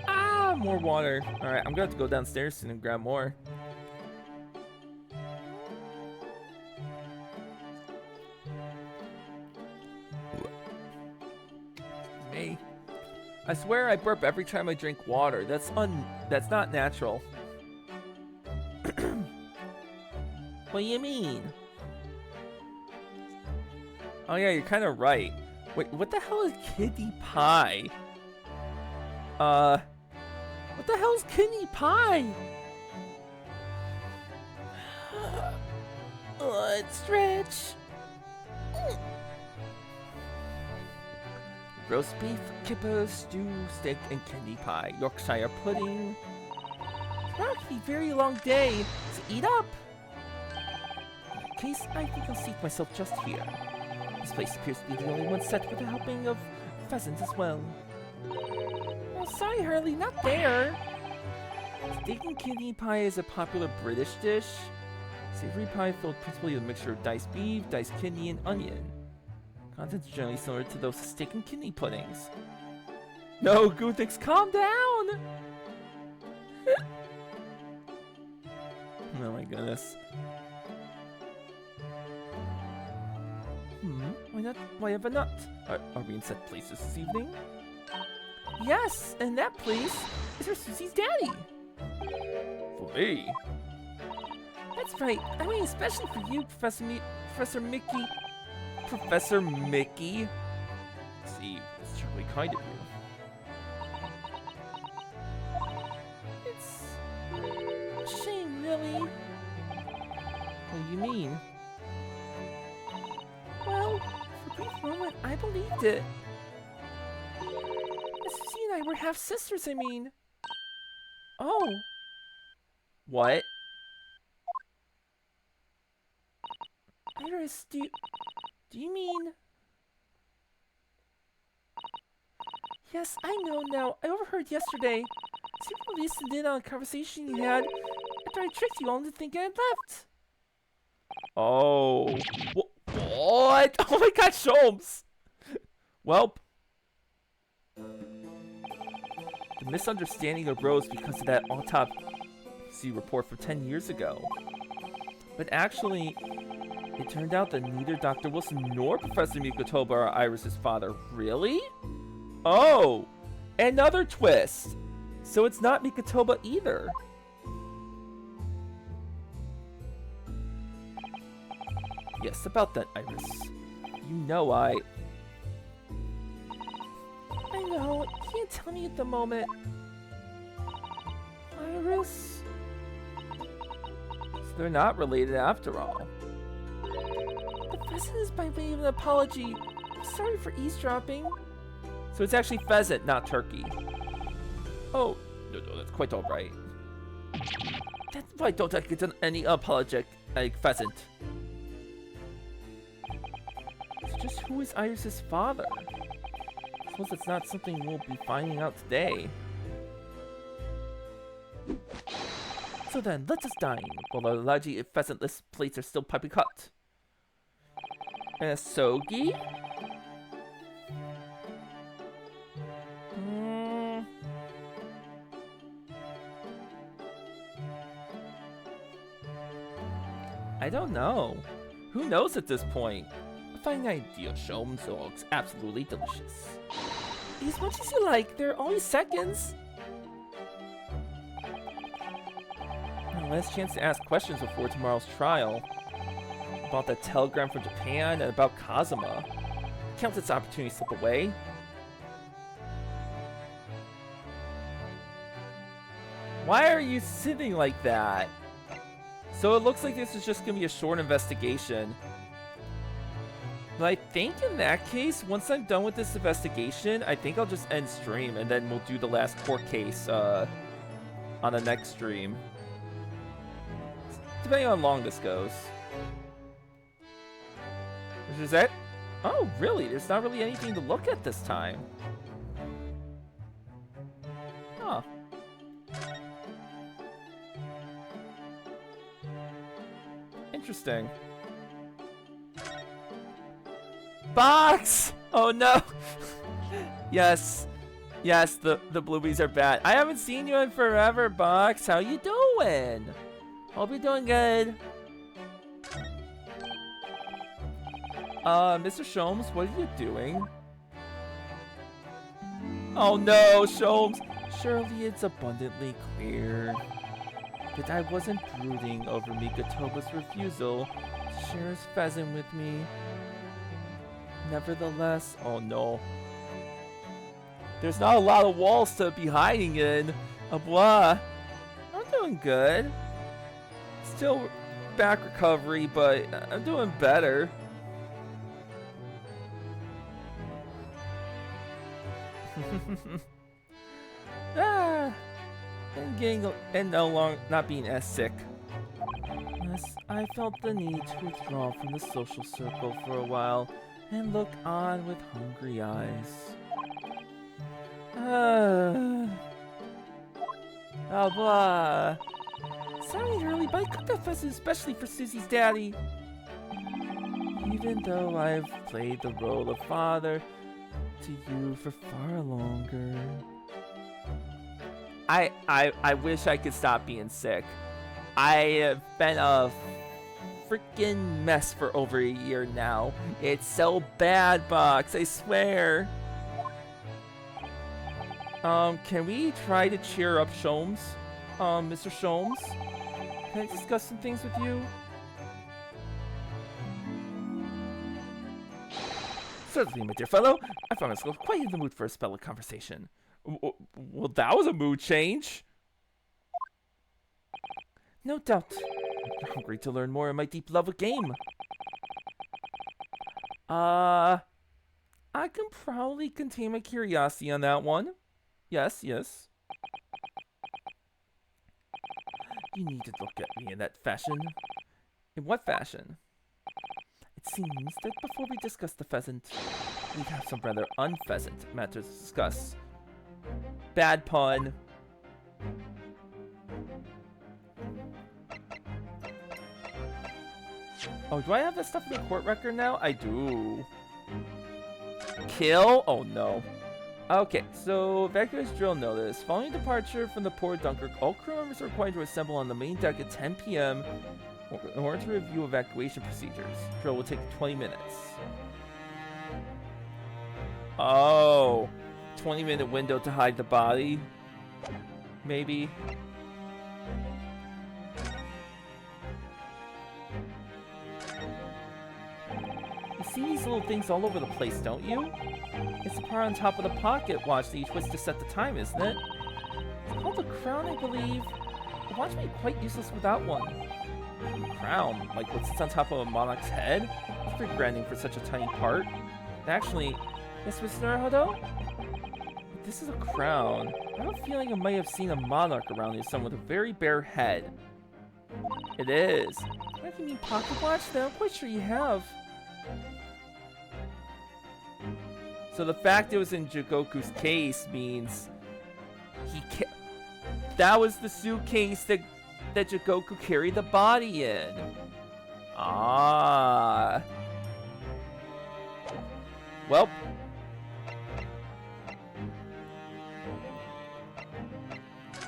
Ah, more water. Alright, I'm gonna have to go downstairs soon and grab more. Me. I swear I burp every time I drink water. That's not natural. What do you mean? Oh yeah, you're kind of right. Wait, what the hell is kidney pie? What the hell is kidney pie? Stretch. Roast beef, kipper, stew, steak, and kidney pie. Yorkshire pudding. Tomorrow could be a very long day, so eat up. In that case, I think I'll seat myself just here. This place appears to be the only one set with a helping of pheasant as well. Oh, sorry, Hurley, not there. Steak and kidney pie is a popular British dish. Savory pie filled principally with a mixture of diced beef, diced kidney, and onion. Contents generally similar to those steak and kidney puddings. No, Guthix, calm down! Oh my goodness. Why have a nut? Are we in set places this evening? Yes, and that place is for Susie's daddy. For me? That's right. I mean, especially for you, Professor Mickey. Professor Mickey? See, it's truly kind of you. It's a shame, really. What do you mean? Well, for a brief moment, I believed it. Susie and I were half sisters, I mean. Oh. What? Iris, do you mean? Yes, I know now. I overheard yesterday. Super listened in on a conversation you had after I tricked you all into thinking I'd left. Oh. What? Oh my god, Sholmes! Welp. The misunderstanding arose because of that autopsy report from 10 years ago. But actually, it turned out that neither Dr. Wilson nor Professor Mikotoba are Iris's father. Really? Oh! Another twist! So it's not Mikotoba either. Yes, about that, Iris. You know I know, you can't tell me at the moment. Iris? So they're not related after all. The pheasant is by way of an apology. I'm sorry for eavesdropping. So it's actually pheasant, not turkey. Oh, no, that's quite alright. That's why don't I get any apologetic like pheasant. It's just who is Iris's father? I suppose it's not something we'll be finding out today. So then, let us dine, while the largely pheasant-less plates are still piping hot. Sogi? I don't know. Who knows at this point? A fine idea, Sholmes. Looks absolutely delicious. Eat as much as you like. There are only seconds. Last chance to ask questions before tomorrow's trial. about that telegram from Japan and about Kazuma. Can't let this opportunity slip away. Why are you sitting like that? So it looks like this is just gonna be a short investigation. But I think in that case, once I'm done with this investigation, I think I'll just end stream and then we'll do the last court case on the next stream. Depending on how long this goes. Is that? Oh, really? There's not really anything to look at this time. Huh. Interesting. Box! Oh no! Yes. Yes, the Blueys are bad. I haven't seen you in forever, Box. How you doing? Hope you're doing good. Mr. Sholmes, what are you doing? Oh no, Sholmes! Surely it's abundantly clear that I wasn't brooding over Mikatoba's refusal to share his pheasant with me. Nevertheless, oh no. There's not a lot of walls to be hiding in. Blah. I'm doing good. Still back recovery, but I'm doing better. And no longer not being as sick. Yes, I felt the need to withdraw from the social circle for a while and look on with hungry eyes. Oh blah. Sorry early, but I cooked that pheasant especially for Susie's daddy. Even though I've played the role of father to you for far longer. I wish I could stop being sick. I have been a freaking mess for over a year now. It's so bad, Box, I swear. Can we try to cheer up Sholmes? Mr. Sholmes? Can I discuss some things with you? Certainly, my dear fellow. I found myself quite in the mood for a spell of conversation. Well, that was a mood change. No doubt. You're hungry to learn more of my deep love of game. I can probably contain my curiosity on that one. Yes, yes. You need to look at me in that fashion. In what fashion? It seems that before we discuss the pheasant, we have some rather unpheasant matters to discuss. Bad pun. Oh, do I have that stuff in the court record now? I do. Kill? Oh no. Okay, so evacuators drill notice. Following departure from the Port Dunkirk, all crew members are required to assemble on the main deck at 10 p.m. in order to review evacuation procedures. Drill will take 20 minutes. Oh. 20-minute window to hide the body. Maybe. You see these little things all over the place, don't you? It's the part on top of the pocket watch that you twist to set the time, isn't it? It's called the crown, I believe. The watch may be quite useless without one. Crown? Like what sits on top of a monarch's head? That's pretty grinding for such a tiny part. Actually, yes, Mr. Naruhodo? This is a crown. I have a feeling I might have seen a monarch around here, someone with a very bare head. It is. What do you mean pocket watch? Then I'm quite sure you have. So the fact it was in Jigoku's case means that was the suitcase that Jigoku carried the body in. Ah. Well.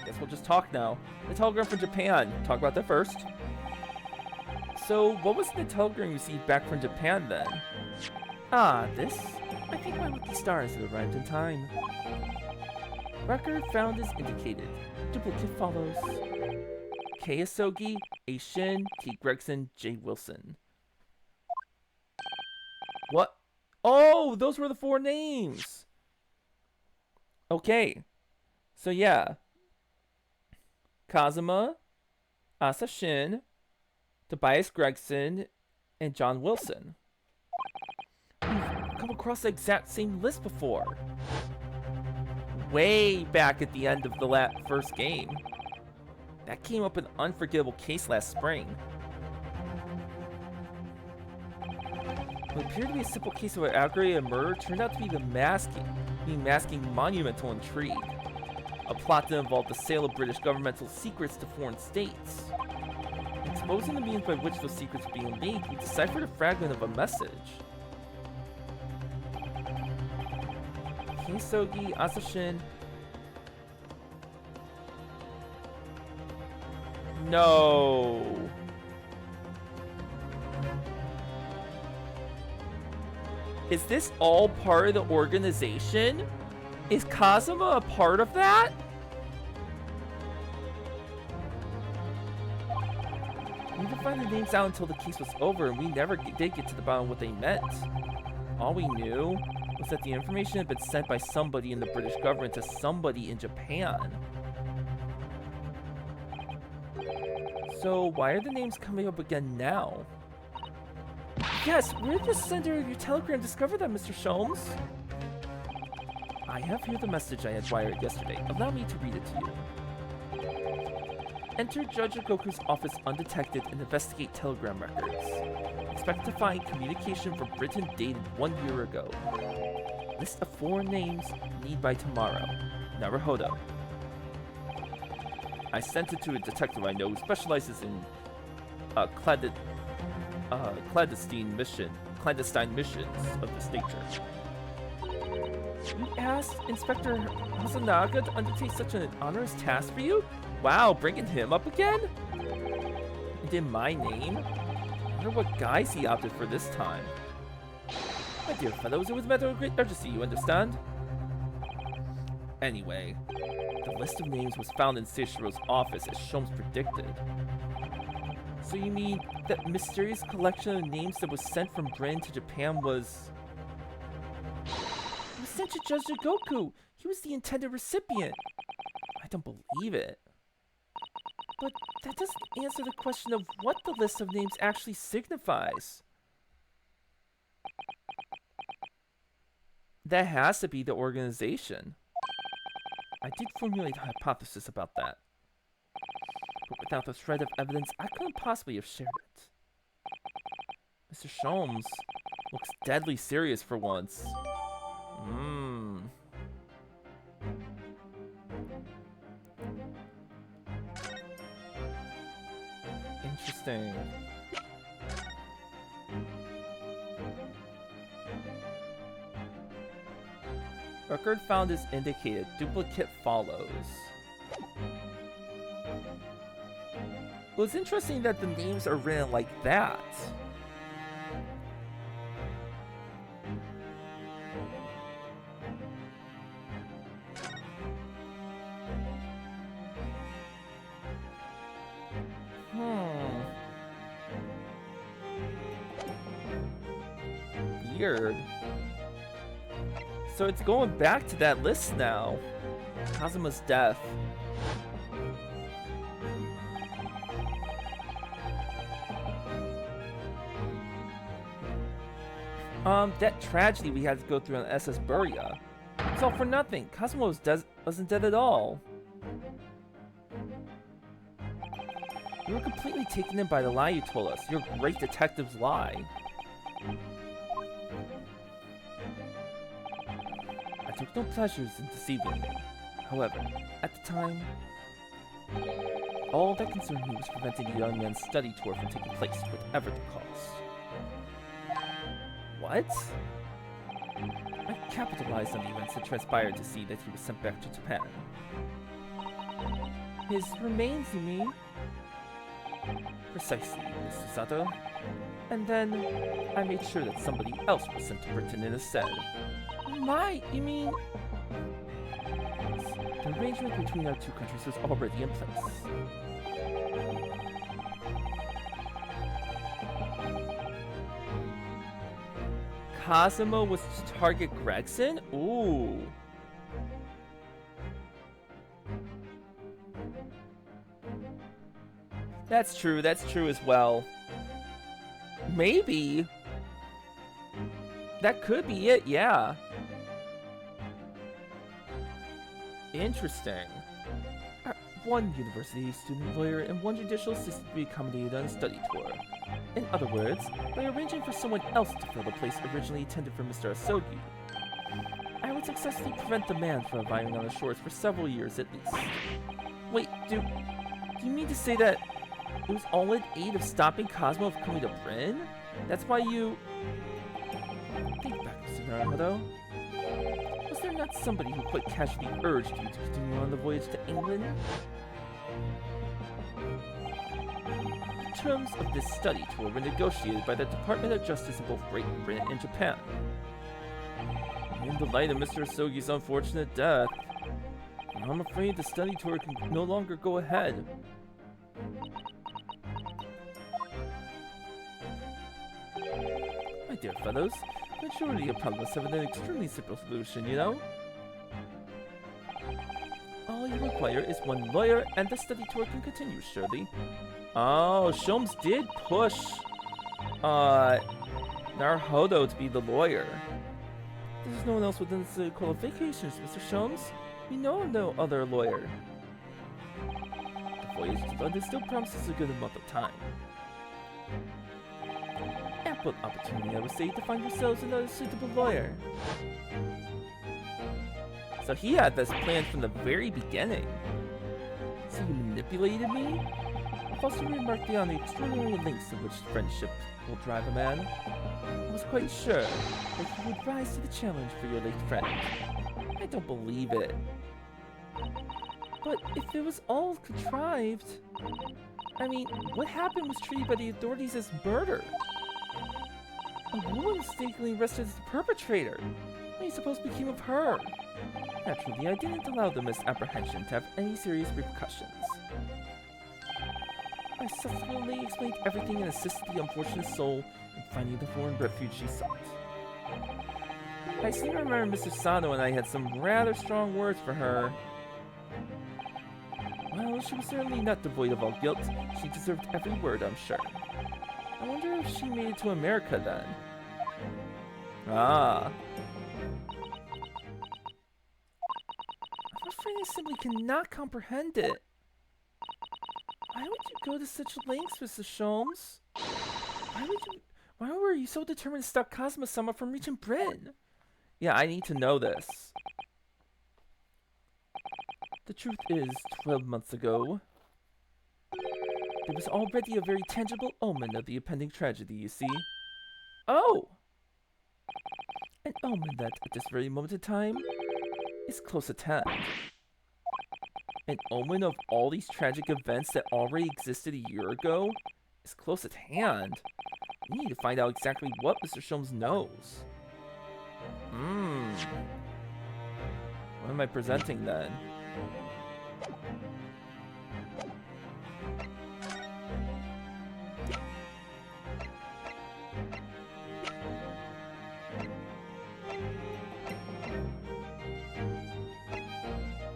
Guess we'll just talk now. The telegram from Japan. Talk about that first. So, what was the telegram you received back from Japan then? Ah, this? I think my lucky stars had arrived in time. Record found as indicated. Duplicate follows. K. Asogi, A. Shin, T. Gregson, J. Wilson. What? Oh, those were the 4 names. Okay. So yeah. Kazuma, Asa Shin, Tobias Gregson, and John Wilson. We've come across the exact same list before. Way back at the end of the first game. That came up in an unforgettable case last spring. What appeared to be a simple case of an aggravated murder turned out to be masking monumental intrigue. A plot that involved the sale of British governmental secrets to foreign states. Exposing the means by which those secrets were being leaked, we deciphered a fragment of a message. Keisogi, Asashin. No. Is this all part of the organization? Is Kazuma a part of that? We didn't find the names out until the case was over, and we never did get to the bottom of what they meant. All we knew was that the information had been sent by somebody in the British government to somebody in Japan. So why are the names coming up again now? Yes, where did the sender of your telegram discover that, Mr. Sholmes? I have here the message I had wired yesterday. Allow me to read it to you. Enter Judge Goku's office undetected and investigate telegram records. Expect to find communication from Britain dated 1 year ago. List of 4 names need by tomorrow. Naruhodo. I sent it to a detective I know who specializes in clandestine missions of this nature. You asked Inspector Hasanaga to undertake such an onerous task for you? Wow, bringing him up again? And in my name? I wonder what guise he opted for this time. My dear fellows, it was a matter of great urgency, you understand? Anyway, the list of names was found in Seishiro's office as Sholmes predicted. So you mean that mysterious collection of names that was sent from Britain to Japan was... It was sent to Judge Goku! He was the intended recipient! I don't believe it. But that doesn't answer the question of what the list of names actually signifies. That has to be the organization. I did formulate a hypothesis about that. But without the shred of evidence, I couldn't possibly have shared it. Mr. Sholmes looks deadly serious for once. Interesting. Record found is indicated. Duplicate follows. Well, it's interesting that the names are written like that. Weird. So it's going back to that list now. Kazuma's death. That tragedy we had to go through on SS Buria. It's all for nothing. Kazuma wasn't dead at all. You were completely taken in by the lie you told us. Your great detective's lie. I took no pleasures in deceiving you. However, at the time, all that concerned me was preventing the young man's study tour from taking place, whatever the cost. What? I capitalized on the events that transpired to see that he was sent back to Japan. His remains, you mean? Precisely, Mr. Sato. And then, I made sure that somebody else was sent to Britain instead. My, you mean? The arrangement between our two countries was already in place. Cosmo was to target Gregson? Ooh. That's true as well. Maybe. That could be it, yeah. Interesting. One university student lawyer and one judicial assistant to be accommodated on a study tour. In other words, by arranging for someone else to fill the place originally intended for Mr. Asogi, I would successfully prevent the man from arriving on the shores for several years at least. Wait, do you mean to say that it was all in aid of stopping Cosmo from coming to Bryn? That's why you... Think back, Mr. Naruhodo. Was there not somebody who quite casually urged you to continue on the voyage to England? The terms of this study tour were negotiated by the Department of Justice in both Great Britain and Japan. In the light of Mr. Asogi's unfortunate death, I'm afraid the study tour can no longer go ahead. My dear fellows, majority of problems have an extremely simple solution, you know? All you require is one lawyer, and the study tour can continue, surely. Oh, Sholmes did push Naruhodo to be the lawyer. There's no one else within the qualifications, Mr. Sholmes. We know of no other lawyer. The voyage to London still promises a good amount of time. Ample opportunity, I would say, to find yourselves another suitable lawyer. So he had this plan from the very beginning. So you manipulated me? I've also remarked beyond the extraordinary lengths to which friendship will drive a man. I was quite sure that you would rise to the challenge for your late friend. I don't believe it. But if it was all contrived... I mean, what happened was treated by the authorities as murder. A woman mistakenly arrested as the perpetrator. What do you suppose became of her? Naturally, I didn't allow the misapprehension to have any serious repercussions. I subsequently explained everything and assisted the unfortunate soul in finding the foreign refuge she sought. I seem to remember Mr. Sano and I had some rather strong words for her. Well, she was certainly not devoid of all guilt. She deserved every word, I'm sure. I wonder if she made it to America then. Ah. I'm afraid I simply cannot comprehend it. Why would you go to such lengths, Mr. Sholmes? Why were you so determined to stop Cosmo-sama from reaching Bryn? Yeah, I need to know this. The truth is, 12 months ago, there was already a very tangible omen of the impending tragedy, you see. Oh! An omen that, at this very moment in time, is close at hand. An omen of all these tragic events that already existed a year ago is close at hand. We need to find out exactly what Mr. Sholmes knows. What am I presenting then?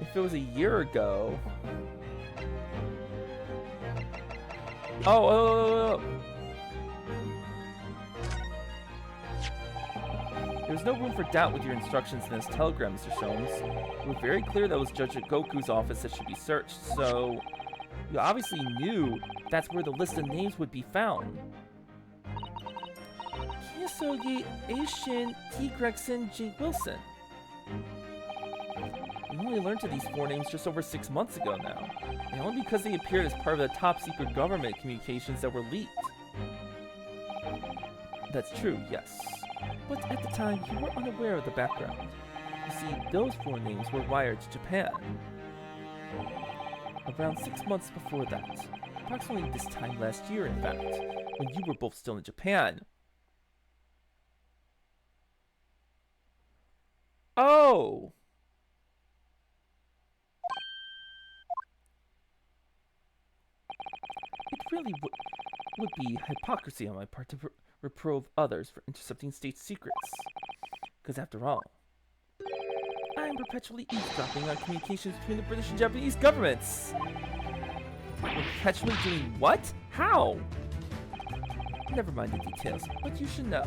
If it was a year ago... Oh. There was no room for doubt with your instructions in this telegram, Mr. Sholmes. You were very clear that it was Judge Goku's office that should be searched, so... You obviously knew that's where the list of names would be found. Kiyosogi, Aishin, T. Gregson, J. Wilson. We only learned of these four names just over 6 months ago now, and only because they appeared as part of the top-secret government communications that were leaked. That's true, yes. But at the time, you were unaware of the background. You see, those four names were wired to Japan. Around 6 months before that, approximately this time last year in fact, when you were both still in Japan. Oh! It really would... It would be hypocrisy on my part to reprove others for intercepting state secrets. Because after all, I'm perpetually eavesdropping on communications between the British and Japanese governments. Perpetually doing what? How? Never mind the details, but you should know.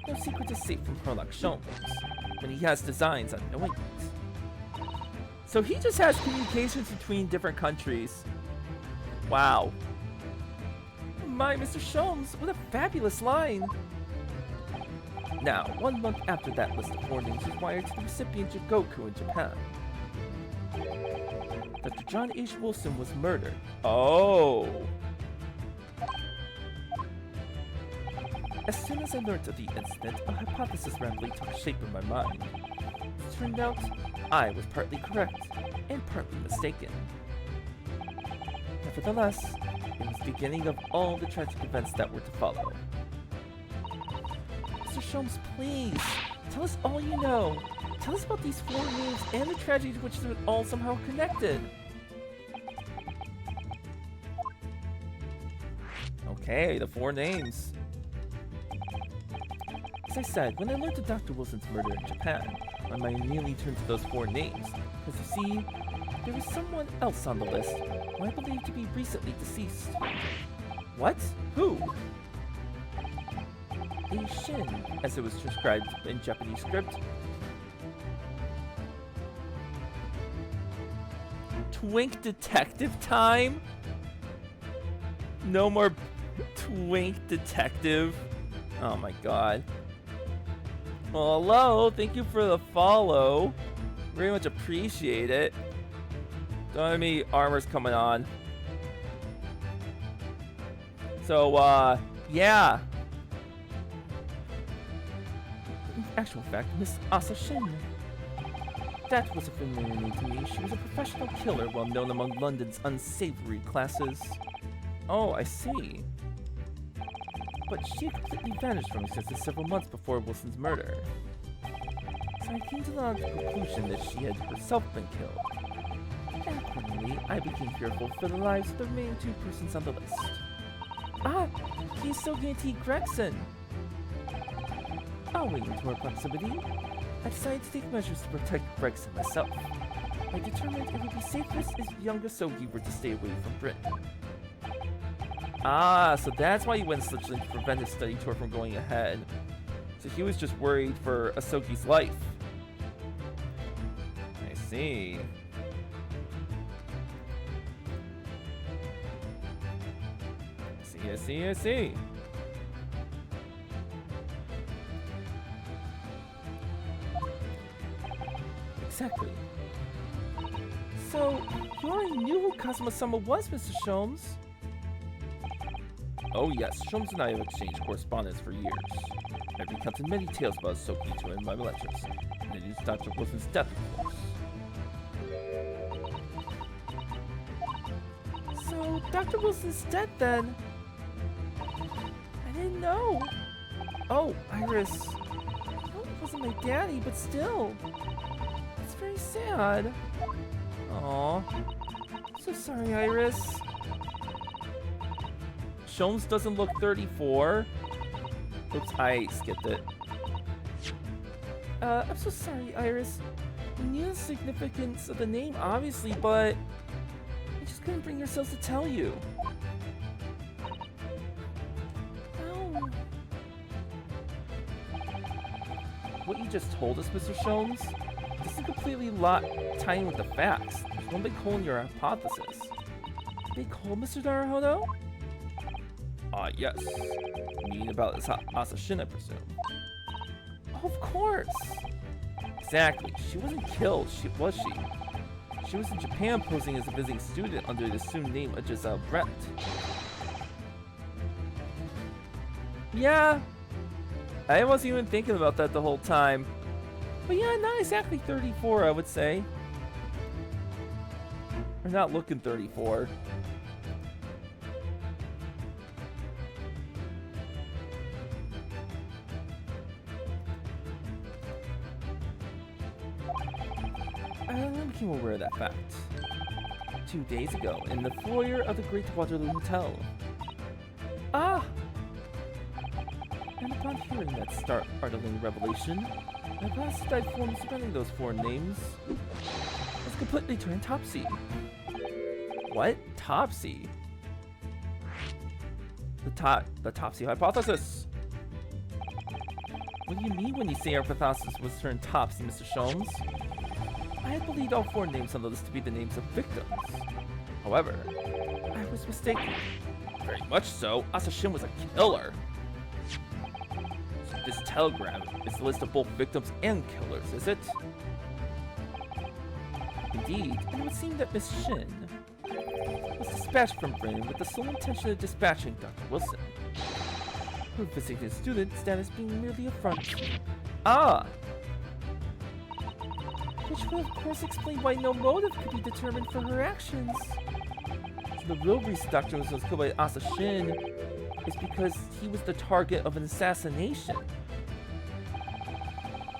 No secret is safe from Herlock Sholmes when he has designs on knowing it. So he just has communications between different countries. Wow. My, Mr. Sholmes, what a fabulous line! Now, 1 month after that list of warnings was wired to the recipient of Goku in Japan. Dr. John H. Wilson was murdered. Oh! As soon as I learned of the incident, a hypothesis rapidly took shape in my mind. It turned out, I was partly correct, and partly mistaken. Nevertheless, it was the beginning of all the tragic events that were to follow. Mr. Sholmes, please, tell us all you know. Tell us about these 4 names and the tragedy to which they're all somehow connected. Okay, the 4 names. As I said, when I learned of Dr. Wilson's murder in Japan, my mind immediately turned to those 4 names. Because you see, there was someone else on the list who I believe to be recently deceased. What? Who? A Shin, as it was described in Japanese script. Twink detective time? No more Twink detective. Oh my god. Well, hello, thank you for the follow. Very much appreciate it. Don't have any armors coming on. So, yeah. In actual fact, Miss Asa Shin. That was a familiar name to me. She was a professional killer well known among London's unsavory classes. Oh, I see. But she had completely vanished from existence several months before Wilson's murder. So I came to the conclusion that she had herself been killed. And accordingly, I became fearful for the lives of the remaining 2 persons on the list. Ah! Keisogi T. Gregson! Owing to her proximity, I decided to take measures to protect Gregson myself. I determined it would be safest if younger Sogi were to stay away from Britain. Ah, so that's why he went such lengths to prevent his study tour from going ahead. So he was just worried for Asoki's life. I see. I see. Exactly. So, you already knew who Kazuma-sama was, Mr. Sholmes? Oh yes, Sholmes and I have exchanged correspondence for years. I've recounted many tales about Soki to him in my lectures, and it is Dr. Wilson's death, of course. So, Dr. Wilson's dead then? I didn't know. Oh, Iris. I know it wasn't my daddy, but still. It's very sad. Aw. So sorry, Iris. Sholmes doesn't look 34. Oops, I skipped it. I'm so sorry, Iris. We knew the significance of the name, obviously, but we just couldn't bring ourselves to tell you. Oh. What you just told us, Mr. Sholmes, doesn't completely tie in with the facts. There's one big hole in your hypothesis. Big hole, Mr. Naruhodo? Yes. You mean about Asa Shin, I presume. Oh, of course. Exactly. She wasn't killed, was she? She was in Japan posing as a visiting student under the assumed name of Giselle Brent. Yeah. I wasn't even thinking about that the whole time. But yeah, not exactly 34, I would say. Or not looking 34. I became aware of that fact 2 days ago in the foyer of the Great Waterloo Hotel. And upon hearing that startling revelation, my vast form surrounding those foreign names was completely turned topsy. What? Topsy? The Topsy hypothesis. What do you mean when you say our hypothesis was turned topsy, Mr. Sholmes? I had believed all four names on the list to be the names of victims. However, I was mistaken. Very much so. Asashin was a killer. So this telegram is the list of both victims and killers, is it? Indeed, and it would seem that Miss Shin was dispatched from Bryn with the sole intention of dispatching Dr. Wilson. Her visiting student status being merely a front. Ah! Which would of course explain why no motive could be determined for her actions. So the real reason Dr. Wilson was killed by Asashin is because he was the target of an assassination.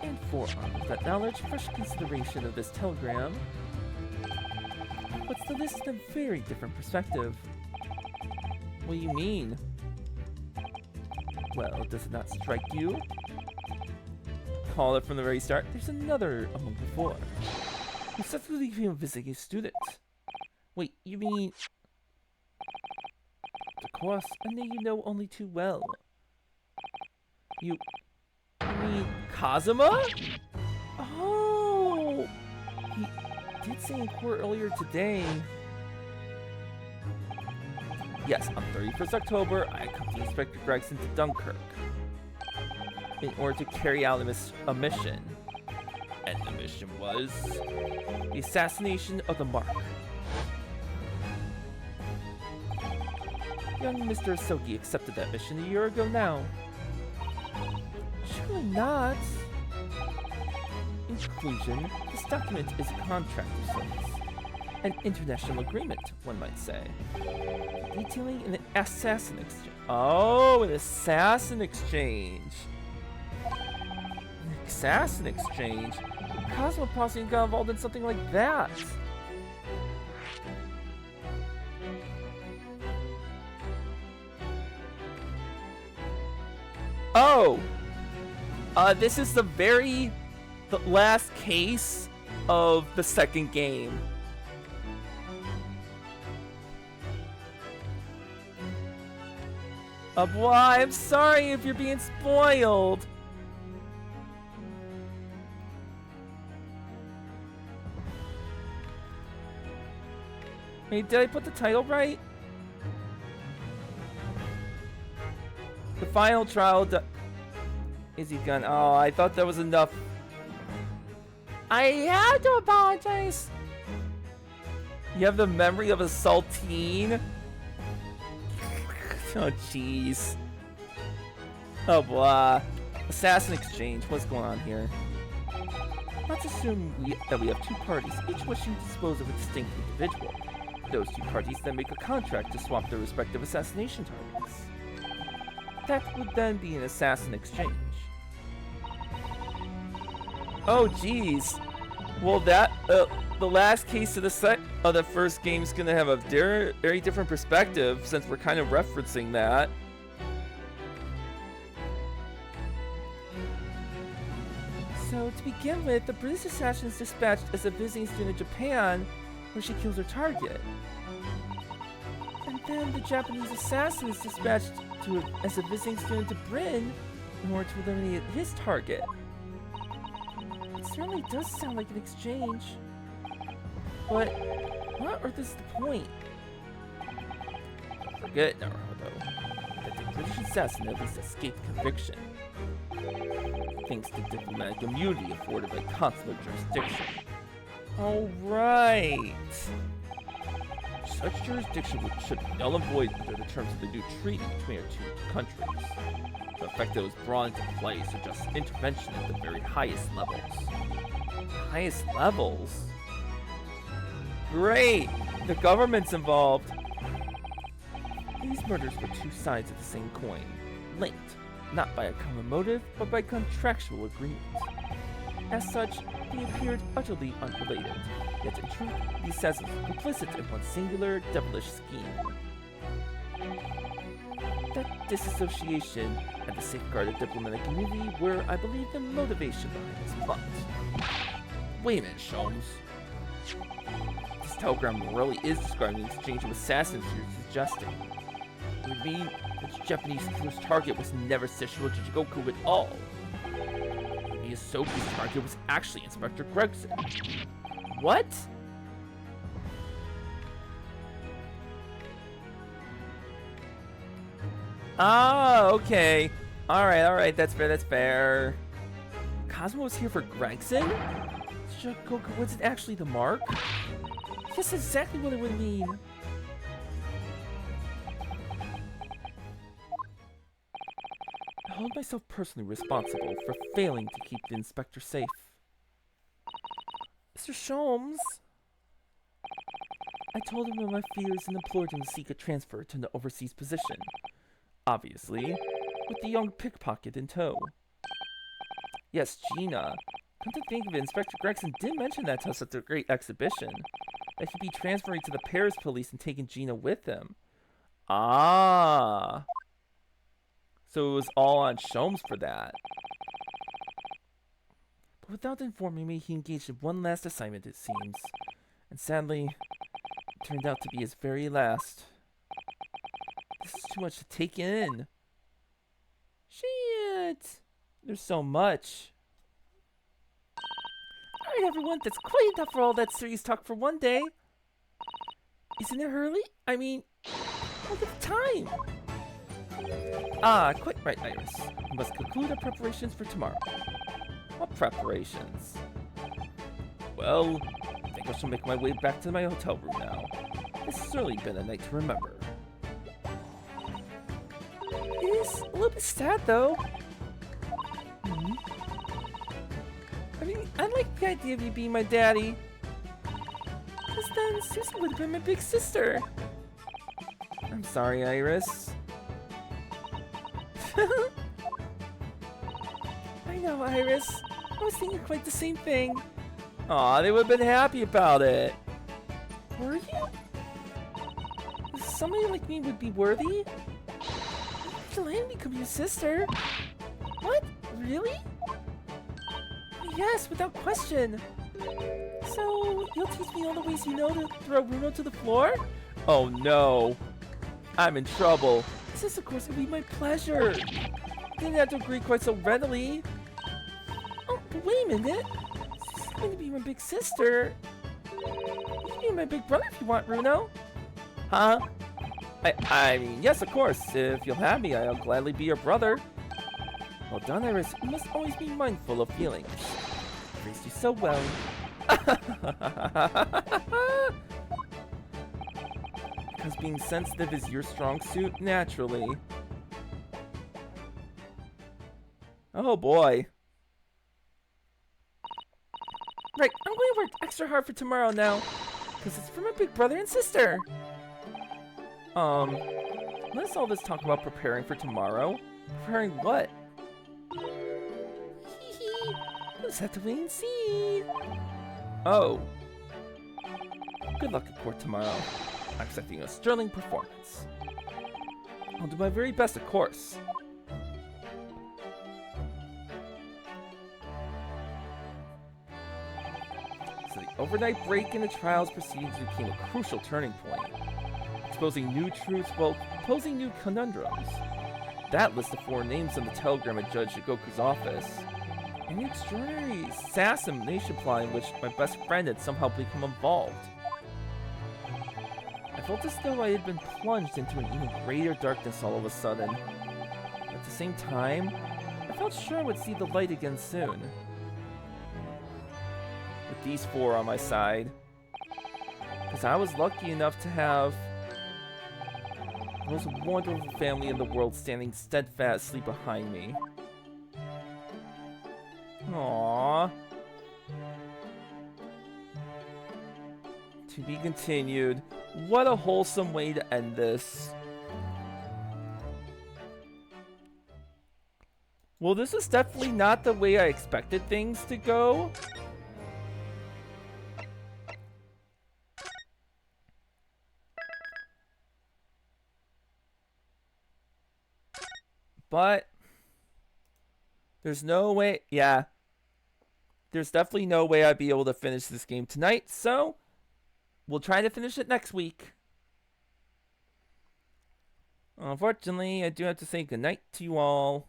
And for with that knowledge, fresh consideration of this telegram puts the list in a very different perspective. What do you mean? Well, does it not strike you? Call it from the very start. There's another among the four who subsequently became a visiting student. Wait, you mean... Of course, a name you know only too well. You mean Kazuma? Oh! He did say in court earlier today. Yes, on 31st October, I accompanied Inspector Gregson to Dunkirk in order to carry out a mission. And the mission was... the assassination of the Mark. Young Mr. Asogi accepted that mission a year ago now. Surely not. In conclusion, this document is a contract of sorts. An international agreement, one might say. Detailing an assassin exchange. Oh, an assassin exchange. An assassin exchange? Cosmo possibly got involved in something like that. Oh! This is the last case of the second game. Boy, I'm sorry if you're being spoiled. Hey, did I put the title right? The final trial. Is he gone? Oh, I thought that was enough. I have to apologize. You have the memory of a saltine? Oh, jeez. Oh, blah. Assassin exchange. What's going on here? Let's assume that we have two parties, each wishing to dispose of a distinct individual. Those two parties then make a contract to swap their respective assassination targets. That would then be an assassin exchange. Oh, jeez. Well, that the last case of the first game is gonna have a very different perspective since we're kind of referencing that. So to begin with, the British assassin is dispatched as a visiting student in Japan, where she kills her target. And then the Japanese assassin is dispatched as a visiting student to Britain in order to eliminate his target. It certainly does sound like an exchange. But what on earth is the point? Forget, Naruto, that the British assassin at least escaped conviction, thanks to diplomatic immunity afforded by consular jurisdiction. Oh, right. Such jurisdiction should be null and void under the terms of the new treaty between our two countries. The effect that was brought into play suggests intervention at the very highest levels. Highest levels? Great! The government's involved. These murders were two sides of the same coin, linked, not by a common motive, but by contractual agreement. As such, they appeared utterly unrelated, yet in truth, the assassins were complicit in one singular, devilish scheme. That disassociation and to safeguard a diplomatic community were, I believe, the motivation behind this plot. Wait a minute, Sholmes. This telegram really is describing the exchange of assassins you're suggesting. You mean the Japanese crew's target was never Sessho Jigoku at all? Maybe Asoki's target was actually Inspector Gregson. What? Ah, okay. Alright, that's fair. Cosmo was here for Gregson? Jigoku wasn't actually the mark? That's exactly what it would mean. I hold myself personally responsible for failing to keep the inspector safe. Mr. Sholmes? I told him of my fears and implored him to seek a transfer to an overseas position. Obviously, with the young pickpocket in tow. Yes, Gina. Come to think of it, Inspector Gregson did mention that to us at the great exhibition. That he'd be transferring to the Paris police and taking Gina with him. Ah. So it was all on Sholmes for that. But without informing me, he engaged in one last assignment, it seems. And sadly, it turned out to be his very last. This is too much to take in. Shit. There's so much. Alright everyone, that's quite enough for all that serious talk for one day. Isn't it early? I mean, look at the time. Ah, quite right, Iris. We must conclude our preparations for tomorrow. What preparations? Well, I think I shall make my way back to my hotel room now. This has certainly been a night to remember. It is a little bit sad, though. I mean, I like the idea of you being my daddy. Because then Susie would have been my big sister. I'm sorry, Iris. I know, Iris. I was thinking quite the same thing. Aw, they would have been happy about it. Were you? Somebody like me would be worthy? Delaney could be your sister. What? Really? Yes, without question. So, you'll teach me all the ways you know to throw Bruno to the floor? Oh no. I'm in trouble. This, of course, would be my pleasure. Didn't have to agree quite so readily. Oh, but wait a minute. She's going to be my big sister. You can be my big brother if you want, Bruno. Huh? I mean, yes, of course. If you'll have me, I'll gladly be your brother. Well done, Iris. You must always be mindful of feelings. I raised you so well. Because being sensitive is your strong suit, naturally. Oh boy. Right, I'm going to work extra hard for tomorrow now. Because it's for my big brother and sister. What's all this talk about preparing for tomorrow? Preparing what? We'll just have to wait and see. Oh. Good luck at court tomorrow. I'm expecting a sterling performance. I'll do my very best, of course. So the overnight break in the trial's proceedings became a crucial turning point. Exposing new truths while posing new conundrums. That list of 4 names on the telegram at Judge Shigoku's office. And the extraordinary assassination plot in which my best friend had somehow become involved. I felt as though I had been plunged into an even greater darkness all of a sudden. At the same time, I felt sure I would see the light again soon. With these 4 on my side. Because I was lucky enough to have the most wonderful family in the world standing steadfastly behind me. Aww. To be continued. What a wholesome way to end this. Well, this is definitely not the way I expected things to go. But there's no way. Yeah, there's definitely no way I'd be able to finish this game tonight. So we'll try to finish it next week. Unfortunately, I do have to say goodnight to you all.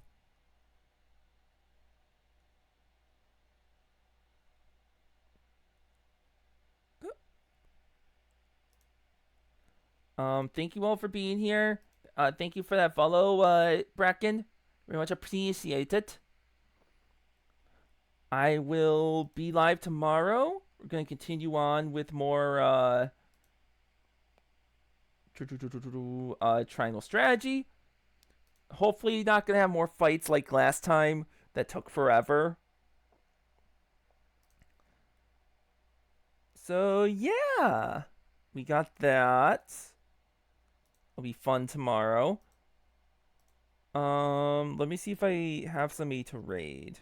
Thank you all for being here. Thank you for that follow, Bracken. Very much appreciate it. I will be live tomorrow. We're gonna continue on with more triangle strategy. Hopefully, not gonna have more fights like last time that took forever. So yeah, we got that. It'll be fun tomorrow. Let me see if I have somebody to raid.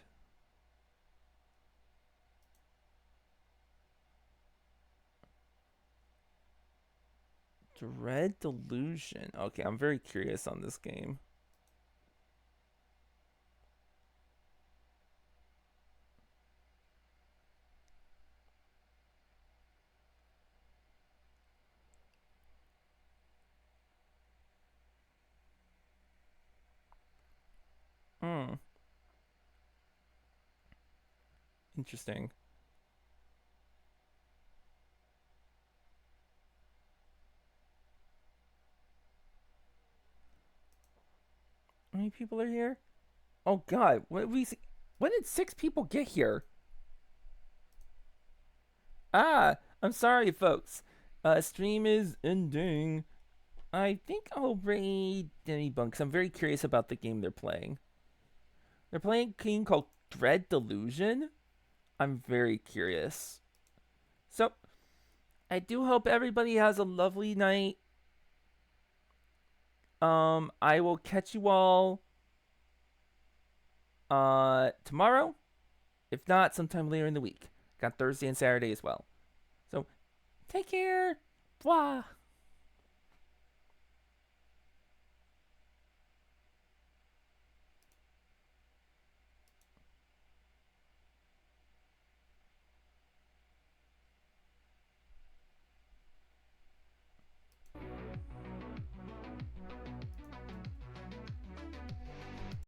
Dread Delusion. Okay, I'm very curious on this game. Hmm. Interesting. How many people are here? Oh God, when did 6 people get here? Ah, I'm sorry, folks. Stream is ending. I think I'll raid Demi because I'm very curious about the game they're playing. They're playing a game called Dread Delusion. I'm very curious. So, I do hope everybody has a lovely night. I will catch you all tomorrow. If not, sometime later in the week. Got Thursday and Saturday as well. So, take care. Blah.